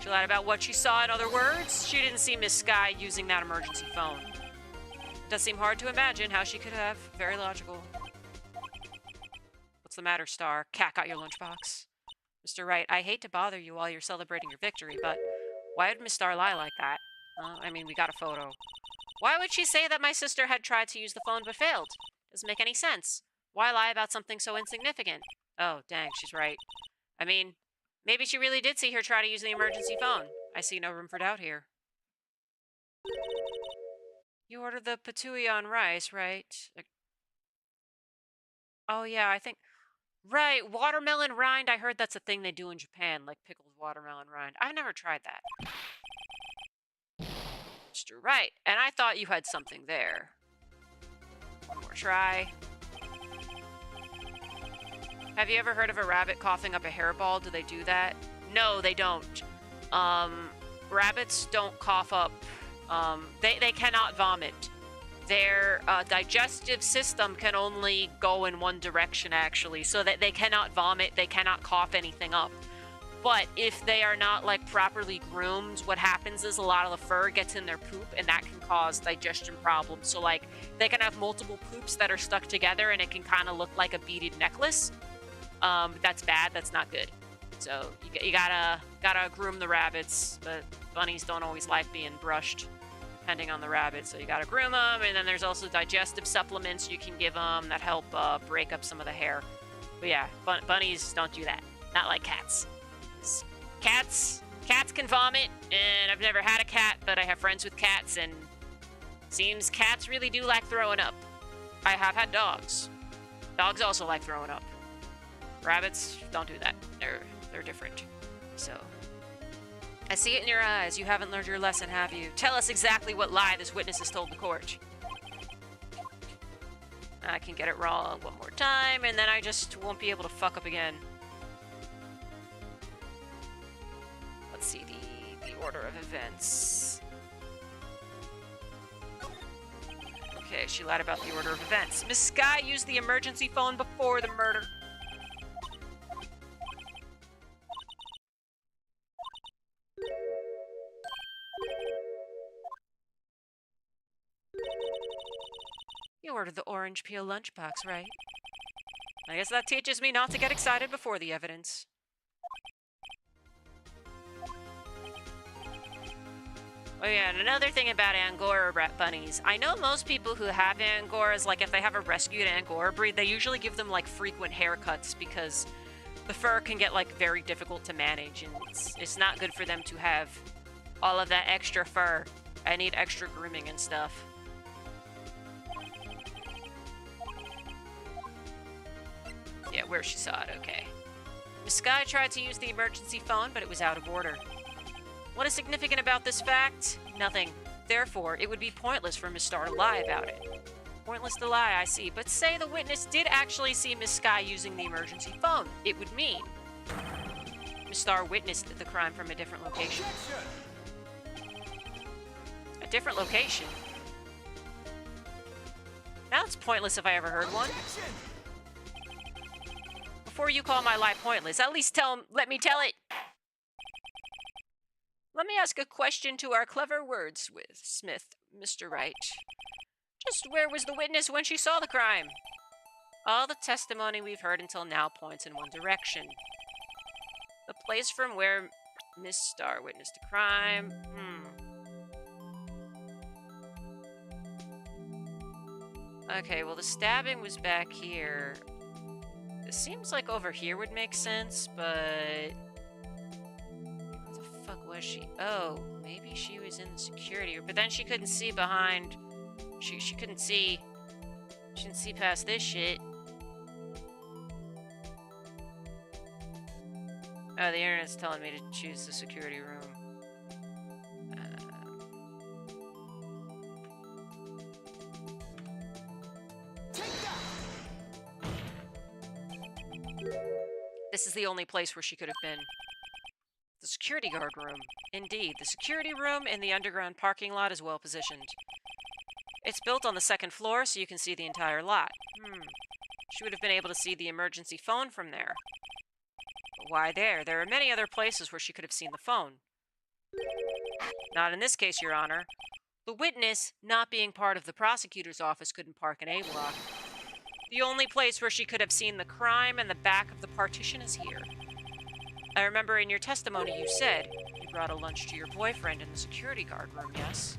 She lied about what she saw, in other words. She didn't see Miss Skye using that emergency phone. It does seem hard to imagine how she could have. Very logical. What's the matter, Star? Cat got your lunchbox. Mr. Wright, I hate to bother you while you're celebrating your victory, but why would Miss Star lie like that? I mean, we got a photo. Why would she say that my sister had tried to use the phone but failed? Doesn't make any sense. Why lie about something so insignificant? Oh, dang, she's right. I mean, maybe she really did see her try to use the emergency phone. I see no room for doubt here. You ordered the patouille on rice, right? Oh, yeah, I think... Right, watermelon rind. I heard that's a thing they do in Japan, like pickled watermelon rind. I've never tried that. Mr. Right, and I thought you had something there. One more try. Have you ever heard of a rabbit coughing up a hairball? Do they do that? No, they don't. Rabbits don't cough up. They cannot vomit. Their digestive system can only go in one direction, actually, so that they cannot vomit, they cannot cough anything up. But if they are not, like, properly groomed, what happens is a lot of the fur gets in their poop, and that can cause digestion problems. So, like, they can have multiple poops that are stuck together, and it can kind of look like a beaded necklace. That's bad, that's not good. So, you gotta groom the rabbits, but bunnies don't always like being brushed. depending on the rabbit. So you gotta groom them, and then there's also digestive supplements you can give them that help break up some of the hair. But yeah, bunnies don't do that. Not like cats. Cats can vomit, and I've never had a cat, but I have friends with cats, and seems cats really do like throwing up. I have had dogs. Dogs also like throwing up. Rabbits don't do that. They're different. So I see it in your eyes. You haven't learned your lesson, have you? Tell us exactly what lie this witness has told the court. I can get it wrong one more time, and then I just won't be able to fuck up again. Let's see the order of events. Okay, she lied about the order of events. Miss Sky used the emergency phone before the murder. You ordered the orange peel lunchbox, right? I guess that teaches me not to get excited before the evidence. Oh yeah, and another thing about Angora bunnies. I know most people who have Angoras, like if they have a rescued Angora breed, they usually give them like frequent haircuts because the fur can get like very difficult to manage, and it's not good for them to have all of that extra fur. I need extra grooming and stuff. Yeah, where she saw it, okay. Miss Sky tried to use the emergency phone, but it was out of order. What is significant about this fact? Nothing. Therefore, it would be pointless for Miss Star to lie about it. Pointless to lie, I see. But say the witness did actually see Miss Sky using the emergency phone. It would mean Miss Star witnessed the crime from a different location. A different location? Now it's pointless if I ever heard one. Before you call my lie pointless, at least let me tell it. Let me ask a question to our clever wordsmith, Mr. Wright. Just where was the witness when she saw the crime? All the testimony we've heard until now points in one direction. The place from where Miss Star witnessed the crime. Okay, well the stabbing was back here. It seems like over here would make sense, but where the fuck was she? Oh, maybe she was in the security room, but then she couldn't see behind. She couldn't see. She didn't see past this shit. Oh, the internet's telling me to choose the security room. This is the only place where she could have been. The security guard room. Indeed, the security room in the underground parking lot is well positioned. It's built on the second floor, so you can see the entire lot. She would have been able to see the emergency phone from there. But why there? There are many other places where she could have seen the phone. Not in this case, Your Honor. The witness, not being part of the prosecutor's office, couldn't park in A block. The only place where she could have seen the crime and the back of the partition is here. I remember in your testimony you said you brought a lunch to your boyfriend in the security guard room, yes?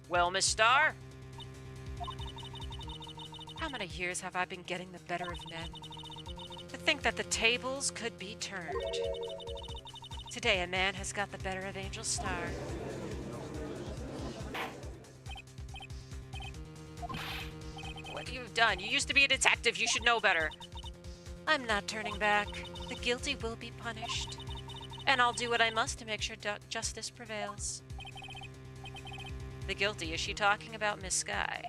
Well, Miss Star? How many years have I been getting the better of men? To think that the tables could be turned. Today a man has got the better of Angel Star. What you've done. You used to be a detective. You should know better. I'm not turning back. The guilty will be punished. And I'll do what I must to make sure justice prevails. The guilty, is she talking about Miss Sky?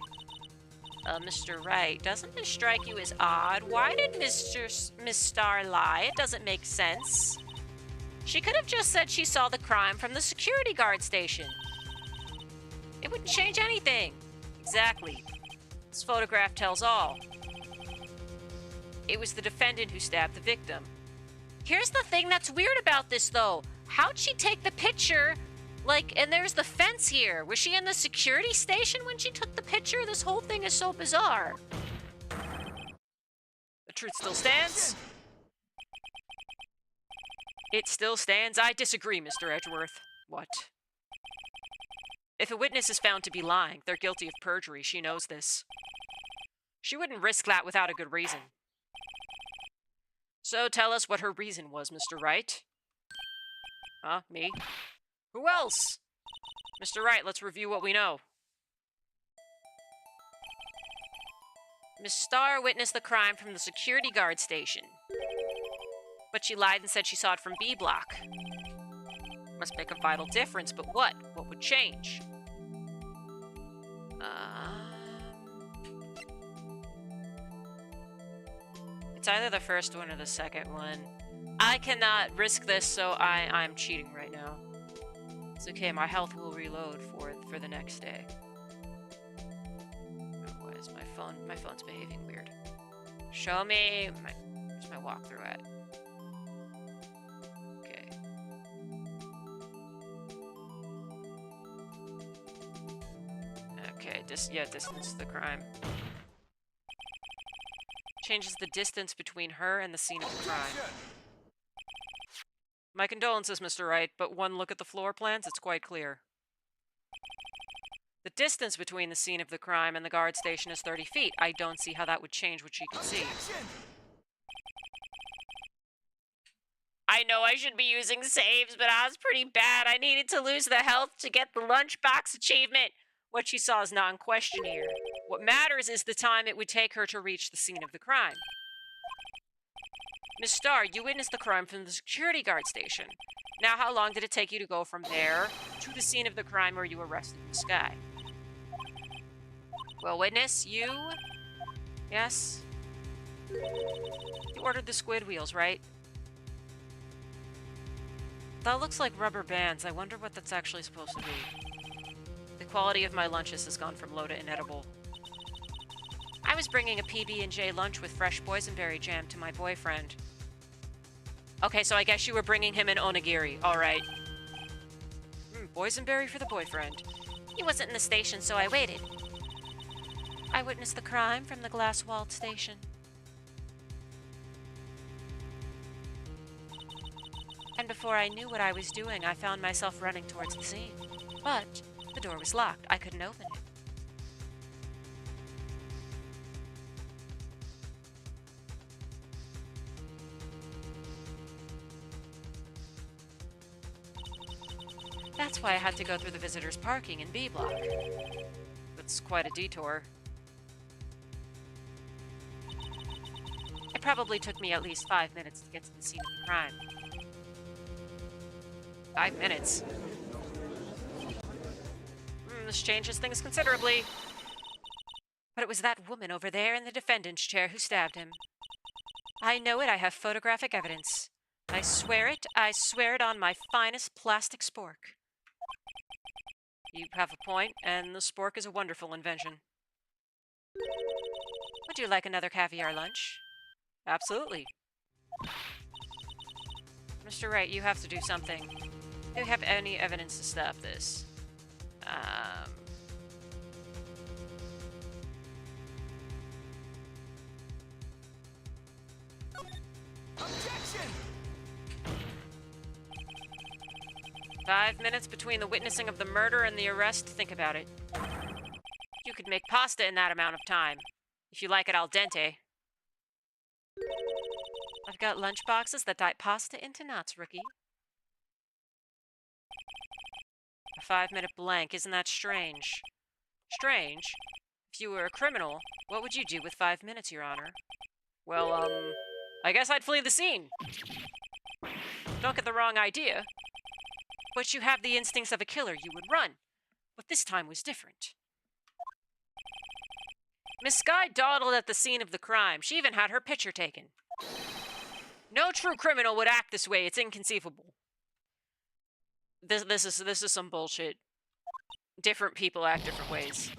Mr. Wright, doesn't this strike you as odd? Why did Miss Star lie? It doesn't make sense. She could have just said she saw the crime from the security guard station. It wouldn't change anything. Exactly. This photograph tells all. It was the defendant who stabbed the victim. Here's the thing that's weird about this, though. How'd she take the picture? Like, and there's the fence here. Was she in the security station when she took the picture? This whole thing is so bizarre. The truth still stands. It still stands. I disagree, Mr. Edgeworth. What? If a witness is found to be lying, they're guilty of perjury. She knows this. She wouldn't risk that without a good reason. So tell us what her reason was, Mr. Wright. Huh? Me? Who else? Mr. Wright, let's review what we know. Miss Starr witnessed the crime from the security guard station. But she lied and said she saw it from B block. Must make a vital difference, but what? What would change? It's either the first one or the second one. I cannot risk this, so I'm cheating right now. It's okay, my health will reload for the next day. Oh, why is my phone's behaving weird. Show me where's my walkthrough at? Okay. Okay, distance to the crime. Changes the distance between her and the scene of the crime. My condolences, Mr. Wright, but one look at the floor plans, it's quite clear. The distance between the scene of the crime and the guard station is 30 feet. I don't see how that would change what she can see. I know I should be using saves, but I was pretty bad. I needed to lose the health to get the lunchbox achievement. What she saw is not in question here. What matters is the time it would take her to reach the scene of the crime. Miss Starr, you witnessed the crime from the security guard station. Now, how long did it take you to go from there to the scene of the crime where you arrested Miss Sky? Well, witness, you... Yes? You ordered the squid wheels, right? That looks like rubber bands. I wonder what that's actually supposed to be. The quality of my lunches has gone from low to inedible. I was bringing a PB&J lunch with fresh boysenberry jam to my boyfriend. Okay, so I guess you were bringing him an onigiri. All right. Boysenberry for the boyfriend. He wasn't in the station, so I waited. I witnessed the crime from the glass-walled station. And before I knew what I was doing, I found myself running towards the scene. But the door was locked. I couldn't open it. That's why I had to go through the visitors' parking in B block. That's quite a detour. It probably took me at least 5 minutes to get to the scene of the crime. 5 minutes? This changes things considerably. But it was that woman over there in the defendant's chair who stabbed him. I know it. I have photographic evidence. I swear it. I swear it on my finest plastic spork. You have a point, and the spork is a wonderful invention. Would you like another caviar lunch? Absolutely. Mr. Wright, you have to do something. Do you have any evidence to stop this? Objection! 5 minutes between the witnessing of the murder and the arrest. Think about it. You could make pasta in that amount of time. If you like it al dente. I've got lunch boxes that dip pasta into knots, rookie. A 5-minute blank. Isn't that strange? Strange? If you were a criminal, what would you do with 5 minutes, Your Honor? Well, I guess I'd flee the scene. Don't get the wrong idea. But you have the instincts of a killer. You would run. But this time was different. Miss Sky dawdled at the scene of the crime. She even had her picture taken. No true criminal would act this way. It's inconceivable. This is some bullshit. Different people act different ways.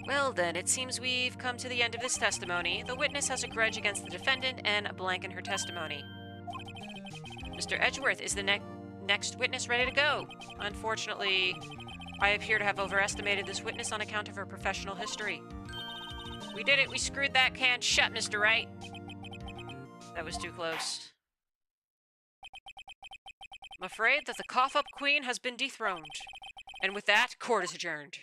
Well then, it seems we've come to the end of this testimony. The witness has a grudge against the defendant and a blank in her testimony. Mr. Edgeworth, is the next witness ready to go? Unfortunately, I appear to have overestimated this witness on account of her professional history. We did it. We screwed that can shut, Mr. Wright. That was too close. I'm afraid that the cough-up queen has been dethroned. And with that, court is adjourned.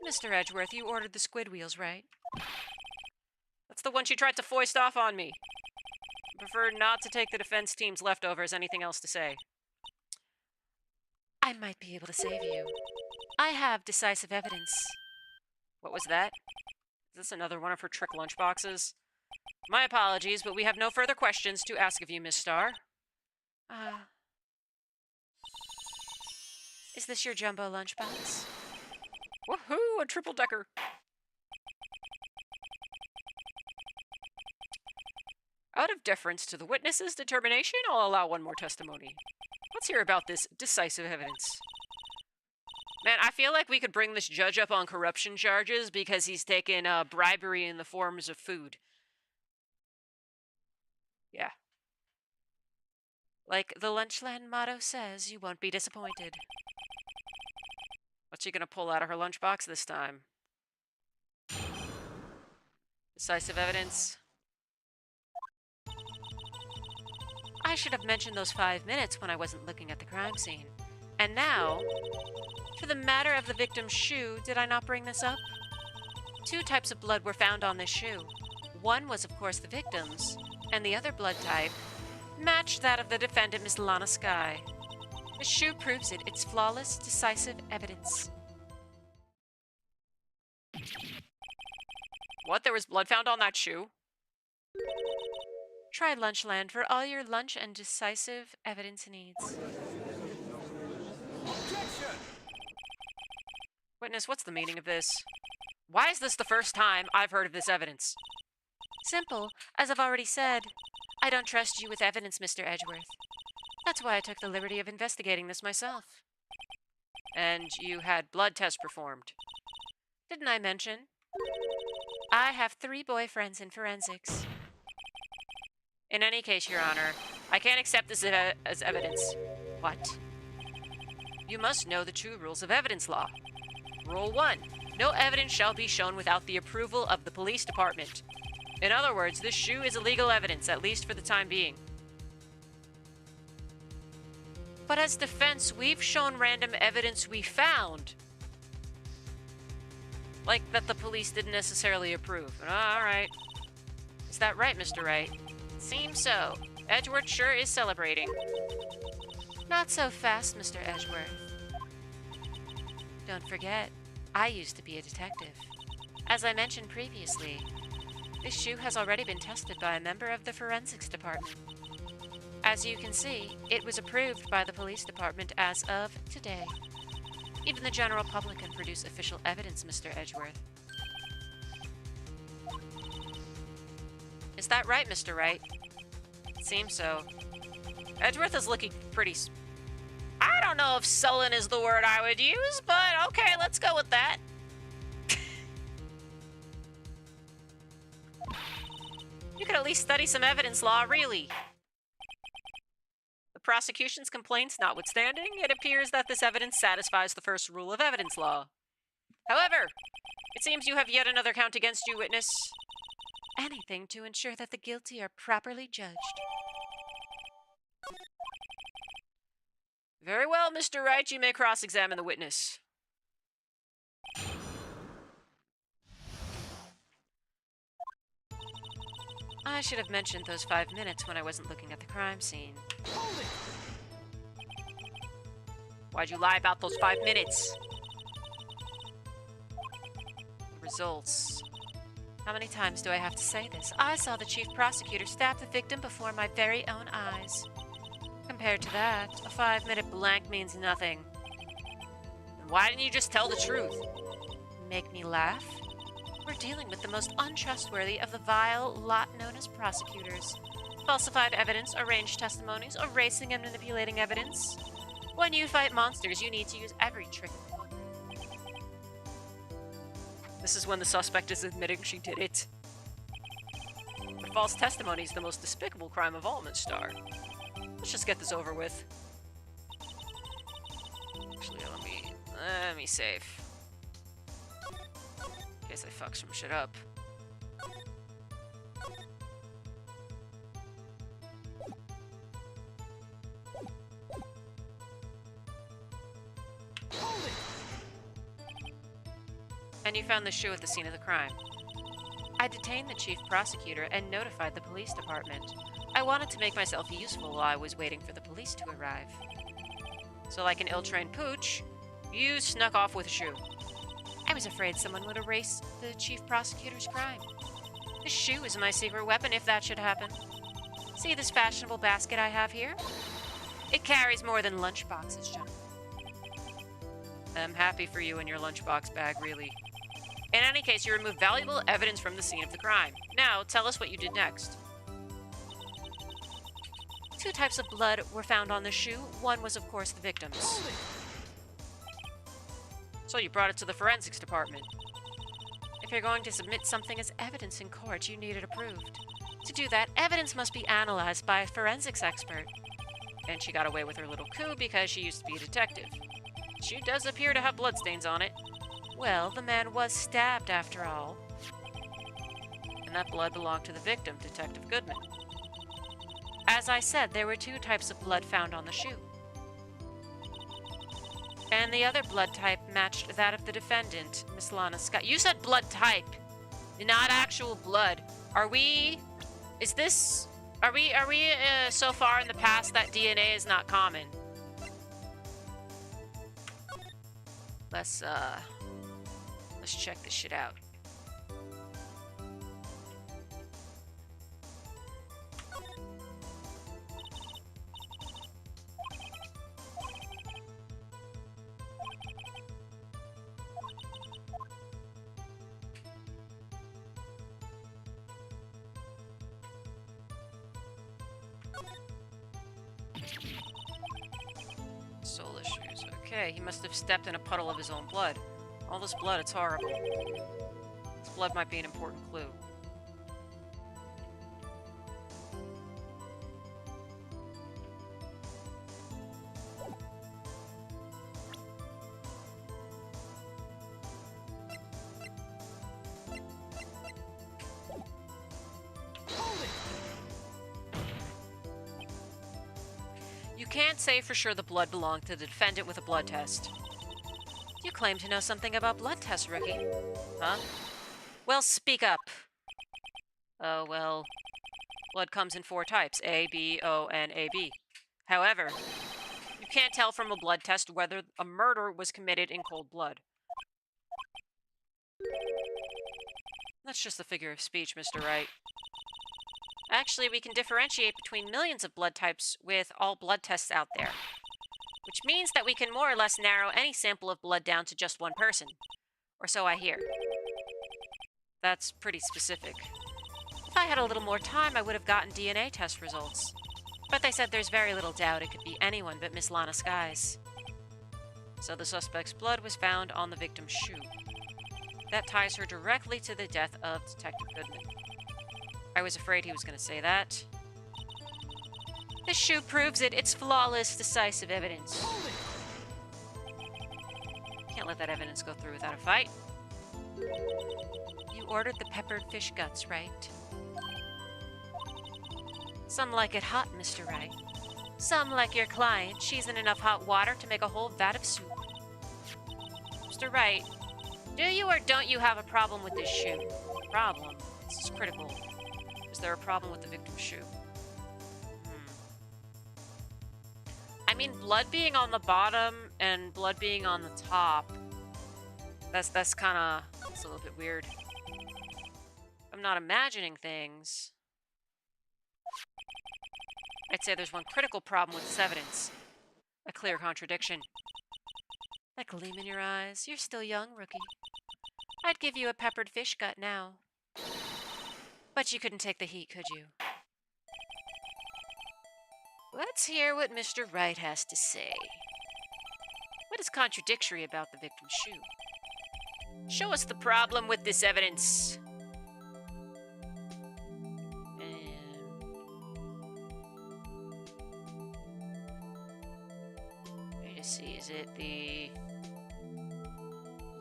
Mr. Edgeworth, you ordered the squid wheels, right? That's the one she tried to foist off on me. I prefer not to take the defense team's leftovers. Anything else to say? I might be able to save you. I have decisive evidence. What was that? Is this another one of her trick lunchboxes? My apologies, but we have no further questions to ask of you, Miss Starr. Is this your jumbo lunchbox? Woohoo! A triple-decker! Out of deference to the witness's determination, I'll allow one more testimony. Let's hear about this decisive evidence. Man, I feel like we could bring this judge up on corruption charges because he's taken bribery in the forms of food. Yeah. Like the Lunchland motto says, you won't be disappointed. What's she gonna pull out of her lunchbox this time? Decisive evidence. I should have mentioned those 5 minutes when I wasn't looking at the crime scene. And now, for the matter of the victim's shoe, did I not bring this up? 2 types of blood were found on this shoe. One was, of course, the victim's, and the other blood type matched that of the defendant, Miss Lana Skye. The shoe proves it. It's flawless, decisive evidence. What? There was blood found on that shoe? Try Lunchland for all your lunch and decisive evidence needs. Objection! Witness, what's the meaning of this? Why is this the first time I've heard of this evidence? Simple. As I've already said, I don't trust you with evidence, Mr. Edgeworth. That's why I took the liberty of investigating this myself. And you had blood tests performed. Didn't I mention? I have 3 boyfriends in forensics. In any case, Your Honor, I can't accept this as evidence. What? You must know the 2 rules of evidence law. Rule 1. No evidence shall be shown without the approval of the police department. In other words, this shoe is illegal evidence, at least for the time being. But as defense, we've shown random evidence we found. Like that the police didn't necessarily approve. Alright. Is that right, Mr. Wright? Seems so. Edgeworth sure is celebrating. Not so fast, Mr. Edgeworth. Don't forget, I used to be a detective. As I mentioned previously, this shoe has already been tested by a member of the forensics department. As you can see, it was approved by the police department as of today. Even the general public can produce official evidence, Mr. Edgeworth. Is that right, Mr. Wright? Seems so. Edgeworth is looking pretty... I don't know if sullen is the word I would use, but okay, let's go with that. You could at least study some evidence law, really. The prosecution's complaints notwithstanding, it appears that this evidence satisfies the first rule of evidence law. However, it seems you have yet another count against you, witness. Anything to ensure that the guilty are properly judged. Very well, Mr. Wright, you may cross-examine the witness. I should have mentioned those 5 minutes when I wasn't looking at the crime scene. Hold it! Why'd you lie about those 5 minutes? Results. How many times do I have to say this? I saw the chief prosecutor stab the victim before my very own eyes. Compared to that, a 5-minute blank means nothing. Then why didn't you just tell the truth? Make me laugh? We're dealing with the most untrustworthy of the vile lot known as prosecutors. Falsified evidence, arranged testimonies, erasing and manipulating evidence. When you fight monsters, you need to use every trick in the book. This is when the suspect is admitting she did it. But false testimony is the most despicable crime of all, Miss Starr. Let's just get this over with. Actually, let me save. In case I fuck some shit up. And you found the shoe at the scene of the crime. I detained the chief prosecutor and notified the police department. I wanted to make myself useful while I was waiting for the police to arrive. So like an ill-trained pooch, you snuck off with a shoe. I was afraid someone would erase the chief prosecutor's crime. This shoe is my secret weapon if that should happen. See this fashionable basket I have here? It carries more than lunchboxes, gentlemen. I'm happy for you and your lunchbox bag, really. In any case, you removed valuable evidence from the scene of the crime. Now, tell us what you did next. 2 types of blood were found on the shoe. One was, of course, the victim's. So you brought it to the forensics department. If you're going to submit something as evidence in court, you need it approved. To do that, evidence must be analyzed by a forensics expert. And she got away with her little coup because she used to be a detective. She does appear to have bloodstains on it. Well, the man was stabbed after all. And that blood belonged to the victim, Detective Goodman. As I said, there were 2 types of blood found on the shoe. And the other blood type matched that of the defendant, Miss Lana Scott. You said blood type, not actual blood. Are we so far in the past that DNA is not common? Let's check this shit out. Soul issues. Okay, he must have stepped in a puddle of his own blood. All this blood, it's horrible. This blood might be an important clue. You can't say for sure the blood belonged to the defendant with a blood test. You claim to know something about blood tests, rookie. Huh? Well, speak up. Oh, well, blood comes in 4 types, A, B, O, and AB. However, you can't tell from a blood test whether a murder was committed in cold blood. That's just a figure of speech, Mr. Wright. Actually, we can differentiate between millions of blood types with all blood tests out there, which means that we can more or less narrow any sample of blood down to just one person. Or so I hear. That's pretty specific. If I had a little more time, I would have gotten DNA test results. But they said there's very little doubt it could be anyone but Miss Lana Skies. So the suspect's blood was found on the victim's shoe. That ties her directly to the death of Detective Goodman. I was afraid he was going to say that. This shoe proves it. It's flawless, decisive evidence. Can't let that evidence go through without a fight. You ordered the peppered fish guts, right? Some like it hot, Mr. Wright. Some like your client. She's in enough hot water to make a whole vat of soup. Mr. Wright, do you or don't you have a problem with this shoe? Problem? This is critical. Is there a problem with the victim's shoe? I mean, blood being on the bottom and blood being on the top, that's kind of, it's a little bit weird. I'm not imagining things. I'd say there's one critical problem with this evidence. A clear contradiction. That gleam in your eyes, you're still young, rookie. I'd give you a peppered fish gut now. But you couldn't take the heat, could you? Let's hear what Mr. Wright has to say. What is contradictory about the victim's shoe? Show us the problem with this evidence. Let me just see, is it the...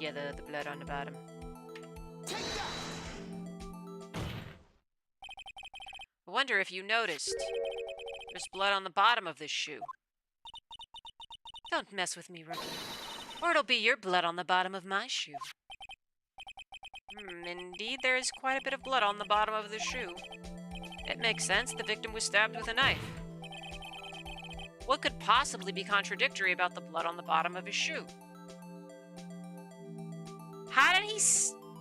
Yeah, the blood on the bottom. Take that! I wonder if you noticed. There's blood on the bottom of this shoe. Don't mess with me, rookie. Or it'll be your blood on the bottom of my shoe. Indeed, there is quite a bit of blood on the bottom of the shoe. It makes sense. The victim was stabbed with a knife. What could possibly be contradictory about the blood on the bottom of his shoe? How did he...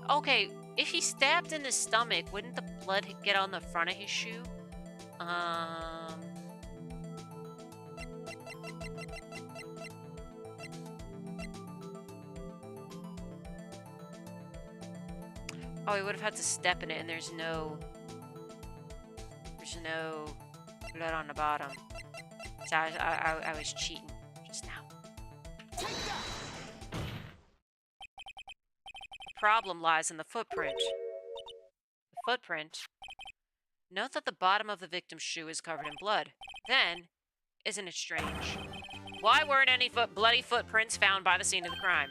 Okay, if he stabbed in his stomach, wouldn't the blood get on the front of his shoe? Oh, he would have had to step in it, and there's no blood on the bottom. So I was cheating just now. Take that! The problem lies in the footprint. The footprint. Note that the bottom of the victim's shoe is covered in blood. Then, isn't it strange? Why weren't any bloody footprints found by the scene of the crime?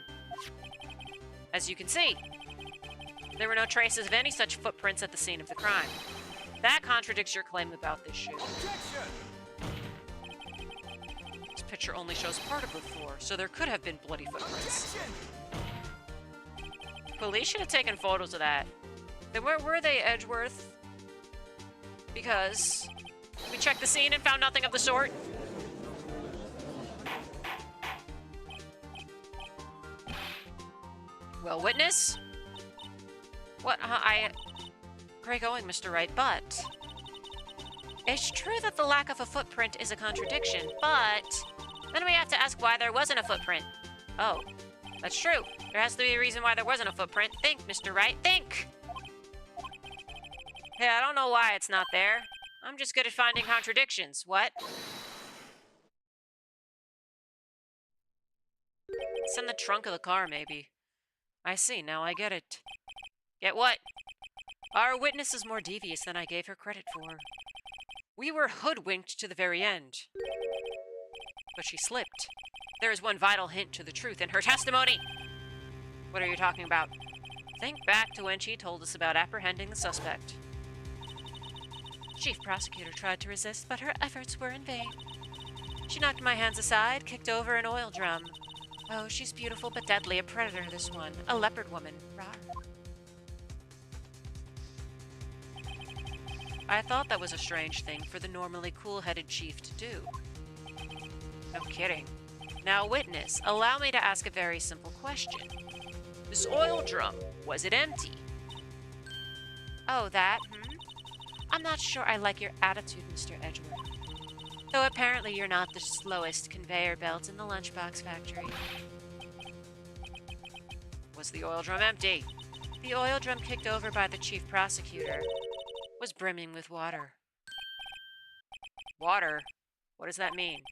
As you can see, there were no traces of any such footprints at the scene of the crime. That contradicts your claim about this shoe. Objection! This picture only shows part of the floor, so there could have been bloody footprints. Objection! Police should have taken photos of that. Then where were they, Edgeworth? Because we checked the scene and found nothing of the sort. Well, witness? What? Great going, Mr. Wright, but... It's true that the lack of a footprint is a contradiction, but... Then we have to ask why there wasn't a footprint. Oh, that's true. There has to be a reason why there wasn't a footprint. Think, Mr. Wright, think! Hey, I don't know why it's not there. I'm just good at finding contradictions. What? It's in the trunk of the car, maybe. I see, now I get it. Get what? Our witness is more devious than I gave her credit for. We were hoodwinked to the very end. But she slipped. There is one vital hint to the truth in her testimony. What are you talking about? Think back to when she told us about apprehending the suspect. Chief prosecutor tried to resist, but her efforts were in vain. She knocked my hands aside, kicked over an oil drum. Oh, she's beautiful but deadly, a predator, this one. A leopard woman. Rawr. I thought that was a strange thing for the normally cool-headed chief to do. No kidding. Now, witness, allow me to ask a very simple question. This oil drum, was it empty? Oh, that, I'm not sure I like your attitude, Mr. Edgeworth. Though apparently you're not the slowest conveyor belt in the lunchbox factory. Was the oil drum empty? The oil drum kicked over by the chief prosecutor was brimming with water. Water? What does that mean?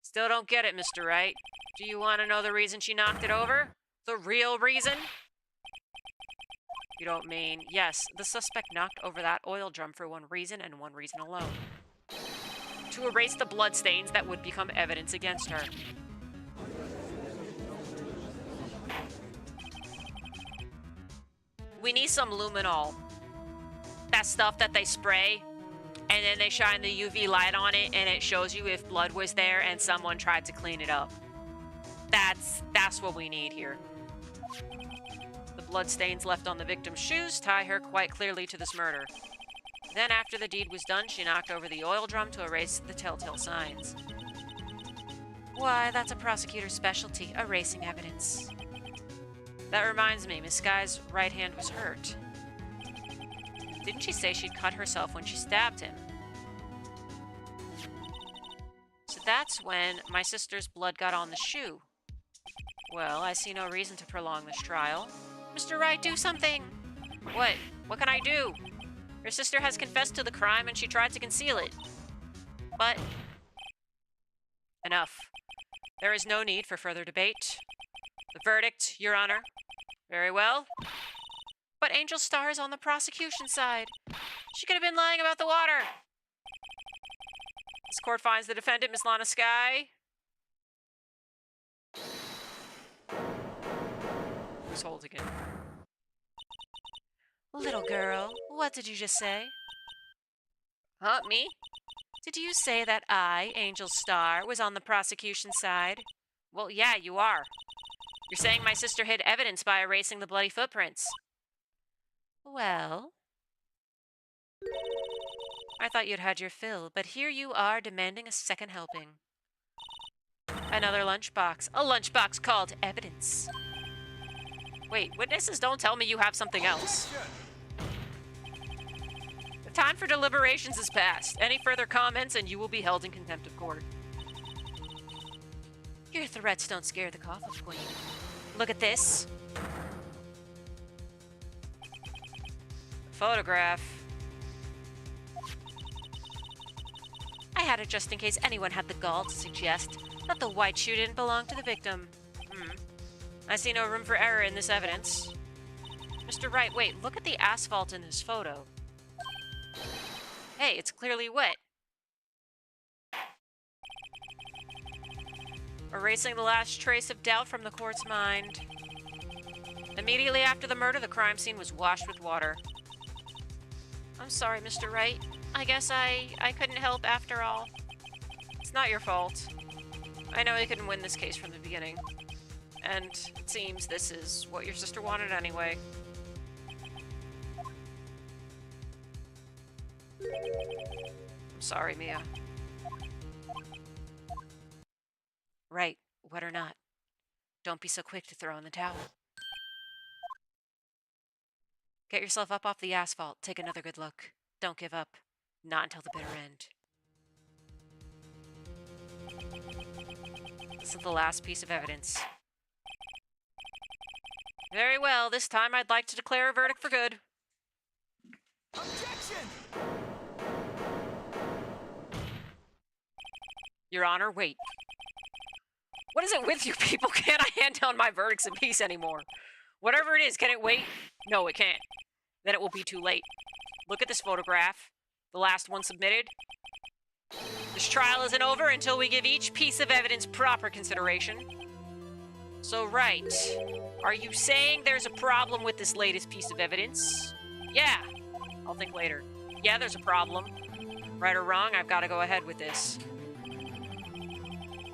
Still don't get it, Mr. Wright. Do you want to know the reason she knocked it over? The real reason? You don't mean... Yes, the suspect knocked over that oil drum for one reason and one reason alone. To erase the bloodstains that would become evidence against her. We need some luminol. That stuff that they spray, and then they shine the UV light on it, and it shows you if blood was there and someone tried to clean it up. That's what we need here. The bloodstains left on the victim's shoes tie her quite clearly to this murder. Then, after the deed was done, she knocked over the oil drum to erase the telltale signs. Why, that's a prosecutor's specialty, erasing evidence. That reminds me, Miss Skye's right hand was hurt. Didn't she say she'd cut herself when she stabbed him? So that's when my sister's blood got on the shoe. Well, I see no reason to prolong this trial. Mr. Wright, do something! What? What can I do? Her sister has confessed to the crime and she tried to conceal it. But... Enough. There is no need for further debate. The verdict, Your Honor. Very well. But Angel Star is on the prosecution side. She could have been lying about the water. This court finds the defendant, Miss Lana Skye. Who's holding it? Little girl, what did you just say? Huh, me? Did you say that I, Angel Star, was on the prosecution side? Well, yeah, you are. You're saying my sister hid evidence by erasing the bloody footprints. Well, I thought you'd had your fill, but here you are demanding a second helping. Another lunchbox. A lunchbox called evidence. Wait, witnesses, don't tell me you have something else. The time for deliberations is past. Any further comments and you will be held in contempt of court. Your threats don't scare the coffin queen. Look at this. Photograph. I had it just in case anyone had the gall to suggest that the white shoe didn't belong to the victim. I see no room for error in this evidence. Mr. Wright, wait, look at the asphalt in this photo. Hey, it's clearly wet. Erasing the last trace of doubt from the court's mind. Immediately after the murder, the crime scene was washed with water. I'm sorry, Mr. Wright. I guess I couldn't help after all. It's not your fault. I know you couldn't win this case from the beginning. And it seems this is what your sister wanted anyway. I'm sorry, Mia. Right, wet or not. Don't be so quick to throw in the towel. Get yourself up off the asphalt. Take another good look. Don't give up. Not until the bitter end. This is the last piece of evidence. Very well, this time I'd like to declare a verdict for good. Objection! Your Honor, wait. What is it with you people? Can't I hand down my verdicts in peace anymore? Whatever it is, can it wait? No, it can't. Then it will be too late. Look at this photograph. The last one submitted. This trial isn't over until we give each piece of evidence proper consideration. So, right. Are you saying there's a problem with this latest piece of evidence? Yeah. I'll think later. Yeah, there's a problem. Right or wrong, I've got to go ahead with this.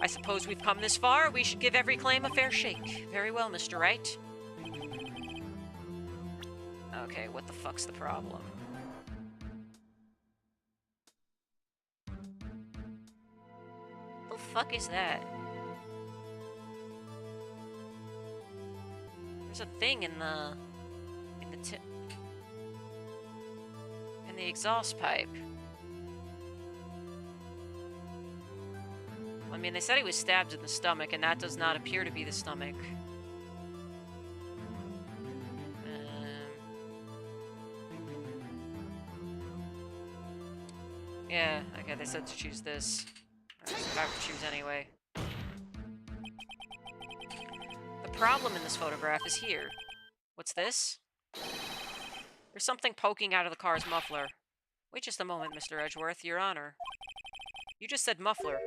I suppose we've come this far. We should give every claim a fair shake. Very well, Mr. Wright. Okay, what the fuck's the problem? What the fuck is that? There's a thing in the exhaust pipe. I mean, they said he was stabbed in the stomach, and that does not appear to be the stomach. Yeah, okay, they said to choose this. I would choose anyway. The problem in this photograph is here. What's this? There's something poking out of the car's muffler. Wait just a moment, Mr. Edgeworth, Your Honor. You just said muffler.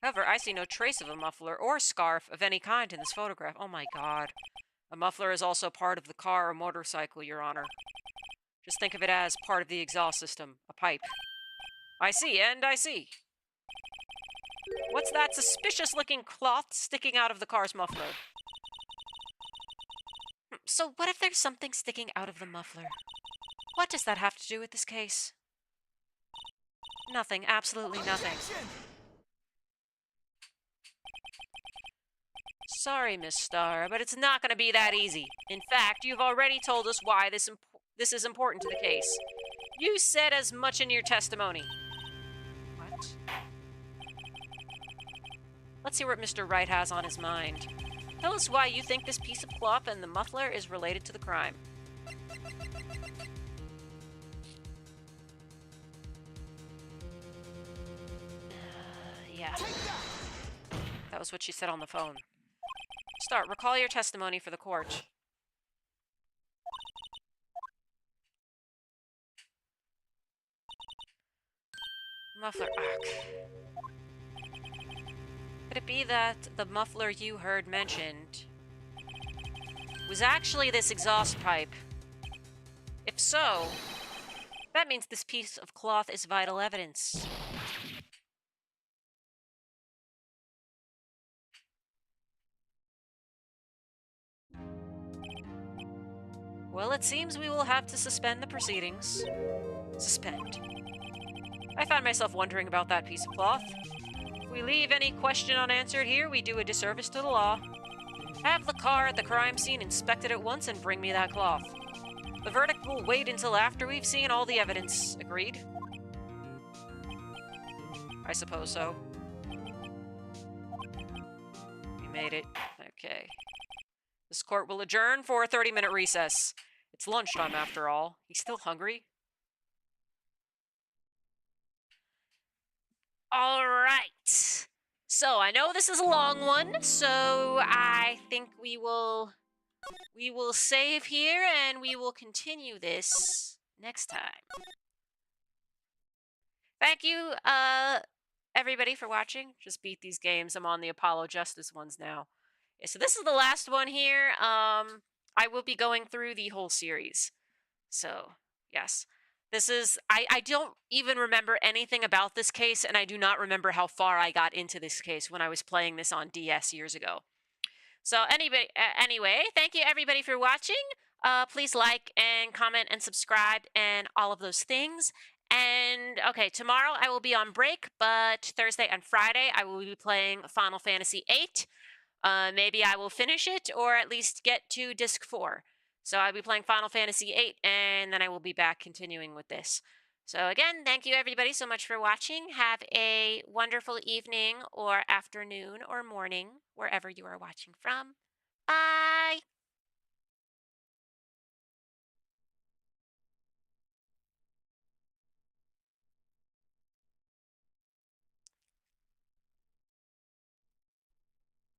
However, I see no trace of a muffler or scarf of any kind in this photograph. Oh my god. A muffler is also part of the car or motorcycle, Your Honor. Just think of it as part of the exhaust system, a pipe. I see, and I see. What's that suspicious-looking cloth sticking out of the car's muffler? So what if there's something sticking out of the muffler? What does that have to do with this case? Nothing, absolutely nothing. Objection! Sorry, Miss Starr, but it's not going to be that easy. In fact, you've already told us why this is important to the case. You said as much in your testimony. What? Let's see what Mr. Wright has on his mind. Tell us why you think this piece of cloth and the muffler is related to the crime. Yeah. That was what she said on the phone. Start. Recall your testimony for the court. Muffler. Could it be that the muffler you heard mentioned was actually this exhaust pipe? If so, that means this piece of cloth is vital evidence. Well, it seems we will have to suspend the proceedings. Suspend. I find myself wondering about that piece of cloth. If we leave any question unanswered here, we do a disservice to the law. Have the car at the crime scene inspected at once and bring me that cloth. The verdict will wait until after we've seen all the evidence. Agreed? I suppose so. We made it. Okay. This court will adjourn for a 30-minute recess. It's lunchtime after all. He's still hungry? All right. So I know this is a long one, so I think we will save here and we will continue this next time. Thank you, everybody, for watching. Just beat these games. I'm on the Apollo Justice ones now. Yeah, so this is the last one here. I will be going through the whole series. So, yes. This is... I don't even remember anything about this case, and I do not remember how far I got into this case when I was playing this on DS years ago. So, anyway, thank you, everybody, for watching. Please like and comment and subscribe and all of those things. And, okay, tomorrow I will be on break, but Thursday and Friday I will be playing Final Fantasy VIII. Maybe I will finish it, or at least get to Disc 4. So I'll be playing Final Fantasy VIII, and then I will be back continuing with this. So again, thank you everybody so much for watching. Have a wonderful evening, or afternoon, or morning, wherever you are watching from.